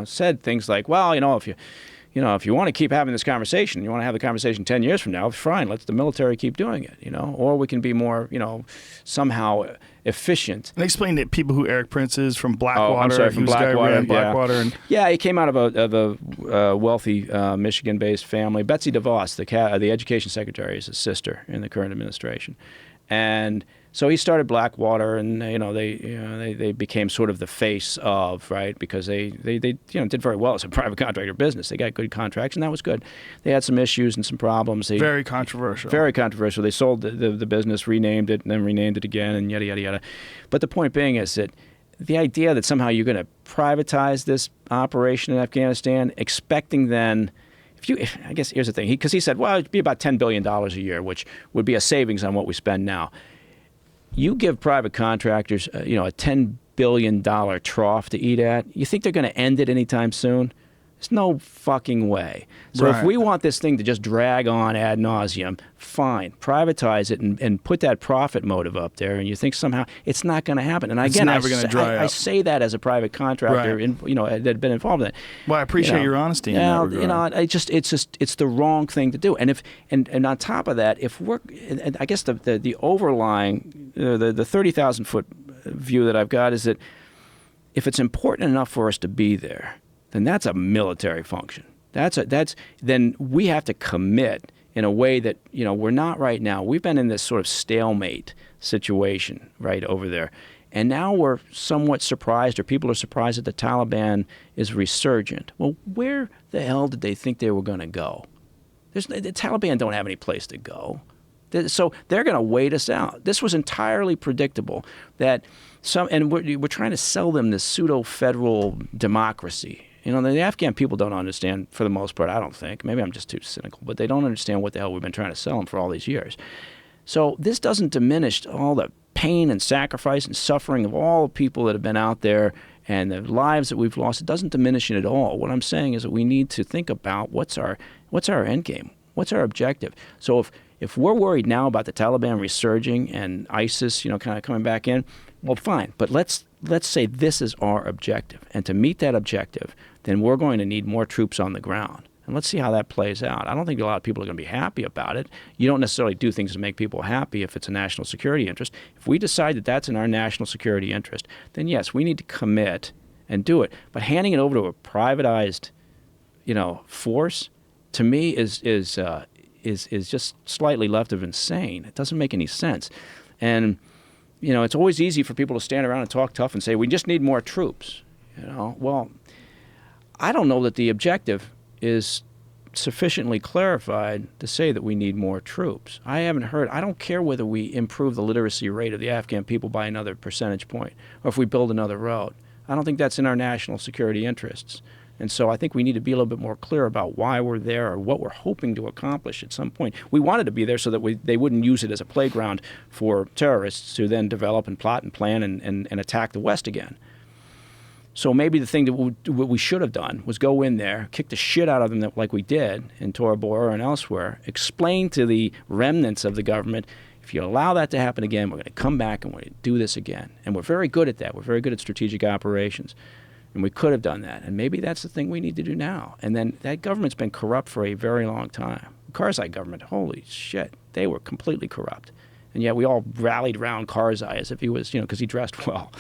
said things like, well, if you want to keep having this conversation, you want to have the conversation 10 years from now, fine, let the military keep doing it, or we can be more, somehow efficient. And explain to people who Eric Prince is from Blackwater. Oh, I'm sorry, from Blackwater. Blackwater. Yeah, he came out of a wealthy Michigan-based family. Betsy DeVos, the education secretary, is his sister in the current administration. And so he started Blackwater, and they became sort of the face of, right, because they did very well as a private contractor business. They got good contracts, and that was good. They had some issues and some problems. Very controversial. Very controversial. They sold the business, renamed it, and then renamed it again, and yada yada yada. But the point being is that the idea that somehow you're going to privatize this operation in Afghanistan, expecting then. I guess here's the thing, because he said, well, it'd be about $10 billion a year, which would be a savings on what we spend now. You give private contractors, a $10 billion trough to eat at, you think they're going to end it anytime soon? There's no fucking way. So if we want this thing to just drag on ad nauseum, fine, privatize it and put that profit motive up there, and you think somehow it's not going to happen. And again, I say that as a private contractor, that had been involved in it. Well, I appreciate your honesty in that regard. It's the wrong thing to do. And and on top of that, I guess the overlying, the 30,000 foot view that I've got is that if it's important enough for us to be there, then that's a military function. Then we have to commit in a way that we're not right now. We've been in this sort of stalemate situation right over there, and now we're somewhat surprised, or people are surprised that the Taliban is resurgent. Well, where the hell did they think they were going to go? The Taliban don't have any place to go. So they're going to wait us out. This was entirely predictable. And we're trying to sell them this pseudo-federal democracy. The Afghan people don't understand, for the most part, I don't think. Maybe I'm just too cynical, but they don't understand what the hell we've been trying to sell them for all these years. So this doesn't diminish all the pain and sacrifice and suffering of all the people that have been out there and the lives that we've lost. It doesn't diminish it at all. What I'm saying is that we need to think about what's our end game, what's our objective. So if we're worried now about the Taliban resurging and ISIS, kind of coming back in, well, fine. But let's say this is our objective, and to meet that objective, then we're going to need more troops on the ground. And let's see how that plays out. I don't think a lot of people are going to be happy about it. You don't necessarily do things to make people happy if it's a national security interest. If we decide that that's in our national security interest, then yes, we need to commit and do it. But handing it over to a privatized, force, to me is just slightly left of insane. It doesn't make any sense. And it's always easy for people to stand around and talk tough and say we just need more troops. Well, I don't know that the objective is sufficiently clarified to say that we need more troops. I don't care whether we improve the literacy rate of the Afghan people by another percentage point or if we build another road. I don't think that's in our national security interests. And so I think we need to be a little bit more clear about why we're there or what we're hoping to accomplish at some point. We wanted to be there so that they wouldn't use it as a playground for terrorists to then develop and plot and plan and attack the West again. So maybe the thing that what we should have done was go in there, kick the shit out of them like we did in Tora Bora and elsewhere, explain to the remnants of the government, if you allow that to happen again, we're going to come back and we're going to do this again. And we're very good at that. We're very good at strategic operations. And we could have done that. And maybe that's the thing we need to do now. And then that government's been corrupt for a very long time. The Karzai government, holy shit, they were completely corrupt. And yet we all rallied around Karzai as if he was, because he dressed well.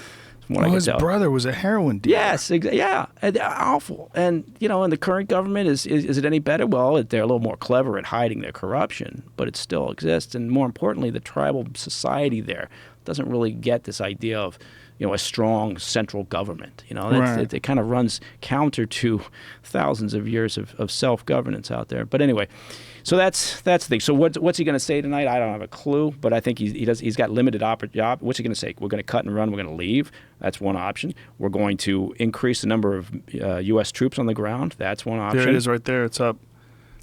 Well, his brother was a heroin dealer. Yes, yeah, awful. And and the current government is it any better? Well, they're a little more clever at hiding their corruption, but it still exists. And more importantly, the tribal society there doesn't really get this idea of a strong central government. Right. It kind of runs counter to thousands of years of self-governance out there. But anyway, so that's the thing. So what's he going to say tonight? I don't have a clue, but I think he's got limited job. What's he going to say? We're going to cut and run. We're going to leave. That's one option. We're going to increase the number of U.S. troops on the ground. That's one option. There it is right there. It's up.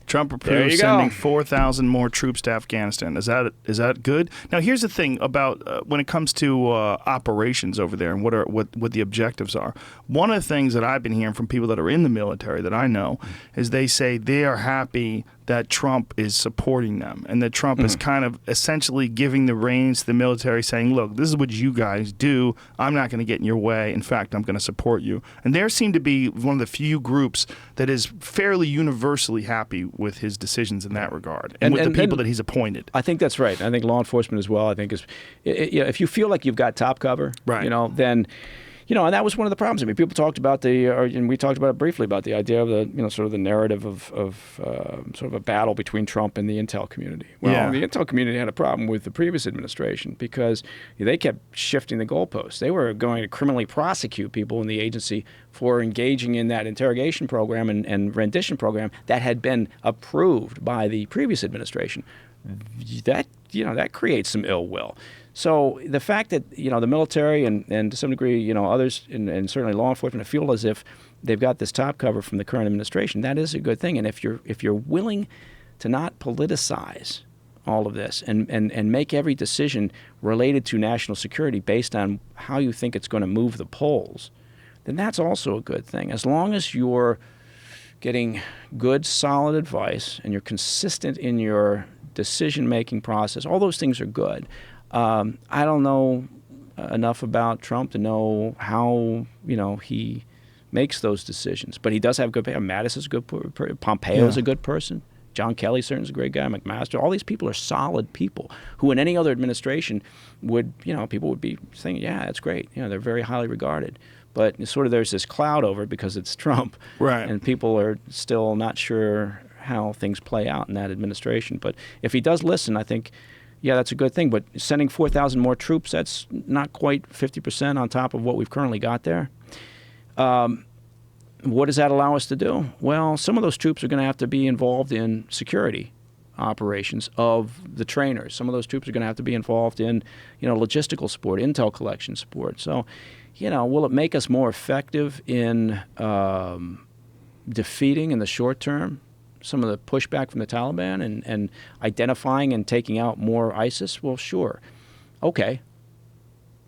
Trump approves sending 4,000 more troops to Afghanistan. Is that good? Now, here's the thing about when it comes to operations over there and what the objectives are. One of the things that I've been hearing from people that are in the military that I know is they say they are happy that Trump is supporting them and that Trump is kind of essentially giving the reins to the military saying, look, this is what you guys do. I'm not going to get in your way. In fact, I'm going to support you. And there seem to be one of the few groups that is fairly universally happy with his decisions in that regard and with the people that he's appointed. I think that's right. I think law enforcement as well, I think if you feel like you've got top cover, right. Then and that was one of the problems. I mean, people talked about and we talked about it briefly about the idea of the, sort of the narrative of sort of a battle between Trump and the intel community. Well, the intel community had a problem with the previous administration because they kept shifting the goalposts. They were going to criminally prosecute people in the agency for engaging in that interrogation program and rendition program that had been approved by the previous administration. That creates some ill will. So the fact that the military and to some degree others and certainly law enforcement feel as if they've got this top cover from the current administration, that is a good thing. And if you're willing to not politicize all of this and make every decision related to national security based on how you think it's going to move the polls, then that's also a good thing. As long as you're getting good, solid advice and you're consistent in your decision-making process, all those things are good. I don't know enough about Trump to know how he makes those decisions, but he does have good. Mattis is a good. Pompeo is a good person. John Kelly certainly is a great guy. McMaster. All these people are solid people who, in any other administration, would people would be saying, yeah, that's great. They're very highly regarded. But there's this cloud over it because it's Trump, right? And people are still not sure how things play out in that administration. But if he does listen, I think. Yeah, that's a good thing, but sending 4,000 more troops, that's not quite 50% on top of what we've currently got there. What does that allow us to do? Well, some of those troops are going to have to be involved in security operations of the trainers. Some of those troops are going to have to be involved in, logistical support, intel collection support. So, will it make us more effective in defeating in the short term some of the pushback from the Taliban and identifying and taking out more ISIS? Well, sure. Okay.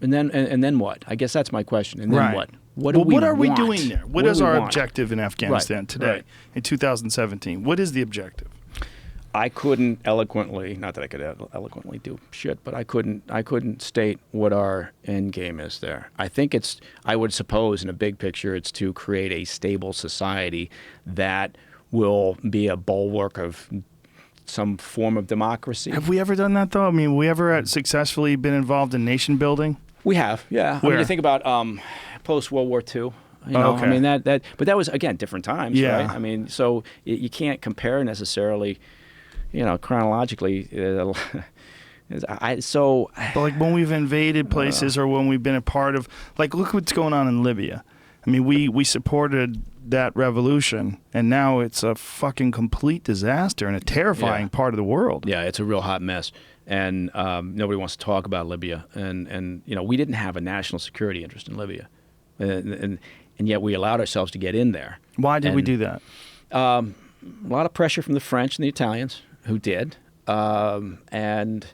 And then what? I guess that's my question. And then right. what? What are we doing there? What is our objective in Afghanistan right. today, in 2017? What is the objective? I couldn't eloquently, not that I could eloquently do shit, but I couldn't state what our end game is there. I think I would suppose in a big picture, it's to create a stable society that will be a bulwark of some form of democracy. Have we ever done that though? I mean, we ever successfully been involved in nation building? We have, yeah. I Where? mean, you think about post World War II. You know, okay. I mean but that was again different times, Yeah. right? I mean, so you can't compare necessarily, you know, chronologically. But like when we've invaded places or when we've been a part of, like, look what's going on in Libya. I mean, we supported that revolution, and now it's a fucking complete disaster and a terrifying part of the world. Yeah, it's a real hot mess, and nobody wants to talk about Libya. And you know, we didn't have a national security interest in Libya, and yet we allowed ourselves to get in there. Why did we do that? A lot of pressure from the French and the Italians, who did, and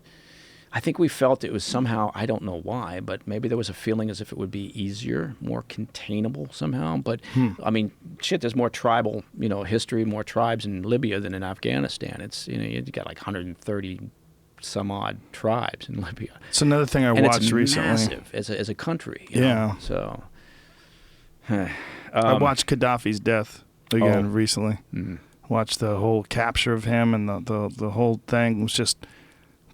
I think we felt it was somehow, I don't know why, but maybe there was a feeling as if it would be easier, more containable somehow. But I mean, shit, there's more tribal, you know, history, more tribes in Libya than in Afghanistan. It's, you know, you got like 130 some odd tribes in Libya. It's another thing I and watched it's recently. massive as a country. You Yeah. know? So I watched Gaddafi's death again recently. Watched the whole capture of him, and the whole thing was just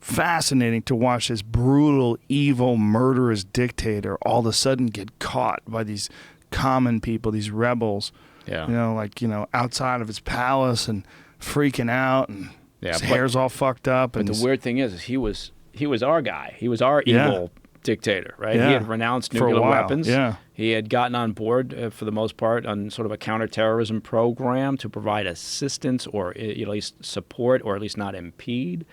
fascinating to watch this brutal, evil, murderous dictator all of a sudden get caught by these common people, these rebels. Yeah. You know, like, you know, outside of his palace and freaking out, and his hair's all fucked up. But And the weird thing is he was our guy. He was our evil dictator, right? Yeah. He had renounced For a nuclear while, weapons. yeah. He had gotten on board, for the most part, on sort of a counterterrorism program to provide assistance or at least support or at least not impede.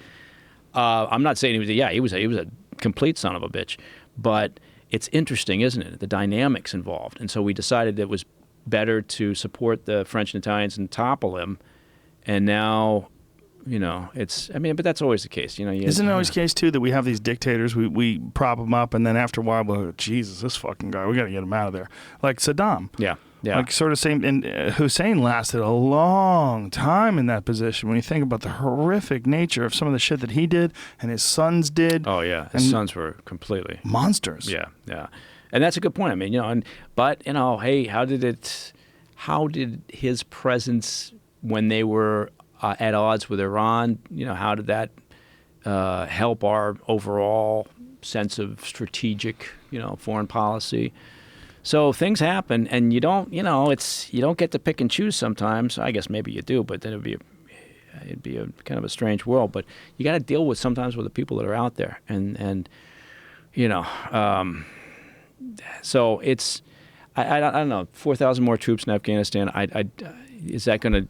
I'm not saying he was a complete son of a bitch, but it's interesting, isn't it? The dynamics involved. And so we decided it was better to support the French and Italians and topple him. And now, you know, but that's always the case. You know, isn't it always the case too that we have these dictators, we prop them up, and then after a while, we're like, Jesus, this fucking guy, we got to get him out of there. Like Saddam. Yeah. Like sort of same, and Hussein lasted a long time in that position. When you think about the horrific nature of some of the shit that he did and his sons did. Oh yeah, his sons were completely monsters. Yeah, and that's a good point. I mean, you know, but you know, hey, how did his presence when they were at odds with Iran? You know, how did that help our overall sense of strategic, you know, foreign policy? So things happen, and you don't get to pick and choose sometimes. I guess maybe you do, but then it'd be a kind of a strange world. But you got to deal with sometimes with the people that are out there, and you know, so it's I don't know, 4,000 more troops in Afghanistan. Is that going to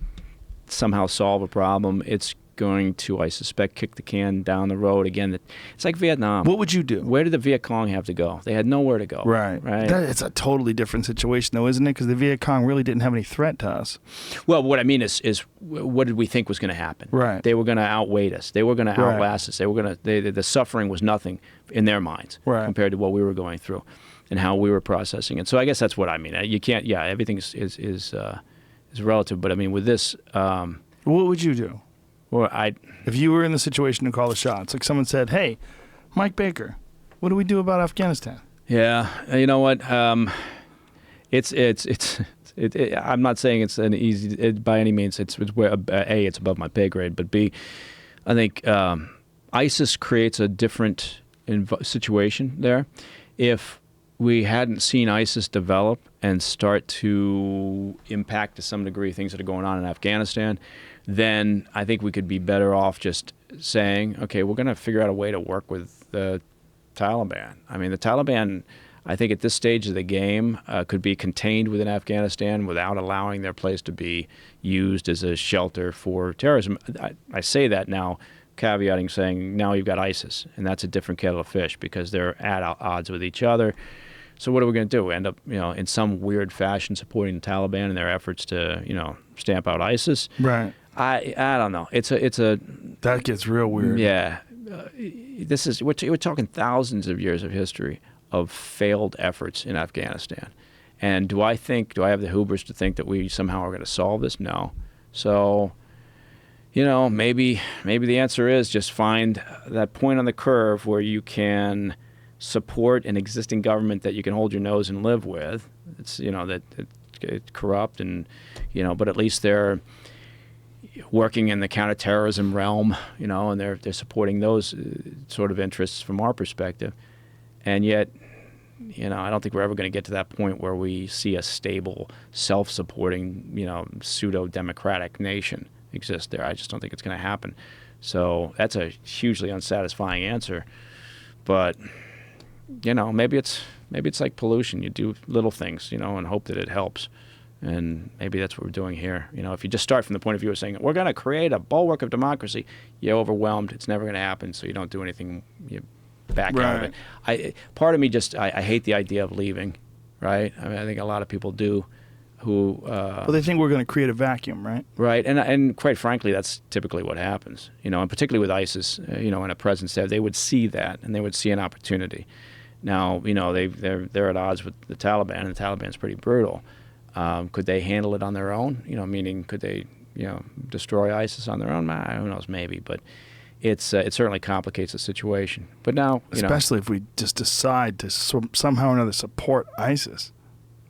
somehow solve a problem? It's going to, I suspect, kick the can down the road again. It's like Vietnam. What would you do? Where did the Viet Cong have to go? They had nowhere to go. Right. It's a totally different situation, though, isn't it? Because the Viet Cong really didn't have any threat to us. Well, what I mean is what did we think was going to happen? Right. They were going to outweight us. They were going to outlast us. They were going to. The suffering was nothing in their minds compared to what we were going through, and how we were processing it. So I guess that's what I mean. You can't. Yeah, everything is relative. But I mean, with this. What would you do? Well, if you were in the situation to call the shots, like someone said, "Hey, Mike Baker, what do we do about Afghanistan?" Yeah, you know what? It's I'm not saying it's an easy by any means. It's where A, it's above my pay grade, but B, I think ISIS creates a different situation there. If we hadn't seen ISIS develop and start to impact to some degree things that are going on in Afghanistan, then I think we could be better off just saying, okay, we're going to figure out a way to work with the Taliban. I mean, the Taliban, I think at this stage of the game, could be contained within Afghanistan without allowing their place to be used as a shelter for terrorism. I say that now, caveating saying now you've got ISIS, and that's a different kettle of fish because they're at odds with each other. So what are we going to do? End up, you know, in some weird fashion supporting the Taliban in their efforts to, you know, stamp out ISIS? Right. I don't know. It's a that gets real weird. Yeah, we're talking thousands of years of history of failed efforts in Afghanistan, and do I have the hubris to think that we somehow are going to solve this? No. So, you know, maybe the answer is just find that point on the curve where you can support an existing government that you can hold your nose and live with. It's, you know, that it's corrupt and, you know, but at least they're working in the counterterrorism realm, and they're supporting those sort of interests from our perspective. And yet, I don't think we're ever going to get to that point where we see a stable, self-supporting, pseudo-democratic nation exist there. I just don't think it's going to happen. So that's a hugely unsatisfying answer. But, maybe it's like pollution. You do little things, and hope that it helps. And maybe that's what we're doing here. If you just start from the point of view of saying, we're going to create a bulwark of democracy, you're overwhelmed. It's never going to happen, so you don't do anything. You back out of it. Part of me I hate the idea of leaving, right? I mean, I think a lot of people do who... well, they think we're going to create a vacuum, right? Right, and quite frankly, that's typically what happens. And particularly with ISIS, in a presence there, they would see that, and they would see an opportunity. Now, they're at odds with the Taliban, and the Taliban's pretty brutal. Could they handle it on their own? Meaning could they, destroy ISIS on their own? Who knows? Maybe, but it certainly complicates the situation. But now, especially if we just decide to somehow or another support ISIS.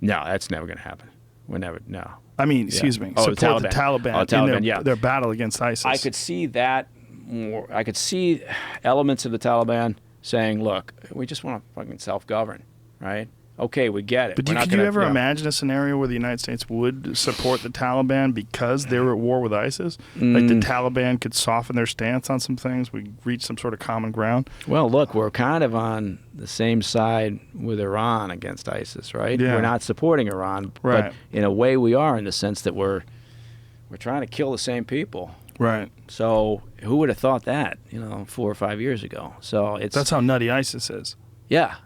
No, that's never going to happen. We're never. No. I mean, excuse me. Oh, support the Taliban in their battle against ISIS. I could see that more. I could see elements of the Taliban saying, "Look, we just want to fucking self-govern, right? Okay, we get it." But could you ever imagine a scenario where the United States would support the Taliban because they were at war with ISIS? Like the Taliban could soften their stance on some things, we reach some sort of common ground? Well, look, we're kind of on the same side with Iran against ISIS, right? Yeah. We're not supporting Iran, right. But in a way we are, in the sense that we're trying to kill the same people. Right. So who would have thought that, 4 or 5 years ago? So that's how nutty ISIS is. Yeah.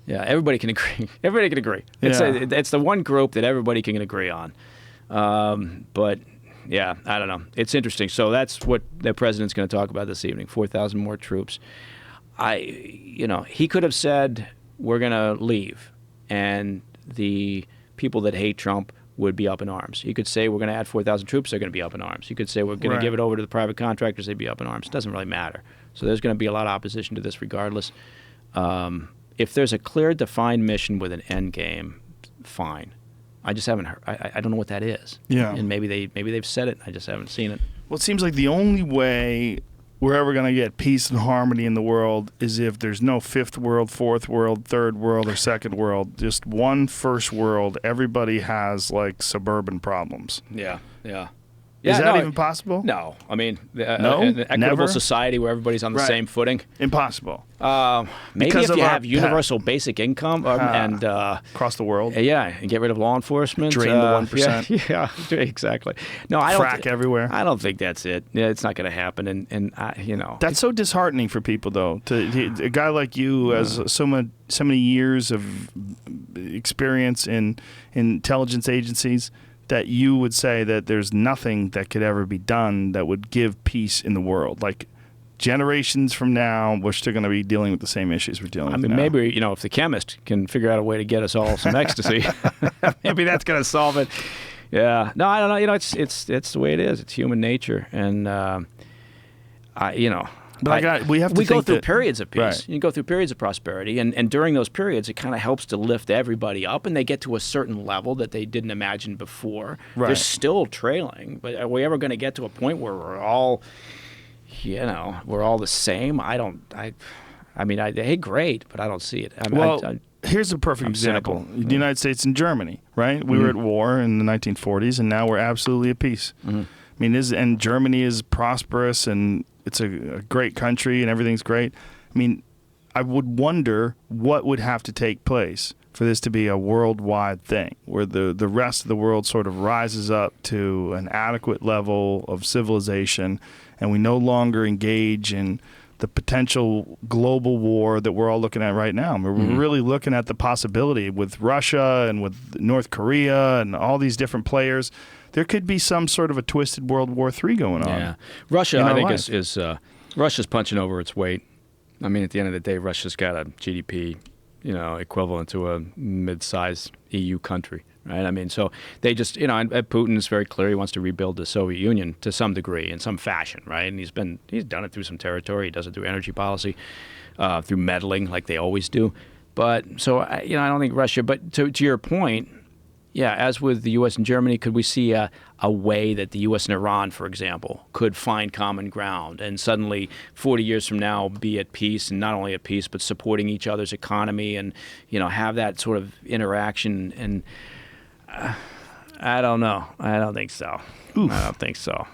Everybody can agree. Everybody can agree. It's the one group that everybody can agree on. But yeah, I don't know. It's interesting. So that's what the president's going to talk about this evening. 4,000 more troops. He could have said we're going to leave, and the people that hate Trump would be up in arms. He could say we're going to add 4,000 troops. They're going to be up in arms. He could say we're going to give it over to the private contractors. They'd be up in arms. It doesn't really matter. So there's going to be a lot of opposition to this regardless. If there's a clear, defined mission with an end game, fine. I just haven't heard. I don't know what that is. Yeah. And maybe they've said it. I just haven't seen it. Well, it seems like the only way we're ever going to get peace and harmony in the world is if there's no fifth world, fourth world, third world, or second world. Just one first world. Everybody has like suburban problems. Yeah. Is that even possible? No. I mean, no? An equitable Never? society where everybody's on the same footing. Impossible. Maybe Because if you of have universal basic income and across the world. And get rid of law enforcement. Drain the 1%. Yeah, exactly. No, I don't. Frack everywhere. I don't think that's it. Yeah, it's not going to happen. And that's so disheartening for people, though. A guy like you who has so many years of experience in intelligence agencies, that you would say that there's nothing that could ever be done that would give peace in the world. Like generations from now, we're still going to be dealing with the same issues we're dealing with now. Maybe, if the chemist can figure out a way to get us all some ecstasy, maybe that's going to solve it. Yeah. No, I don't know. It's the way it is. It's human nature. And, But we have to go through periods of peace. Right. You go through periods of prosperity, and during those periods, it kind of helps to lift everybody up, and they get to a certain level that they didn't imagine before. Right. They're still trailing, but are we ever going to get to a point where we're all the same? Hey, great, but I don't see it. Here's a perfect example. Cynical. The United States and Germany, right? We were at war in the 1940s, and now we're absolutely at peace. I mean, and Germany is prosperous, and it's a great country, and everything's great. I mean, I would wonder what would have to take place for this to be a worldwide thing, where the rest of the world sort of rises up to an adequate level of civilization, and we no longer engage in the potential global war that we're all looking at right now. We're really looking at the possibility with Russia and with North Korea and all these different players. There could be some sort of a twisted World War III going on. Yeah, Russia, I think, is Russia's punching over its weight. I mean, at the end of the day, Russia's got a GDP, equivalent to a mid-sized EU country, right? I mean, so they just, and Putin is very clear he wants to rebuild the Soviet Union to some degree, in some fashion, right? And he's done it through some territory. He does it through energy policy, through meddling, like they always do. But so, I don't think Russia. But to your point, as with the U.S. and Germany, could we see a way that the U.S. and Iran, for example, could find common ground and suddenly 40 years from now be at peace, and not only at peace, but supporting each other's economy and, have that sort of interaction? And I don't know. I don't think so. Oof. I don't think so.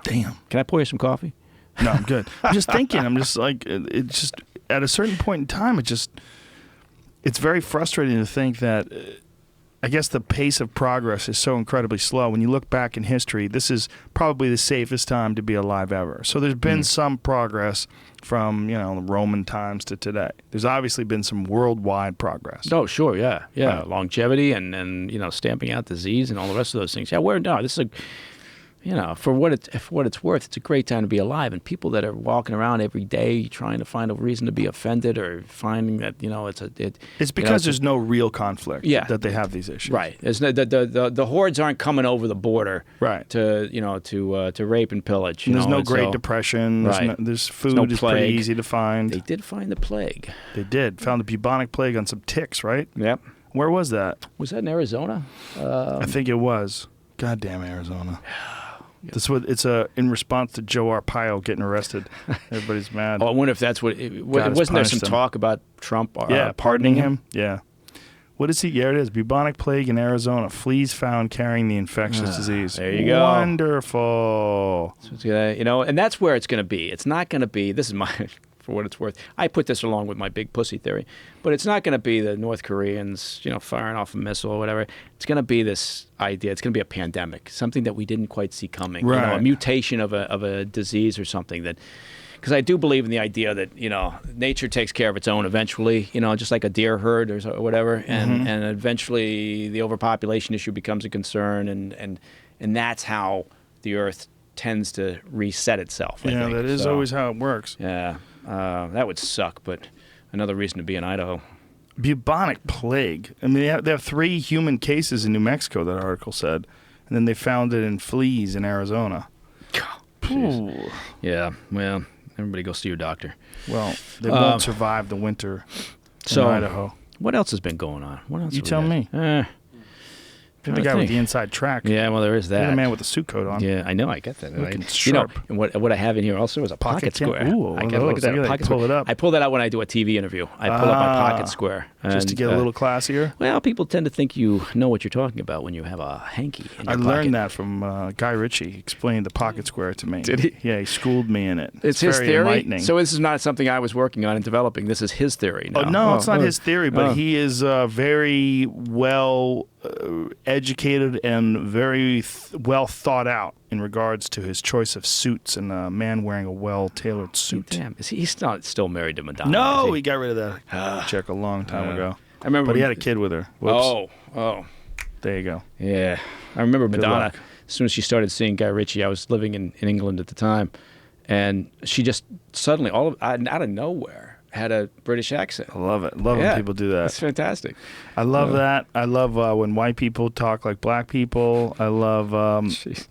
Damn. Can I pour you some coffee? No, I'm good. I'm just thinking. I'm just like, it's just at a certain point in time, it's very frustrating to think that I guess the pace of progress is so incredibly slow. When you look back in history, this is probably the safest time to be alive ever. So there's been some progress from, the Roman times to today. There's obviously been some worldwide progress. Oh, sure, yeah. Longevity and stamping out disease and all the rest of those things. Yeah, this is for what it's worth, it's a great time to be alive. And people that are walking around every day trying to find a reason to be offended or finding that it's because there's no real conflict. Yeah. That they have these issues. Right. The hordes aren't coming over the border. Right. To rape and pillage. And there's no Great Depression. There's food is pretty easy to find. They did find the plague. They did. Found the bubonic plague on some ticks, right? Yep. Where was that? Was that in Arizona? I think it was. Goddamn Arizona. It's in response to Joe Arpaio getting arrested. Everybody's mad. Oh, I wonder if that's what. Wasn't there some talk about Trump? Pardoning him. Yeah. What is he? Yeah, it is. Bubonic plague in Arizona. Fleas found carrying the infectious disease. There you go. Wonderful. So and that's where it's going to be. It's not going to be. This is my. For what it's worth, I put this along with my big pussy theory, but it's not going to be the North Koreans, firing off a missile or whatever. It's going to be this idea. It's going to be a pandemic, something that we didn't quite see coming. Right. A mutation of a disease or something that. Because I do believe in the idea that nature takes care of its own eventually. Just like a deer herd or whatever, and eventually the overpopulation issue becomes a concern, and that's how the Earth tends to reset itself. I think. That is always how it works. Yeah. That would suck, but another reason to be in Idaho. Bubonic plague. I mean, they have 3 human cases in New Mexico, that article said, and then they found it in fleas in Arizona. Jeez. Yeah, well, everybody go see your doctor. Well, they won't survive the winter in Idaho. What else has been going on? What else? You tell me. You're the guy with the inside track. Yeah, well, there is that. You're the man with the suit coat on. Yeah, I know. I get that. Looking sharp. And what I have in here also is a pocket square. Ooh, I can look at that. Pocket pull square. it up. I pull that out when I do a TV interview. I pull up my pocket square. Just to get a little classier? Well, people tend to think you know what you're talking about when you have a hanky in your I pocket. learned that from Guy Ritchie. He explained the pocket square to me. Did he? Yeah, he schooled me in it. It's his very theory? enlightening. So this is not something I was working on and developing. This is his theory now. Oh, no, it's not his theory, but he is very well educated and very well thought out in regards to his choice of suits and a man wearing a well-tailored suit. Damn, he's not still married to Madonna? No, he got rid of that chick a long time ago. I remember, but he had a kid with her. Whoops. Oh, there you go. Yeah, I remember Madonna. luck. As soon as she started seeing Guy Ritchie, I was living in England at the time, and she just suddenly, out of nowhere, had a British accent. I love it. Love when people do that. It's fantastic. I love that. I love when white people talk like black people. I love,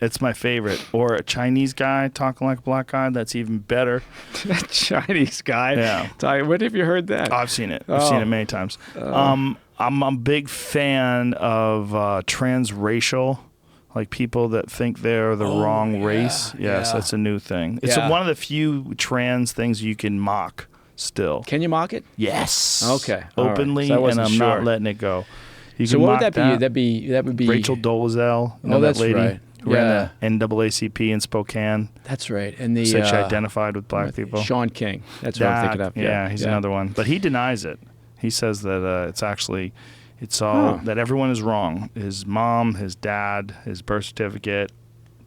it's my favorite. Or a Chinese guy talking like a black guy. That's even better. That Chinese guy. Yeah. When have you heard that? I've seen it. I've seen it many times. I'm a big fan of transracial. Like people that think they're the wrong race. Yes, that's a new thing. It's one of the few trans things you can mock still. Can you mock it? Yes. Okay. Openly, right. So and I'm not letting it go. So what would that be? That would be Rachel Dolezal. That's that lady right. who ran the NAACP in Spokane. That's right. And said she identified with black people. Sean King. That's what I'm thinking of. Yeah, he's another one. But he denies it. He says that it's all that everyone is wrong. His mom, his dad, his birth certificate,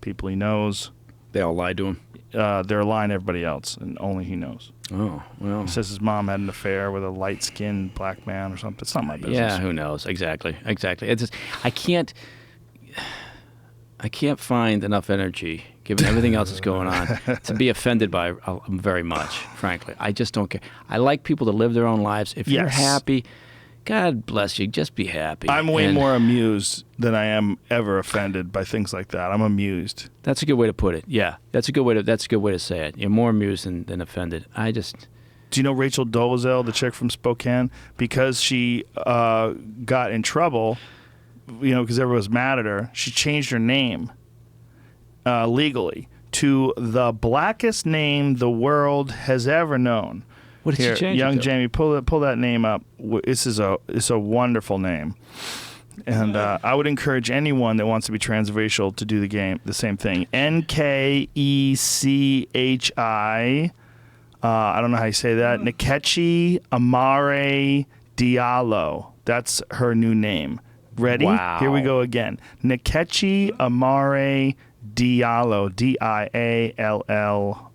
people he knows. They all lied to him. They're lying to everybody else, and only he knows. Oh, well. He says his mom had an affair with a light-skinned black man or something. It's not my business. Yeah, who knows? Exactly. It's just, I can't find enough energy, given everything else that's going on, to be offended by very much, frankly. I just don't care. I like people to live their own lives. If you're happy, God bless you. Just be happy. I'm way more amused than I am ever offended by things like that. I'm amused. That's a good way to put it. Yeah, that's a good way to say it. You're more amused than offended. Do you know Rachel Dolezal, the chick from Spokane? Because she got in trouble because everyone was mad at her, she changed her name legally to the blackest name the world has ever known. What did Here, she change young it to? Jamie, pull that name up. It's a wonderful name, and I would encourage anyone that wants to be transracial to do the same thing. Nkechi. I don't know how you say that. Nkechi Amare Diallo. That's her new name. Ready? Wow. Here we go again. Nkechi Amare Diallo. Diallo.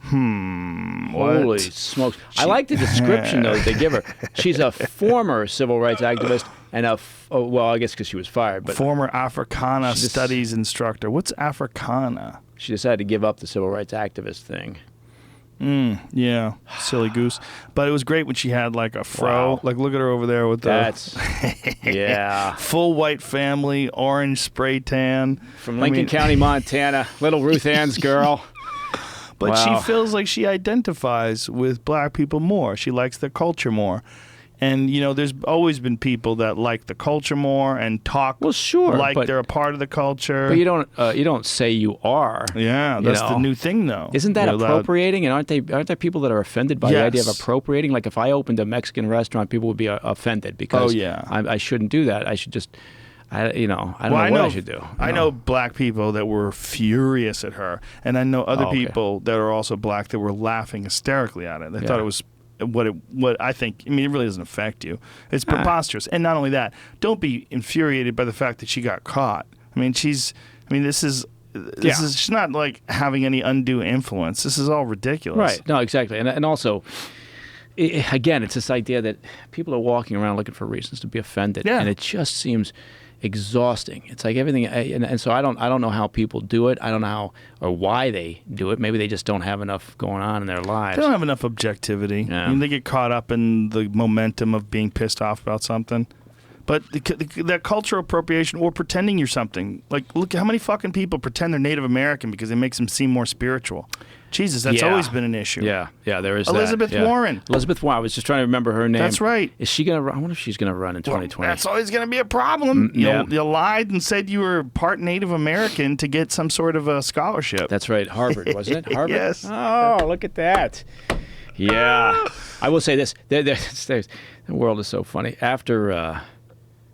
Holy What? smokes. I like the description, though, that they give her. She's a former civil rights activist and well, I guess because she was fired, but Former Africana She just- studies instructor. What's Africana? she decided to give up the civil rights activist thing. Yeah, silly goose. But it was great when she had like a fro. Wow. Like, look at her over there with That's, yeah. full white family, orange spray tan. From Lincoln County, Montana, little Ruth Ann's girl. But Wow. she feels like she identifies with black people more. She likes their culture more. And, there's always been people that like the culture more and talk Well, sure, like but- they're a part of the culture. But you don't say you are. Yeah, that's the new thing, though. Isn't that You're allowed- appropriating? And aren't there people that are offended by the idea of Yes. appropriating? Like if I opened a Mexican restaurant, people would be offended because Oh, yeah. I shouldn't do that. I should just, I don't know what I should do. I know black people that were furious at her, and I know other Oh, okay. people that are also black that were laughing hysterically at it. They Yeah. thought it was what I think. I mean, it really doesn't affect you. It's preposterous, and not only that, don't be infuriated by the fact that she got caught. I mean, this is she's not like having any undue influence. This is all ridiculous. Right. No, exactly. And also, again, it's this idea that people are walking around looking for reasons to be offended, Yeah. and it just seems exhausting. It's like everything, and so I don't know how people do it. I don't know how or why they do it. Maybe they just don't have enough going on in their lives. They don't have enough objectivity. Yeah. I mean, they get caught up in the momentum of being pissed off about something. But that cultural appropriation or pretending you're something. Like, look how many fucking people pretend they're Native American because it makes them seem more spiritual. Jesus, that's Yeah. always been an issue. Yeah, there is Elizabeth that. Yeah. Warren. Elizabeth Warren. I was just trying to remember her name. That's right. Is she gonna? I wonder if she's gonna run in 2020. That's always going to be a problem. yeah. You lied and said you were part Native American to get some sort of a scholarship. That's right. Harvard, wasn't it? Harvard. Yes. Oh, look at that. Yeah. I will say this. The world is so funny. After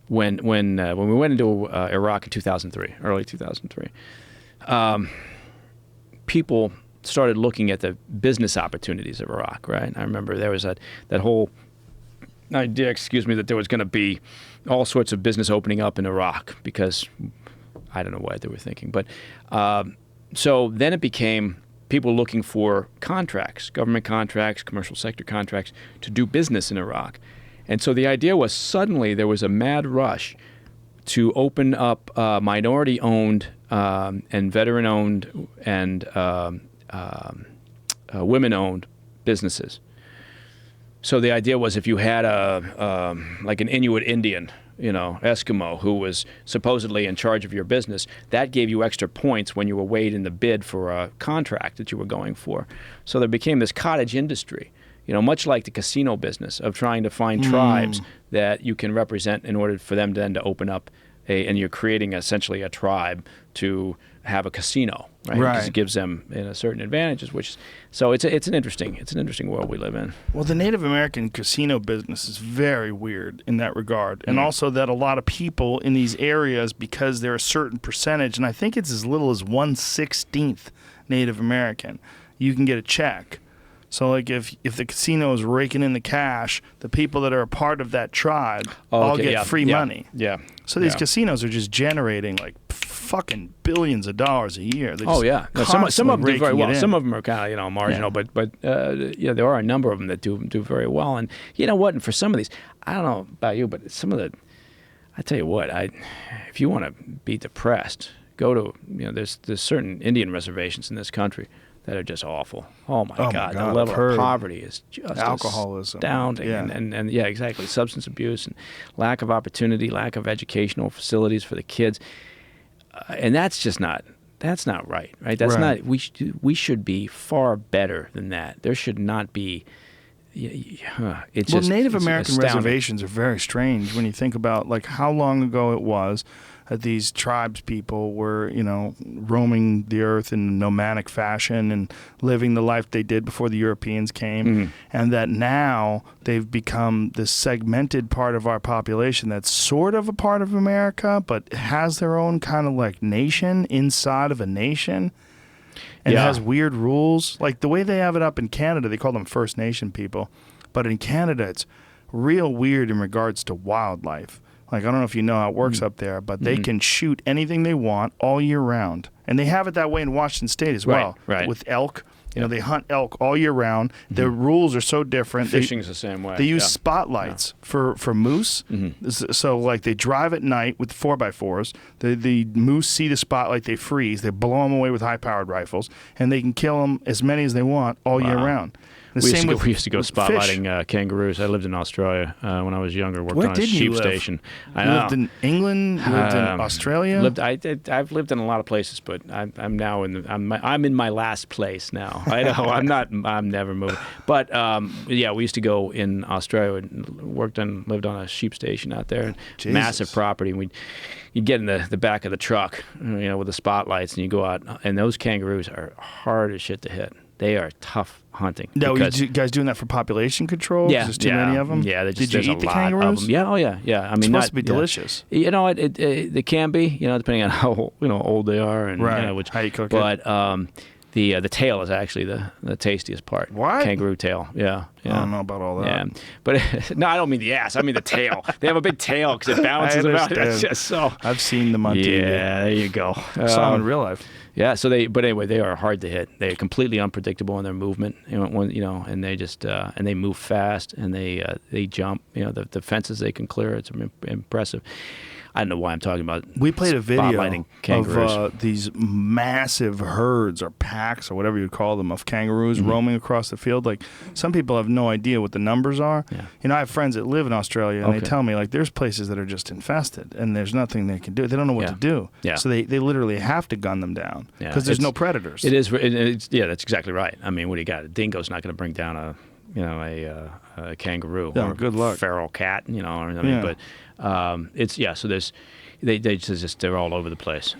when we went into Iraq in 2003, early 2003, people started looking at the business opportunities of Iraq, right? I remember there was that whole idea, that there was going to be all sorts of business opening up in Iraq because I don't know what they were thinking. But so then it became people looking for contracts, government contracts, commercial sector contracts to do business in Iraq. And so the idea was suddenly there was a mad rush to open up minority-owned and veteran-owned and women-owned businesses. So the idea was if you had like an Inuit Indian, Eskimo, who was supposedly in charge of your business, that gave you extra points when you were weighed in the bid for a contract that you were going for. So there became this cottage industry, much like the casino business of trying to find tribes that you can represent in order for them then to open up and you're creating essentially a tribe to have a casino, right? Right. Because it gives them certain advantages. So it's an interesting world we live in. Well, the Native American casino business is very weird in that regard. And also that a lot of people in these areas, because they're a certain percentage, and I think it's as little as 1/16 Native American, you can get a check. So, like, if the casino is raking in the cash, the people that are a part of that tribe all get free money. Yeah. So these casinos are just generating, like, fucking billions of dollars a year. They're just No, some of them do very raking it well. in. Some of them are kind of marginal, but there are a number of them that do very well. And you know what? And for some of these, I don't know about you, but some of I tell you what, if you want to be depressed, go to there's certain Indian reservations in this country that are just awful. Oh my God, the I've level heard. of poverty is just Alcoholism. astounding. Yeah. And yeah, exactly. Substance abuse and lack of opportunity, lack of educational facilities for the kids. And that's not right? That's Right. not, we should be far better than that. There should not be, it's Well, just Native it's American astounding. reservations are very strange when you think about like how long ago it was that these tribes people were, roaming the earth in nomadic fashion and living the life they did before the Europeans came, and that now they've become this segmented part of our population that's sort of a part of America, but has their own kind of like nation inside of a nation. And it has weird rules. Like the way they have it up in Canada, they call them First Nation people. But in Canada, it's real weird in regards to wildlife. Like, I don't know if you know how it works up there, but they can shoot anything they want all year round. And they have it that way in Washington State as well. Right. With elk. They hunt elk all year round. Their rules are so different. Fishing's the same way. They use spotlights for moose. So, like, they drive at night with 4x4s. The moose see the spotlight, they freeze. They blow them away with high-powered rifles, and they can kill them as many as they want all year round. We used to go spotlighting kangaroos. I lived in Australia when I was younger. Worked on a sheep station. You lived in England. You lived in Australia. I've lived in a lot of places, but I'm now I'm in my last place now. I know I'm never moving. But we used to go in Australia and lived on a sheep station out there. Massive property. And you'd get in the back of the truck, with the spotlights, and you go out. And those kangaroos are hard as shit to hit. They are tough hunting. No, you guys doing that for population control? Yeah, there's too many of them. Yeah, did you eat the kangaroos? Of them. Yeah, oh yeah. I mean, it's supposed to be delicious. They can be. Depending on how old they are and how you cook it. But the tail is actually the tastiest part. What? Kangaroo tail. Yeah. I don't know about all that. Yeah, but no, I don't mean the ass. I mean the tail. They have a big tail because it balances about. It's just so. I've seen them on TV. Yeah, there you go. Saw them in real life. Yeah, but anyway, they are hard to hit. They're completely unpredictable in their movement. And they just and they move fast and they jump. The fences they can clear. It's impressive. I don't know why I'm talking about. We played a video kangaroos. of these massive herds or packs or whatever you call them of kangaroos roaming across the field. Like some people have no idea what the numbers are. Yeah. I have friends that live in Australia and they tell me like there's places that are just infested and there's nothing they can do. They don't know what to do. Yeah. So they literally have to gun them down because there's no predators. It is. That's exactly right. I mean, what do you got? A dingo's not going to bring down a kangaroo or good luck. Feral cat. But so there's they're all over the place.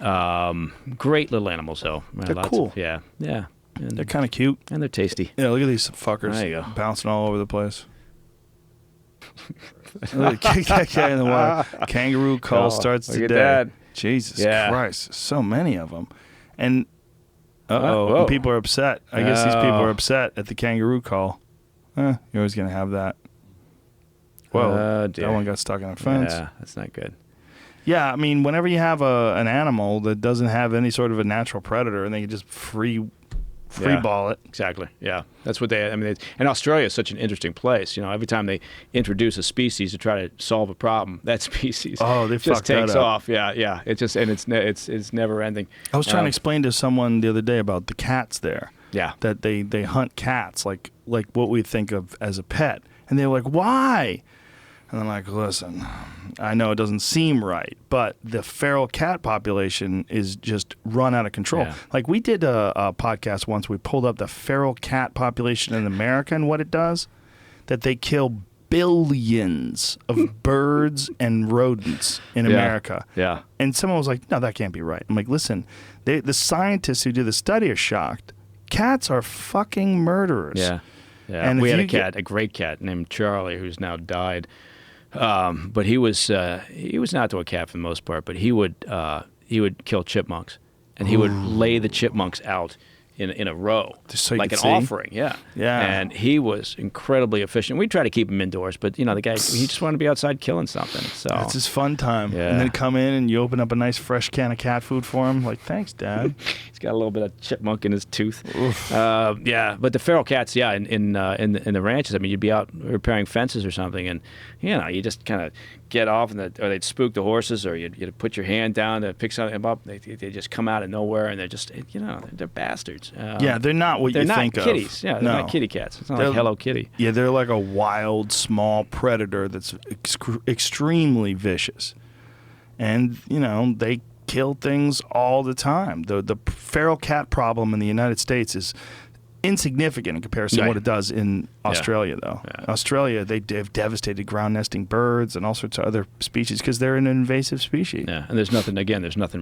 Great little animals though. They're cool. Yeah. And they're kind of cute and they're tasty. Yeah, look at these fuckers. There you go. Bouncing all over the place. Kick that guy in the water. Kangaroo call starts look today. At that. Jesus Christ, so many of them, and people are upset. I guess these people are upset at the kangaroo call. You're always gonna have that. Whoa, that one got stuck in a fence. Yeah, that's not good. Yeah, I mean, whenever you have an animal that doesn't have any sort of a natural predator, and they can just free ball it. Exactly. Yeah, that's what and Australia is such an interesting place. Every time they introduce a species to try to solve a problem, that species they just takes that up. off. Yeah. It just it's never ending. I was trying to explain to someone the other day about the cats there. Yeah. That they hunt cats like what we think of as a pet, and they're like, why? And I'm like, listen, I know it doesn't seem right, but the feral cat population is just run out of control. Yeah. Like we did a podcast once. We pulled up the feral cat population in America and what it does, that they kill billions of birds and rodents in America. Yeah. And someone was like, no, that can't be right. I'm like, listen, the scientists who did the study are shocked. Cats are fucking murderers. Yeah. And we had a great cat named Charlie who's now died. But he was an outdoor cat for the most part. But he would kill chipmunks, and he would lay the chipmunks out in a row, so like an offering. Yeah. And he was incredibly efficient. We try to keep him indoors, but the guy he just wanted to be outside killing something. So that's his fun time. Yeah. And then come in and you open up a nice fresh can of cat food for him. Like, thanks, Dad. He's got a little bit of chipmunk in his tooth. But the feral cats, in the ranches. I mean, you'd be out repairing fences or something, and you just kind of get off, or they'd spook the horses, or you'd put your hand down to pick something up. They just come out of nowhere, and they're just they're bastards. They're not what you think of. They're not kitties. Yeah, they're not kitty cats. It's not like Hello Kitty. Yeah, they're like a wild, small predator that's extremely vicious, and they kill things all the time. The feral cat problem in the United States is insignificant in comparison to what it does in Australia, though. Yeah. Australia, they've devastated ground nesting birds and all sorts of other species because they're an invasive species. Yeah, and there's nothing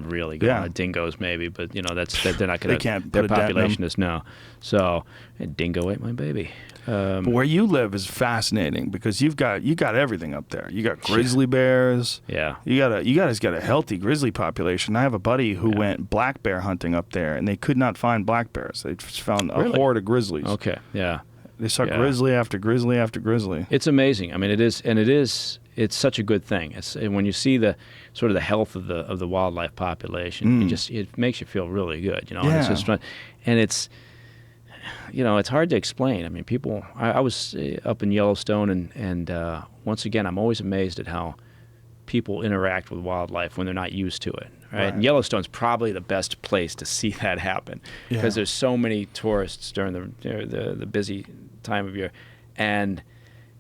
really going on. Dingoes maybe, but they're not going to. Their population is no. So, a dingo ate my baby. But where you live is fascinating because you got everything up there. You got grizzly bears. Yeah. You guys got a healthy grizzly population. I have a buddy who went black bear hunting up there, and they could not find black bears. They just found a horde of grizzlies. Okay. Yeah. They saw grizzly after grizzly after grizzly. It's amazing. I mean, it is. It's such a good thing. And when you see the sort of the health of the wildlife population, it makes you feel really good. And it's just fun. And it's. It's hard to explain. I mean, I was up in Yellowstone, and once again, I'm always amazed at how people interact with wildlife when they're not used to it. Right? And Yellowstone's probably the best place to see that happen because there's so many tourists during the busy time of year, and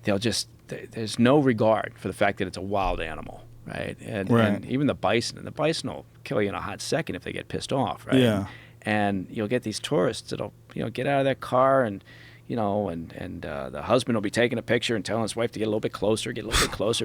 there's no regard for the fact that it's a wild animal, right? And even the bison will kill you in a hot second if they get pissed off, right? Yeah. And you'll get these tourists that'll get out of their car and the husband will be taking a picture and telling his wife to get a little bit closer,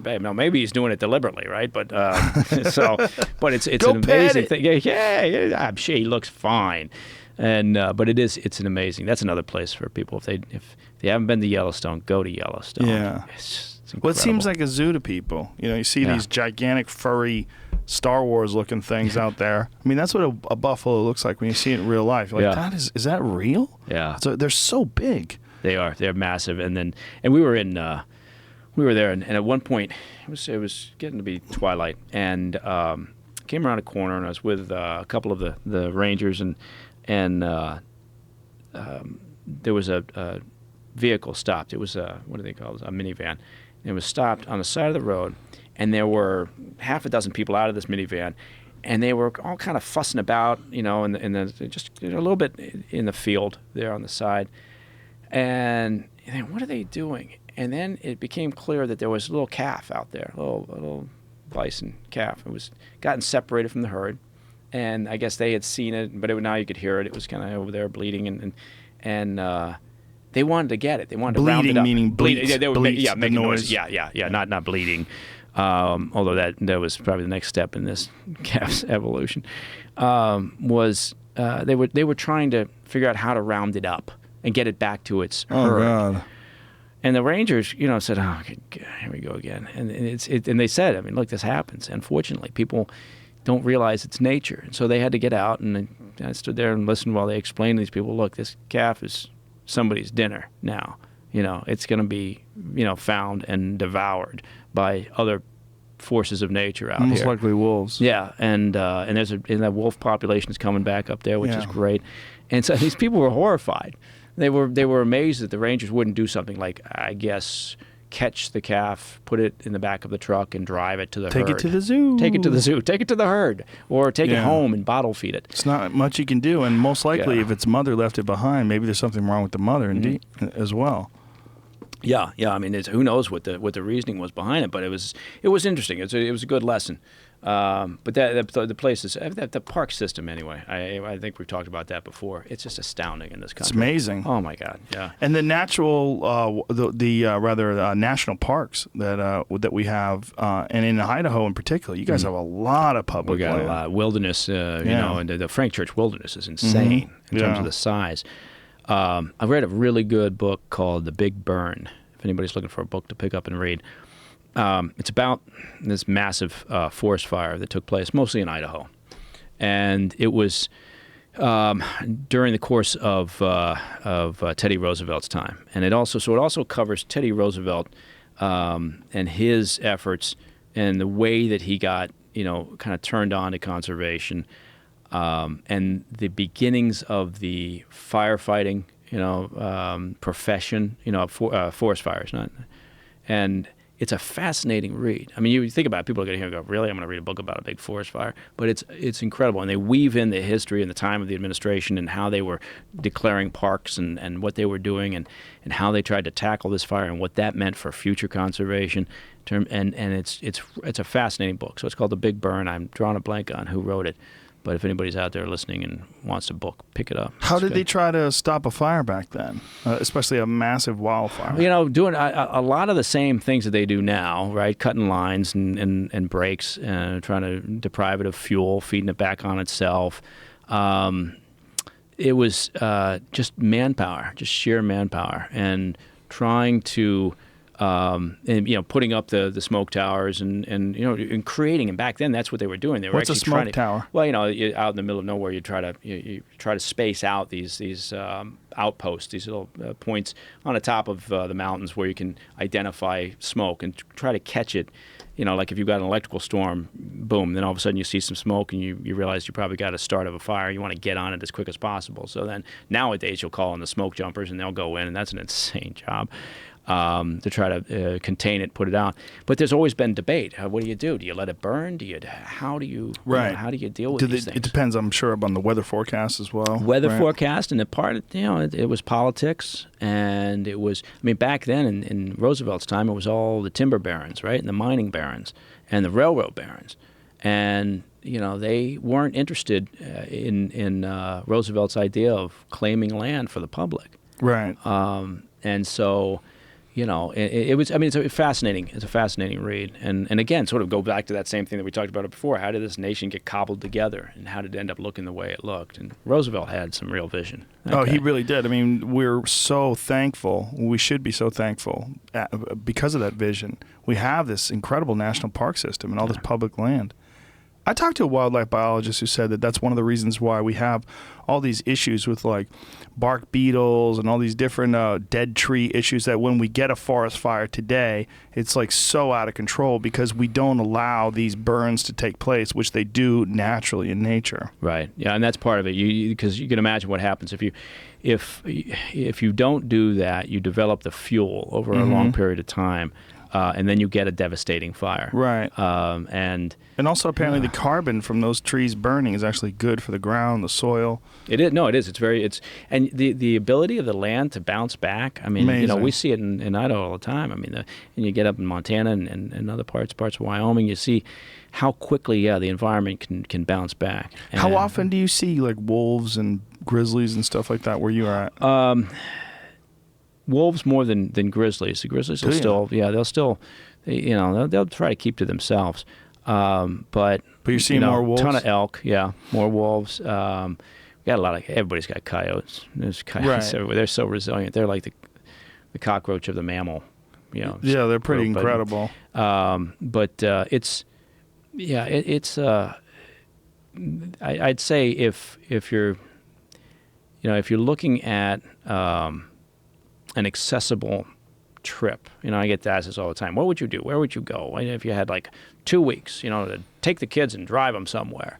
babe. Now maybe he's doing it deliberately, right? But but it's an amazing thing. Yeah, I'm sure he looks fine. And but it's an amazing. That's another place for people if they haven't been to Yellowstone, go to Yellowstone. Yeah. It's Well, it seems like a zoo to people. You see these gigantic furry Star Wars looking things out there. I mean, that's what a buffalo looks like when you see it in real life. You're like, is that real? Yeah. So they're so big. They are. They're massive. And we were there, and at one point it was getting to be twilight, and came around a corner, and I was with a couple of the rangers, and there was a vehicle stopped. It was what do they call it? A minivan. It was stopped on the side of the road, and there were half a dozen people out of this minivan, and they were all kind of fussing about, just a little bit in the field there on the side. And then what are they doing? And then it became clear that there was a little calf out there, a little bison calf. It was gotten separated from the herd, and I guess they had seen it, but now you could hear it. It was kind of over there bleeding, and they wanted to get it. They wanted to round it up. Meaning bleat. Yeah, they were bleat, making noise. Yeah, not bleeding. Although that was probably the next step in this calf's evolution. They were trying to figure out how to round it up and get it back to its herd. Oh God. And the rangers, said, "Oh, here we go again." And and they said, "I mean, look, this happens. Unfortunately, people don't realize it's nature." And so they had to get out, and I stood there and listened while they explained to these people, "Look, this calf is somebody's dinner now. It's going to be, found and devoured by other forces of nature out here. Most likely wolves." Yeah, and that wolf population is coming back up there, which is great. And so these people were horrified. They were amazed that the rangers wouldn't do something like, I guess, catch the calf, put it in the back of the truck, and drive it to the herd. Take it to the zoo. Take it to the zoo. Take it to the herd, or take it home and bottle feed it. It's not much you can do, and most likely, if its mother left it behind, maybe there's something wrong with the mother as well. Yeah. I mean, who knows what the reasoning was behind it, but it was interesting. It was a good lesson. But the places, the park system anyway. I think we've talked about that before. It's just astounding in this country. It's amazing. Oh my God. Yeah. And the natural, national parks that we have, and in Idaho in particular, you guys have a lot of public We got land. a lot. Wilderness, and the Frank Church Wilderness is insane in terms of the size. I read a really good book called The Big Burn. If anybody's looking for a book to pick up and read. It's about this massive forest fire that took place mostly in Idaho, and it was during the course of Teddy Roosevelt's time, and it also covers Teddy Roosevelt and his efforts and the way that he got kind of turned on to conservation, and the beginnings of the firefighting profession, forest fires, and it's a fascinating read. I mean, you think about it, people are going to hear and go, really? I'm going to read a book about a big forest fire? But it's incredible. And they weave in the history and the time of the administration and how they were declaring parks and what they were doing and how they tried to tackle this fire and what that meant for future conservation. And it's a fascinating book. So it's called The Big Burn. I'm drawing a blank on who wrote it. But if anybody's out there listening and wants a book, pick it up. How It's did good. they try to stop a fire back then, especially a massive wildfire? Doing a lot of the same things that they do now, right? Cutting lines and breaks, trying to deprive it of fuel, feeding it back on itself. It was just manpower, just sheer manpower, and trying to, putting up the smoke towers and creating. And back then, that's what they were doing. They were What's a actually smoke trying to, tower? Well, out in the middle of nowhere, you try to space out these outposts, these little points on the top of the mountains where you can identify smoke and try to catch it. Like if you've got an electrical storm, boom, then all of a sudden you see some smoke and you realize you probably got a start of a fire. You want to get on it as quick as possible. So then nowadays you'll call in the smoke jumpers and they'll go in, and that's an insane job to try to contain it, put it out. But there's always been debate. What do you do? Do you let it burn? How do you deal with these things? It depends, I'm sure, on the weather forecast as well. Weather right? forecast, and the part, it was politics, and it was, back then in Roosevelt's time, it was all the timber barons, right, and the mining barons, and the railroad barons, and they weren't interested in Roosevelt's idea of claiming land for the public, Right. and so. It was. It's a fascinating read, and again, sort of go back to that same thing that we talked about before. How did this nation get cobbled together, and how did it end up looking the way it looked? And Roosevelt had some real vision. Oh, he really did. We're so thankful. We should be so thankful because of that vision. We have this incredible national park system and all this public land. I talked to a wildlife biologist who said that that's one of the reasons why we have all these issues with like bark beetles and all these different dead tree issues, that when we get a forest fire today, it's like so out of control because we don't allow these burns to take place, which they do naturally in nature. Right. Yeah, and that's part of it. Because you can imagine what happens if you don't do that. You develop the fuel over a long period of time. And then you get a devastating fire. Right. And also apparently the carbon from those trees burning is actually good for the ground, the soil. It is. No, it is. And the ability of the land to bounce back. Amazing. We see it in Idaho all the time. And you get up in Montana and other parts of Wyoming, you see how quickly, the environment can bounce back. And how often do you see like wolves and grizzlies and stuff like that where you are at? Wolves more than grizzlies. The grizzlies will still, they'll try to keep to themselves. But you're seeing more wolves? A ton of elk, more wolves. We got a lot everybody's got coyotes. There's coyotes everywhere. They're so resilient. They're like the cockroach of the mammal, Yeah, they're pretty incredible. I'd say if you're looking at an accessible trip. I get asked this all the time. What would you do? Where would you go? If you had like 2 weeks, to take the kids and drive them somewhere,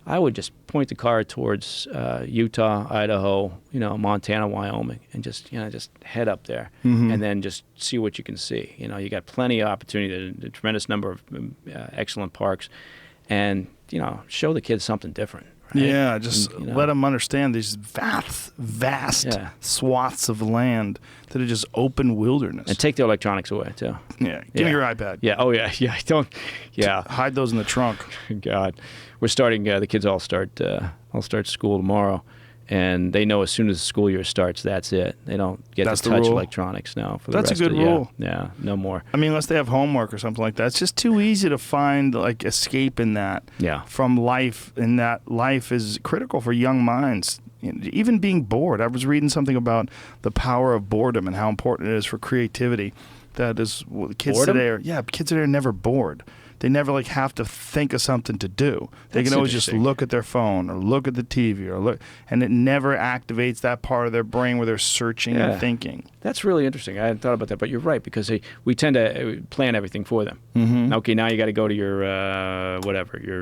I would just point the car towards Utah, Idaho, Montana, Wyoming, and just head up there and then just see what you can see. You got plenty of opportunity, a tremendous number of excellent parks, and show the kids something different. Right? Yeah, just let them understand these vast swaths of land that are just open wilderness. And take their electronics away, too. Yeah, give me your iPad. Yeah, oh yeah, Hide those in the trunk. God. We're starting, the kids all start school tomorrow, and they know as soon as the school year starts, that's it. They don't get to touch electronics now for the rest of the year. That's a good rule. Yeah, no more. Unless they have homework or something like that. It's just too easy to find like escape in that from life, and that life is critical for young minds. Even being bored. I was reading something about the power of boredom and how important it is for creativity. That is, kids today are never bored. They never have to think of something to do. They can always just look at their phone or look at the TV and it never activates that part of their brain where they're searching and thinking. That's really interesting. I hadn't thought about that, but you're right, because we tend to plan everything for them. Okay, now you got to go to your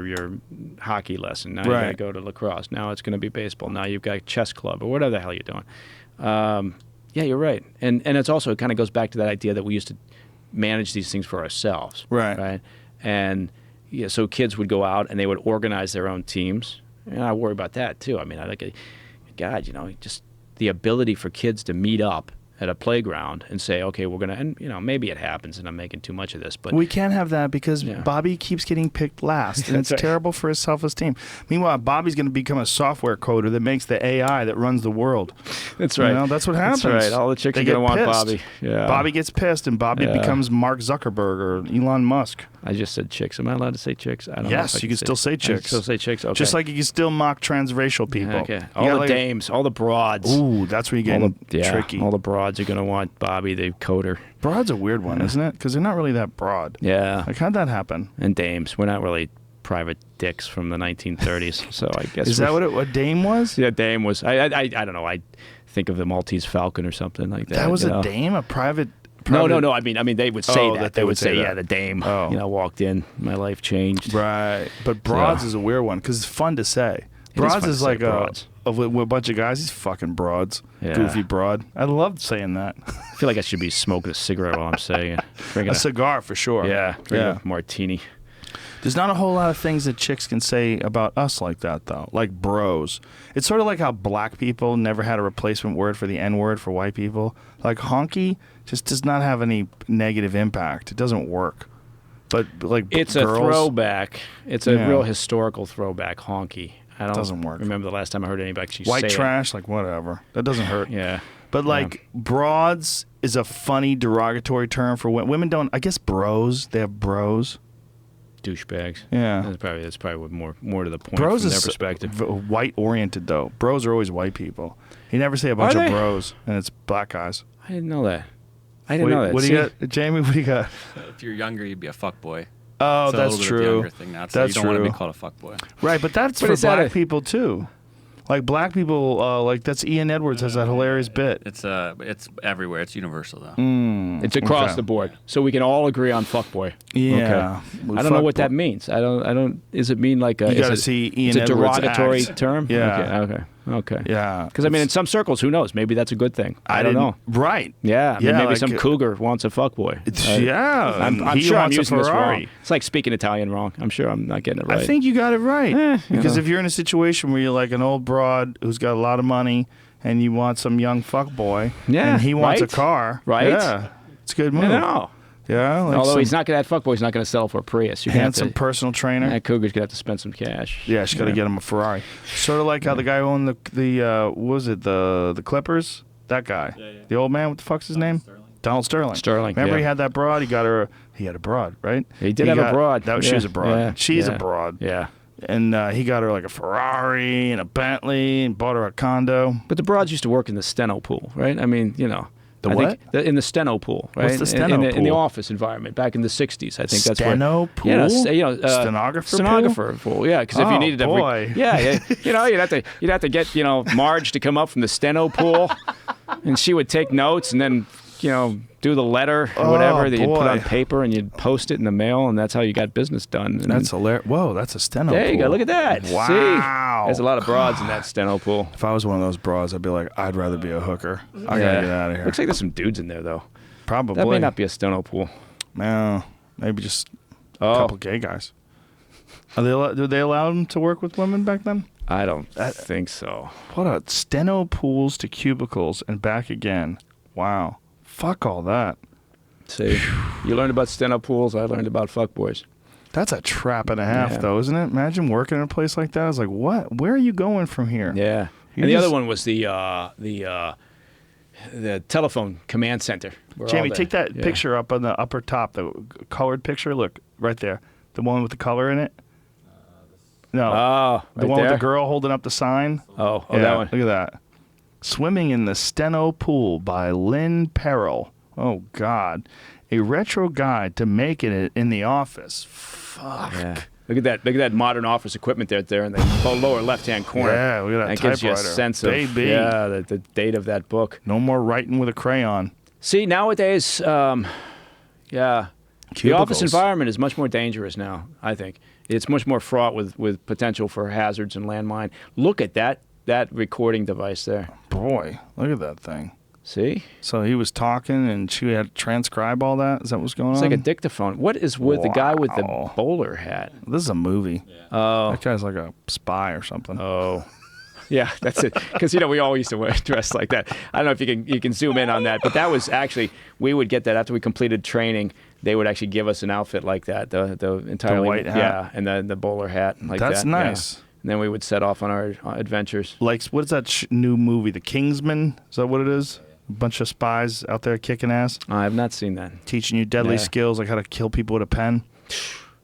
your hockey lesson. Now you got to go to lacrosse. Now it's going to be baseball. Now you've got chess club or whatever the hell you're doing. Yeah, you're right, and it's also, it kind of goes back to that idea that we used to manage these things for ourselves. Right. And so kids would go out and they would organize their own teams. And I worry about that too. God, just the ability for kids to meet up at a playground and say, okay, we're gonna, and maybe it happens, and I'm making too much of this, but We can't have that because Yeah. Bobby keeps getting picked last, and it's That's right. terrible for his self-esteem. Meanwhile, Bobby's going to become a software coder that makes the AI that runs the world. that's right. That's what happens. That's right. All the chicks They are gonna get want pissed. Bobby. Yeah. Bobby gets pissed, and Bobby Yeah. becomes Mark Zuckerberg or Elon Musk. I just said chicks. Am I allowed to say chicks? I don't know. Yes, if I you can still say I can chicks. still say chicks. Okay. Just like you can still mock transracial people. Okay. You All got the like- dames, all the broads. Ooh, that's where you all get the, yeah, tricky. all the broads are gonna want Bobby, the coder. Broad's a weird one, isn't it? Because they're not really that broad. Yeah. Like, how'd that happen? And dames. We're not really private dicks from the 1930s, so I guess. Is that what a dame was? Yeah, dame was. I don't know. I think of the Maltese Falcon or something like that. That was you a know? dame, a private. No. I mean, they would say Oh, that. that They would say, that. yeah, the dame. Oh. Walked in, my life changed. Right, but broads is a weird one because it's fun to say. It is Broads fun to is say, like broads. with a bunch of guys. He's fucking broads, Yeah. goofy broad. I loved saying that. I feel like I should be smoking a cigarette while I'm saying it. Drinking A cigar for sure. drinking yeah. a martini. There's not a whole lot of things that chicks can say about us like that though, like bros. It's sort of like how black people never had a replacement word for the N word for white people. Like honky just does not have any negative impact. It doesn't work. But like It's girls, a throwback. It's a Yeah. real historical throwback. Honky. I don't Doesn't work. remember the last time I heard anybody actually white say trash, like whatever. That doesn't hurt. it. Yeah. But like broads is a funny derogatory term for women. Women don't. I guess bros. They have bros. Douchebags. Yeah. That's probably more to the point Bros from is their perspective. white oriented though. Bros are always white people. You never say a bunch Are of they? bros and it's black guys. I didn't know that. I didn't know that. What do you See? got, Jamie? What do you got? If you're younger, you'd be a fuckboy. Oh, So that's a little bit of the true. younger thing now. So That's you don't want to true. be called a fuckboy. Right, but that's But for is that black a- people too. Like black people, like that's Ian Edwards has that hilarious bit. It's everywhere. It's universal though. It's across Okay. the board, so we can all agree on fuckboy. Yeah, I don't know what that means. I don't. Does it mean like a? You is got to it- see Ian It's a Edwards derogatory act. term. Yeah. Okay. Yeah, Because I mean, in some circles, who knows? Maybe that's a good thing. I don't know. Right? Yeah. I mean, Yeah, maybe like, some cougar wants a fuckboy. Yeah, I'm and he sure I'm wants a using this Ferrari. wrong. It's like speaking Italian wrong. I'm sure I'm not getting it right. I think you got it right. You Because know. if you're in a situation where you're like an old broad who's got a lot of money and you want some young fuck boy, Yeah, and he wants right? a car, Right? Yeah, it's a good move. I know. Yeah, like Although some he's not gonna that fuckboy's not gonna settle for a Prius. You're gonna have handsome to, personal trainer. that cougar's gonna have to spend some cash. Yeah, she's got to get him a Ferrari. Sort of like how the guy who owned the what was it, the Clippers? That guy, the old man. What the fuck's his name? Donald Sterling. Sterling, Remember yeah. he had that broad. He got her. He had a broad, right? He did have a broad. That she Yeah, was a broad. yeah, She's yeah. a broad. Yeah. And he got her like a Ferrari and a Bentley and bought her a condo. But the broads used to work in the steno pool, right? I mean, The I what? think in the steno pool, right? What's the steno in the pool? office environment back in the 60s. I think that's where. Steno pool? Yeah, Stenographer pool? stenographer pool. Yeah, because if Oh, you needed to, boy. you'd have to get Marge to come up from the steno pool, and she would take notes and then do the letter or whatever that you'd put on boy. paper and you'd post it in the mail, and that's how you got business done. And That's hilarious. Whoa, that's a steno there you pool. go. Look at that. Wow. See? There's a lot of broads in that steno pool. If I was one of those bros, I'd be like, I'd rather be a hooker. I gotta get out of here. Looks like there's some dudes in there though. Probably. That may not be a steno pool. No, maybe just a Oh, couple gay guys. Did they allow them to work with women back then? I don't think so. What a steno pools to cubicles and back again. Wow. Fuck all that. See, you learned about steno pools. I learned about fuckboys. That's a trap and a half, Yeah. though, isn't it? Imagine working in a place like that. I was like, what? Where are you going from here? Yeah. You And the just- other one was the telephone command center. where Jamie, all the- take that yeah. picture up on the upper top, the colored picture. Look, right there. The one with the color in it. No. Oh, the right one with there? the girl holding up the sign. Oh, Yeah, that one. Look at that. Swimming in the Steno Pool by Lynn Perrell. Oh, God. A retro guide to making it in the office. Fuck. Yeah. Look at that! Look at that modern office equipment there in the lower left-hand corner. Yeah, look at that gives you a typewriter. sense Baby. of the date of that book. No more writing with a crayon. See, nowadays, the office Cubicles. environment is much more dangerous now, I think. It's much more fraught with potential for hazards and landmine. Look at that recording device there. Boy, look at that thing. See? So he was talking and she had to transcribe all that? Is that what's going It's on? like a dictaphone. What is with the guy with the Wow. bowler hat? This is a movie. Oh. That guy's like a spy or something. Oh. Yeah, that's it. Because we all used to dress like that. I don't know if you can zoom in on that, but that was actually, we would get that after we completed training. They would actually give us an outfit like that, the entirely white hat. Yeah, and the bowler hat like that. That's nice. Yeah. And then we would set off on our adventures. Like, what is that new movie, The Kingsman? Is that what it is? A bunch of spies out there kicking ass, I have not seen that. teaching you deadly skills, like how to kill people with a pen.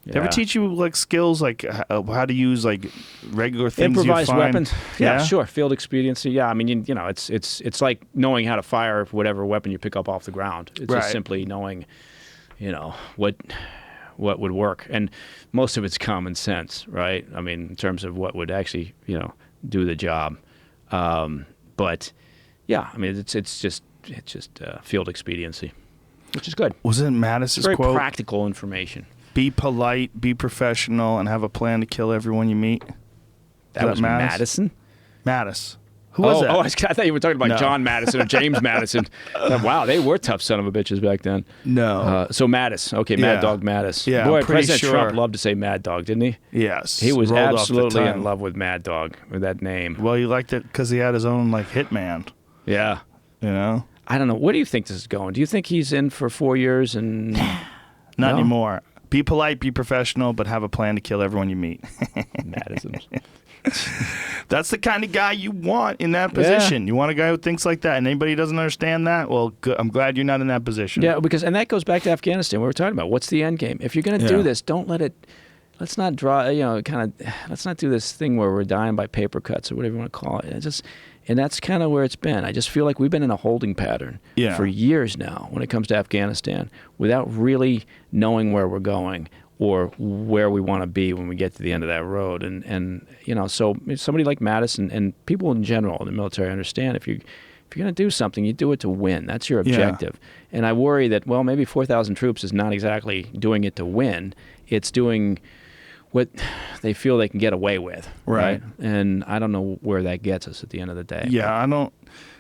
They ever teach you like skills like how to use like regular things? Improvised you find? weapons? Yeah, sure. Field expediency. Yeah, I mean, it's like knowing how to fire whatever weapon you pick up off the ground. It's just simply knowing, what would work, and most of it's common sense, right? I mean, in terms of what would actually, do the job. But yeah, I mean, it's just field expediency, which is good. Wasn't Mattis's Very quote? practical information. Be polite, be professional, and have a plan to kill everyone you meet. That was Madison? Mattis. Who was that? I thought you were talking about John Madison or James Madison. Wow, they were tough son of a bitches back then. No. So Mattis. Okay, Mad Dog Mattis. Yeah, Boy, I'm pretty President sure. Trump loved to say Mad Dog, didn't he? Yes. He was rolled off the absolutely in tongue. love with Mad Dog, with that name. Well, he liked it because he had his own like hitman. Yeah. I don't know. Where do you think this is going? Do you think he's in for 4 years and... Not anymore. Be polite, be professional, but have a plan to kill everyone you meet. Madisms. That's the kind of guy you want in that position. You want a guy who thinks like that. And anybody who doesn't understand that, well, good. I'm glad you're not in that position. Yeah, and that goes back to Afghanistan. We were talking about what's the end game. If you're going to do this, don't let it. Let's not let's not do this thing where we're dying by paper cuts or whatever you want to call it. And that's kind of where it's been. I just feel like we've been in a holding pattern for years now when it comes to Afghanistan without really knowing where we're going or where we want to be when we get to the end of that road. And so somebody like Madison and people in general in the military understand if you're going to do something, you do it to win. That's your objective. Yeah. And I worry that, maybe 4,000 troops is not exactly doing it to win. It's doing what they feel they can get away with, right? And I don't know where that gets us at the end of the day. Yeah,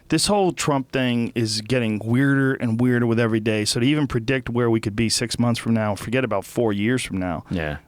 this whole Trump thing is getting weirder and weirder with every day. So to even predict where we could be 6 months from now, forget about 4 years from now,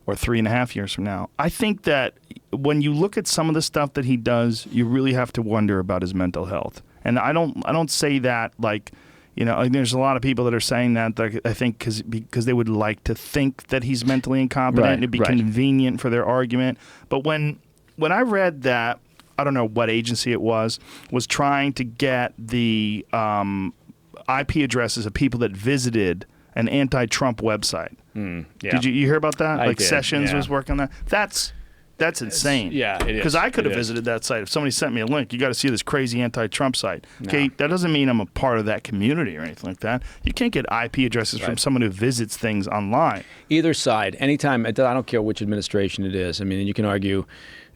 or 3.5 years from now. I think that when you look at some of the stuff that he does, you really have to wonder about his mental health. And I don't say that like, there's a lot of people that are saying that, I think, because they would like to think that he's mentally incompetent and it'd be convenient for their argument. But when I read that, I don't know what agency it was trying to get the IP addresses of people that visited an anti-Trump website. Did you hear about that? I did, Sessions was working on that. That's insane. Yeah, it is. Because I could have visited that site. If somebody sent me a link, you got to see this crazy anti-Trump site. Okay, that doesn't mean I'm a part of that community or anything like that. You can't get IP addresses from someone who visits things online. Either side, anytime. I don't care which administration it is. I mean, you can argue.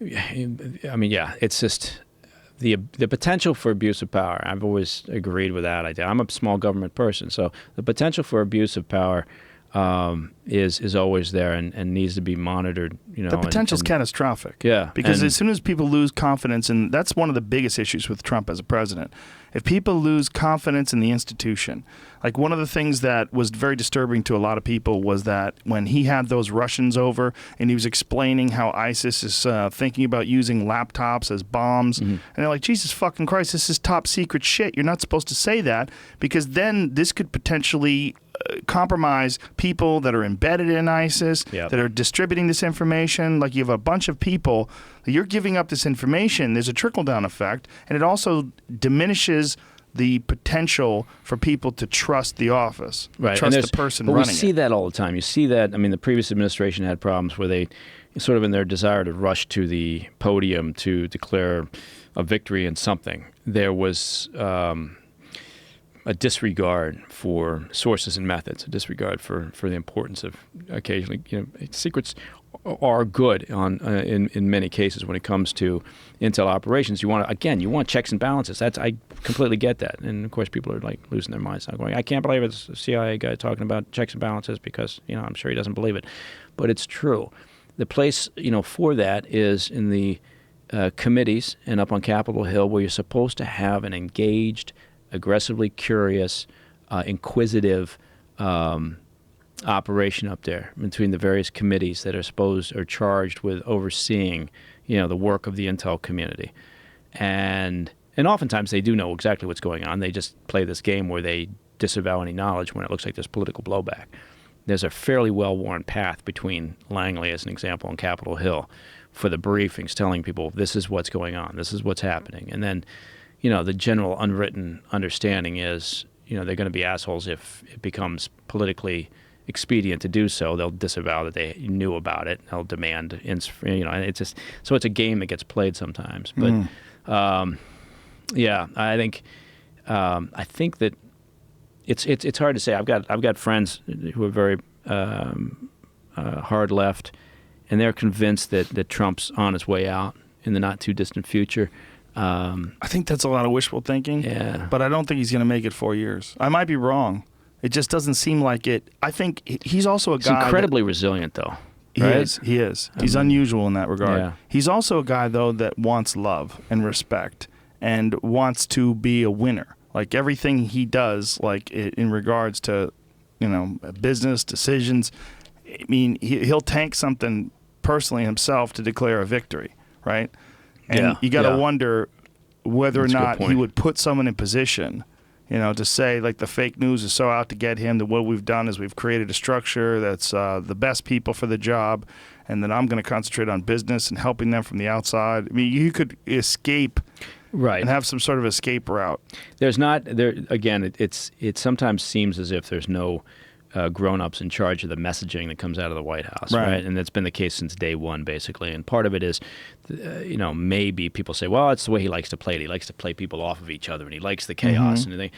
It's just the potential for abuse of power. I've always agreed with that idea. I'm a small government person, so the potential for abuse of power is always there and needs to be monitored. The potential is catastrophic. Yeah, because as soon as people lose confidence, and that's one of the biggest issues with Trump as a president, if people lose confidence in the institution, like one of the things that was very disturbing to a lot of people was that when he had those Russians over and he was explaining how ISIS is thinking about using laptops as bombs, and they're like, Jesus fucking Christ, this is top secret shit. You're not supposed to say that because then this could potentially compromise people that are embedded in ISIS, that are distributing this information. Like you have a bunch of people, you're giving up this information, there's a trickle-down effect, and it also diminishes the potential for people to trust the office, trust the person running it. But we see that all the time. You see that, the previous administration had problems where they, sort of in their desire to rush to the podium to declare a victory in something, there was a disregard for sources and methods, a disregard for the importance of occasionally, secrets are good in many cases when it comes to intel operations. You want checks and balances. I completely get that, and of course people are like losing their minds, going, I can't believe it's a CIA guy talking about checks and balances because I'm sure he doesn't believe it, but it's true. The place for that is in the committees and up on Capitol Hill, where you're supposed to have an engaged, aggressively curious, inquisitive operation up there between the various committees that are charged with overseeing, the work of the intel community. And oftentimes they do know exactly what's going on. They just play this game where they disavow any knowledge when it looks like there's political blowback. There's a fairly well-worn path between Langley, as an example, and Capitol Hill for the briefings telling people this is what's going on, this is what's happening. And then, the general unwritten understanding is, they're going to be assholes if it becomes politically expedient to do so. They'll disavow that they knew about it. They'll demand, and it's just, so it's a game that gets played sometimes. But I think that it's hard to say. I've got friends who are very hard left, and they're convinced that Trump's on his way out in the not too distant future. I think that's a lot of wishful thinking. Yeah. But I don't think he's going to make it 4 years. I might be wrong. It just doesn't seem like it. I think he's also a guy. He's incredibly resilient, though. He right? is. He is. He's unusual in that regard. Yeah. He's also a guy, though, that wants love and respect and wants to be a winner. Like everything he does, like in regards to, business decisions. I mean, he'll tank something personally himself to declare a victory, right? And you got to wonder whether That's or a good not point. he would put someone in position, to say like the fake news is so out to get him that what we've done is we've created a structure that's the best people for the job, and then I'm going to concentrate on business and helping them from the outside. I mean, you could escape. Right. And have some sort of escape route. There's not there again. It sometimes seems as if there's no grown-ups in charge of the messaging that comes out of the White House, right? And that's been the case since day one, basically. And part of it is, maybe people say, well, it's the way he likes to play it. He likes to play people off of each other, and he likes the chaos. And they,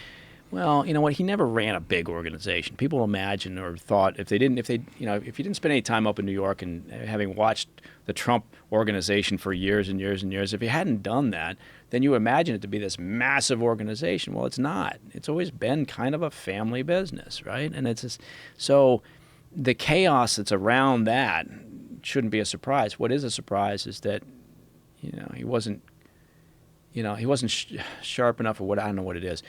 well, you know what? He never ran a big organization. People imagine or thought if you didn't spend any time up in New York and having watched the Trump organization for years and years and years, if you hadn't done that, then you imagine it to be this massive organization. Well, it's not. It's always been kind of a family business, right? And it's just, so the chaos that's around that shouldn't be a surprise. What is a surprise is that, he wasn't sharp enough, or what, I don't know what it is,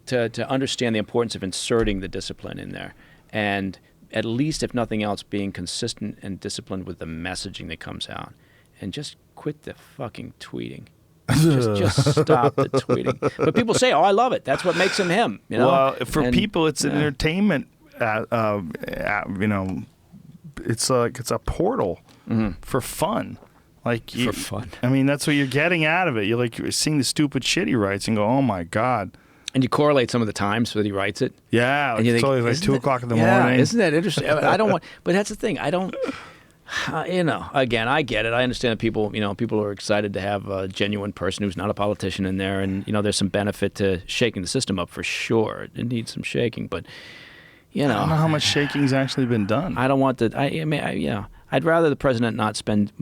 to understand the importance of inserting the discipline in there, and at least, if nothing else, being consistent and disciplined with the messaging that comes out, and just quit the fucking tweeting. Just stop the tweeting. But people say, "Oh, I love it. That's what makes him him." Well, for people, it's an entertainment. It's a portal for fun. For fun. I mean, that's what you're getting out of it. You're seeing the stupid shit he writes and go, "Oh my god." And you correlate some of the times that he writes it. Yeah, and you think, it's always like 2 o'clock in the yeah, morning. Isn't that interesting? I don't want, but that's the thing. I don't. Again, I get it. I understand that people are excited to have a genuine person who's not a politician in there, and there's some benefit to shaking the system up for sure. It needs some shaking, but I don't know how much shaking's actually been done. I don't want to. I'd rather the president not spend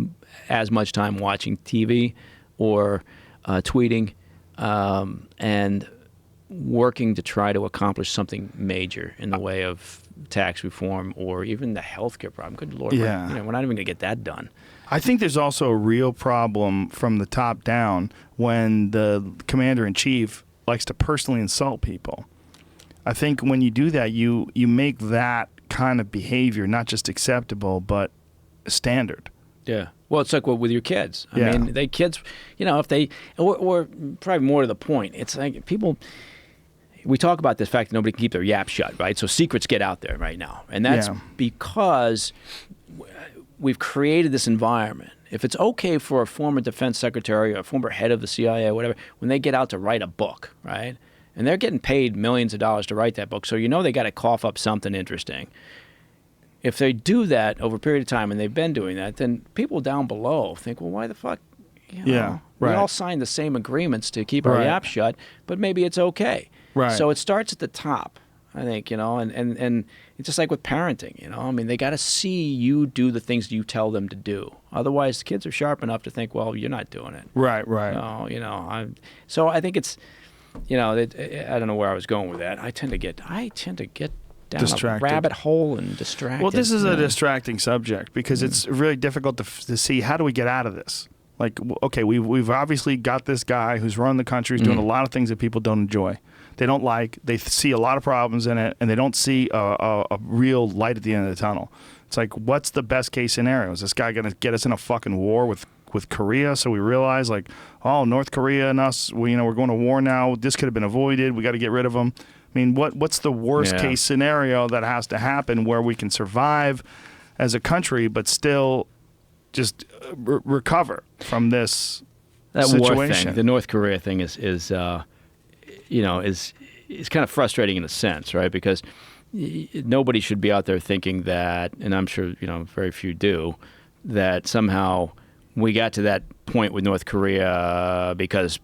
as much time watching TV or tweeting and working to try to accomplish something major in the way of tax reform or even the healthcare problem. Good Lord, we're not even going to get that done. I think there's also a real problem from the top down when the commander-in-chief likes to personally insult people. I think when you do that, you make that kind of behavior not just acceptable, but standard. Yeah. Well, it's like with your kids. I mean, kids, if they, or probably more to the point, it's like people, we talk about the fact that nobody can keep their yap shut, right? So secrets get out there right now. And that's because we've created this environment. If it's okay for a former defense secretary or a former head of the CIA or whatever, when they get out to write a book, right? And they're getting paid millions of dollars to write that book, so they got to cough up something interesting. If they do that over a period of time, and they've been doing that, then people down below think, well, why the fuck? We all signed the same agreements to keep our yap shut, but maybe it's okay. Right. So it starts at the top, I think, and it's just like with parenting, I mean, they got to see you do the things you tell them to do. Otherwise, the kids are sharp enough to think, well, you're not doing it. Right. So I think it's, I don't know where I was going with that. I tend to get down distracted. A rabbit hole and distracted. Well, this is a distracting subject because it's really difficult to see how do we get out of this. Like, okay, we've obviously got this guy who's running the country, who's doing a lot of things that people don't enjoy. They don't like. They see a lot of problems in it, and they don't see a real light at the end of the tunnel. It's like, what's the best case scenario? Is this guy going to get us in a fucking war with with Korea, so we realize like, oh, North Korea and us, we're going to war now. This could have been avoided. We got to get rid of them. I mean, what's the worst case scenario that has to happen where we can survive as a country, but still just recover from this situation? War thing, the North Korea thing is kind of frustrating in a sense, right? Because nobody should be out there thinking that, and I'm sure very few do, that somehow we got to that point with North Korea because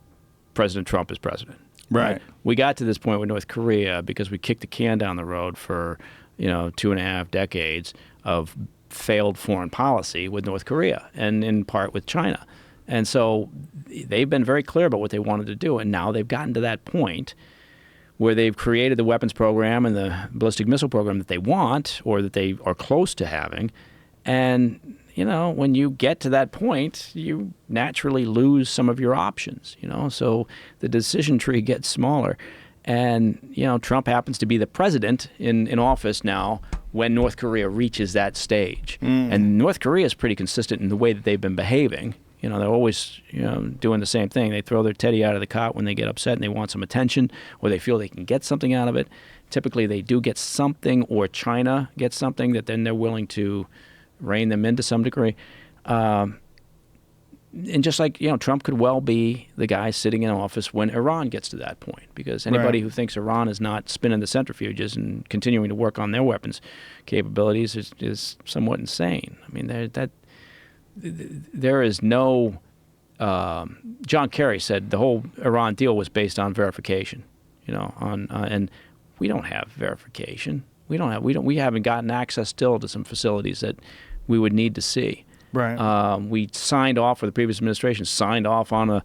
President Trump is president. Right. We got to this point with North Korea because we kicked the can down the road for 2.5 decades of failed foreign policy with North Korea and in part with China. And so they've been very clear about what they wanted to do, and now they've gotten to that point where they've created the weapons program and the ballistic missile program that they want or that they are close to having. And, when you get to that point, you naturally lose some of your options, so the decision tree gets smaller. And, Trump happens to be the president in office now when North Korea reaches that stage. And North Korea is pretty consistent in the way that they've been behaving. They're always, doing the same thing. They throw their teddy out of the cot when they get upset and they want some attention or they feel they can get something out of it. Typically, they do get something, or China gets something that then they're willing to rein them in to some degree. And just like, Trump could well be the guy sitting in office when Iran gets to that point, because anybody who thinks Iran is not spinning the centrifuges and continuing to work on their weapons capabilities is somewhat insane. I mean, there is no John Kerry said the whole Iran deal was based on verification, and we don't have verification. We haven't gotten access still to some facilities that we would need to see. Right. We signed off, or the previous administration signed off on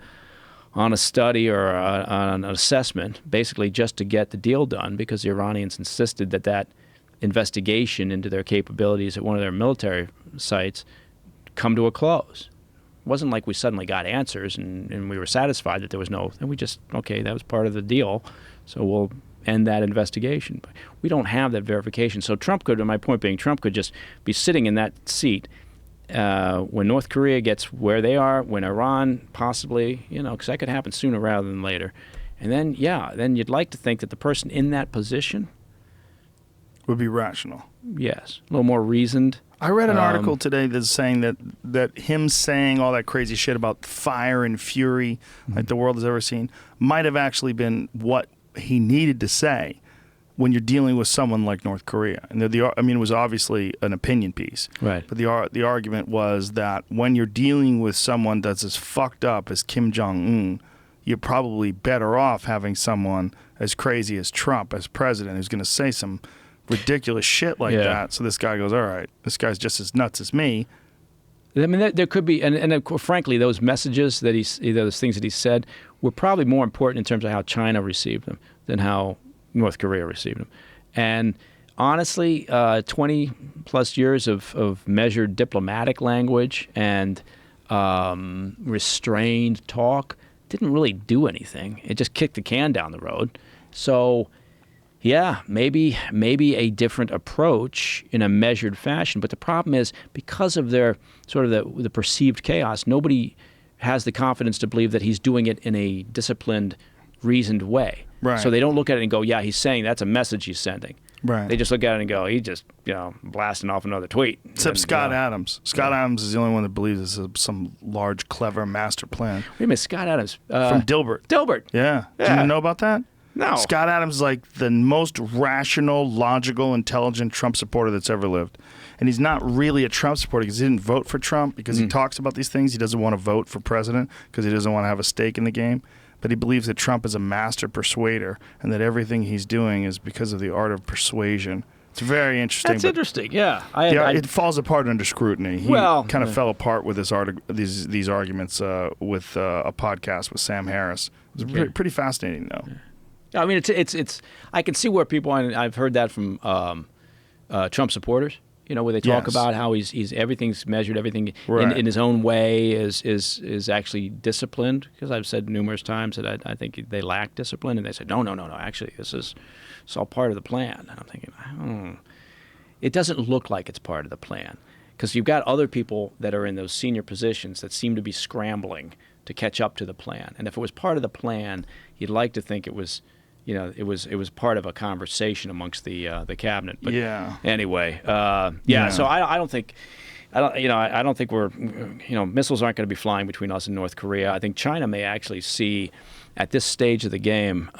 a study or on an assessment, basically just to get the deal done, because the Iranians insisted that investigation into their capabilities at one of their military sites come to a close. It wasn't like we suddenly got answers and we were satisfied that there was no, and we just, okay, that was part of the deal, so we'll end that investigation. But we don't have that verification. So Trump could, and my point being, Trump could just be sitting in that seat when North Korea gets where they are, when Iran possibly, because that could happen sooner rather than later. And then, then you'd like to think that the person in that position would be rational. Yes, a little more reasoned. I read an article today that's saying that him saying all that crazy shit about fire and fury like the world has ever seen might have actually been what he needed to say when you're dealing with someone like North Korea. And it was obviously an opinion piece. Right. But the argument was that when you're dealing with someone that's as fucked up as Kim Jong-un, you're probably better off having someone as crazy as Trump as president who's going to say some ridiculous shit like that. So this guy goes, all right, this guy's just as nuts as me. I mean, there could be, and frankly, those messages that those things that he said were probably more important in terms of how China received them than how North Korea received them. And honestly, 20 plus years of measured diplomatic language and restrained talk didn't really do anything. It just kicked the can down the road. So, yeah, maybe a different approach in a measured fashion. But the problem is, because of their sort of the perceived chaos, nobody has the confidence to believe that he's doing it in a disciplined, reasoned way. Right. So they don't look at it and go, yeah, he's saying that's a message he's sending. Right. They just look at it and go, he just, blasting off another tweet. Except Scott Adams. Scott Adams is the only one that believes this is some large, clever master plan. Wait a minute, Scott Adams. From Dilbert. Dilbert. Yeah. Do you know about that? No. Scott Adams is like the most rational, logical, intelligent Trump supporter that's ever lived. And he's not really a Trump supporter because he didn't vote for Trump, because he talks about these things. He doesn't want to vote for president because he doesn't want to have a stake in the game. But he believes that Trump is a master persuader and that everything he's doing is because of the art of persuasion. It's very interesting. That's interesting, yeah. It falls apart under scrutiny. He kind of fell apart with these arguments with a podcast with Sam Harris. It was pretty fascinating, though. I mean, it's. I can see where people, and I've heard that from Trump supporters. Where they talk about how he's everything's measured, everything in his own way is actually disciplined. Because I've said numerous times that I think they lack discipline, and they said no. Actually, it's all part of the plan. And I'm thinking, it doesn't look like it's part of the plan. because you've got other people that are in those senior positions that seem to be scrambling to catch up to the plan. And if it was part of the plan, you'd like to think it was, it was part of a conversation amongst the cabinet. But anyway, So I don't think. I don't think we're, missiles aren't going to be flying between us and North Korea. I think China may actually see, at this stage of the game,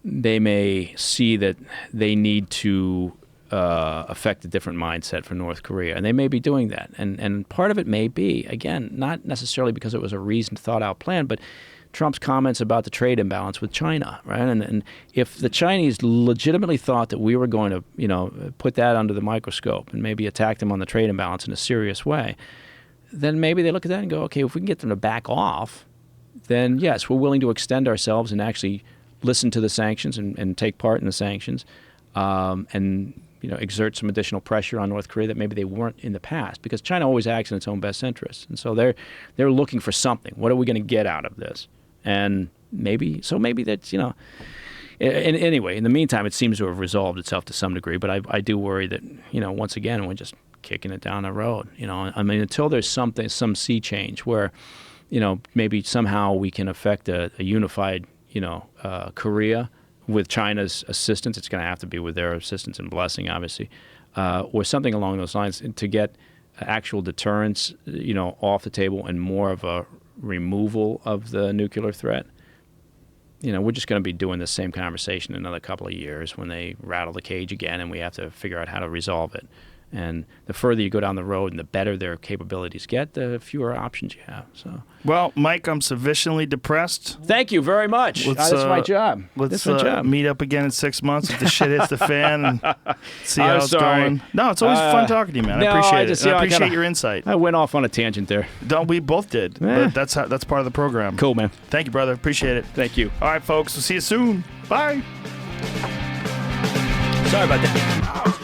they may see that they need to affect a different mindset for North Korea, and they may be doing that. And part of it may be, again, not necessarily because it was a reasoned, thought-out plan, but Trump's comments about the trade imbalance with China, right? And if the Chinese legitimately thought that we were going to, put that under the microscope and maybe attack them on the trade imbalance in a serious way, then maybe they look at that and go, okay, if we can get them to back off, then yes, we're willing to extend ourselves and actually listen to the sanctions and take part in the sanctions, and exert some additional pressure on North Korea that maybe they weren't in the past, because China always acts in its own best interests, and so they're looking for something. What are we going to get out of this? And maybe that's, anyway, in the meantime, it seems to have resolved itself to some degree, but I do worry that, once again, we're just kicking it down the road. I mean, until there's some sea change where, maybe somehow we can affect a unified, Korea with China's assistance. It's going to have to be with their assistance and blessing, obviously, or something along those lines to get actual deterrence, off the table and more of a removal of the nuclear threat. We're just going to be doing the same conversation in another couple of years when they rattle the cage again, and we have to figure out how to resolve it. And the further you go down the road and the better their capabilities get, the fewer options you have. So, well, Mike, I'm sufficiently depressed. Thank you very much. That's my job. Let's meet up again in 6 months if the shit hits the fan and see how it's going. No, it's always fun talking to you, man. I appreciate it. I appreciate your insight. I went off on a tangent there. We both did. But that's part of the program. Cool, man. Thank you, brother. Appreciate it. Thank you. All right, folks. We'll see you soon. Bye. Sorry about that.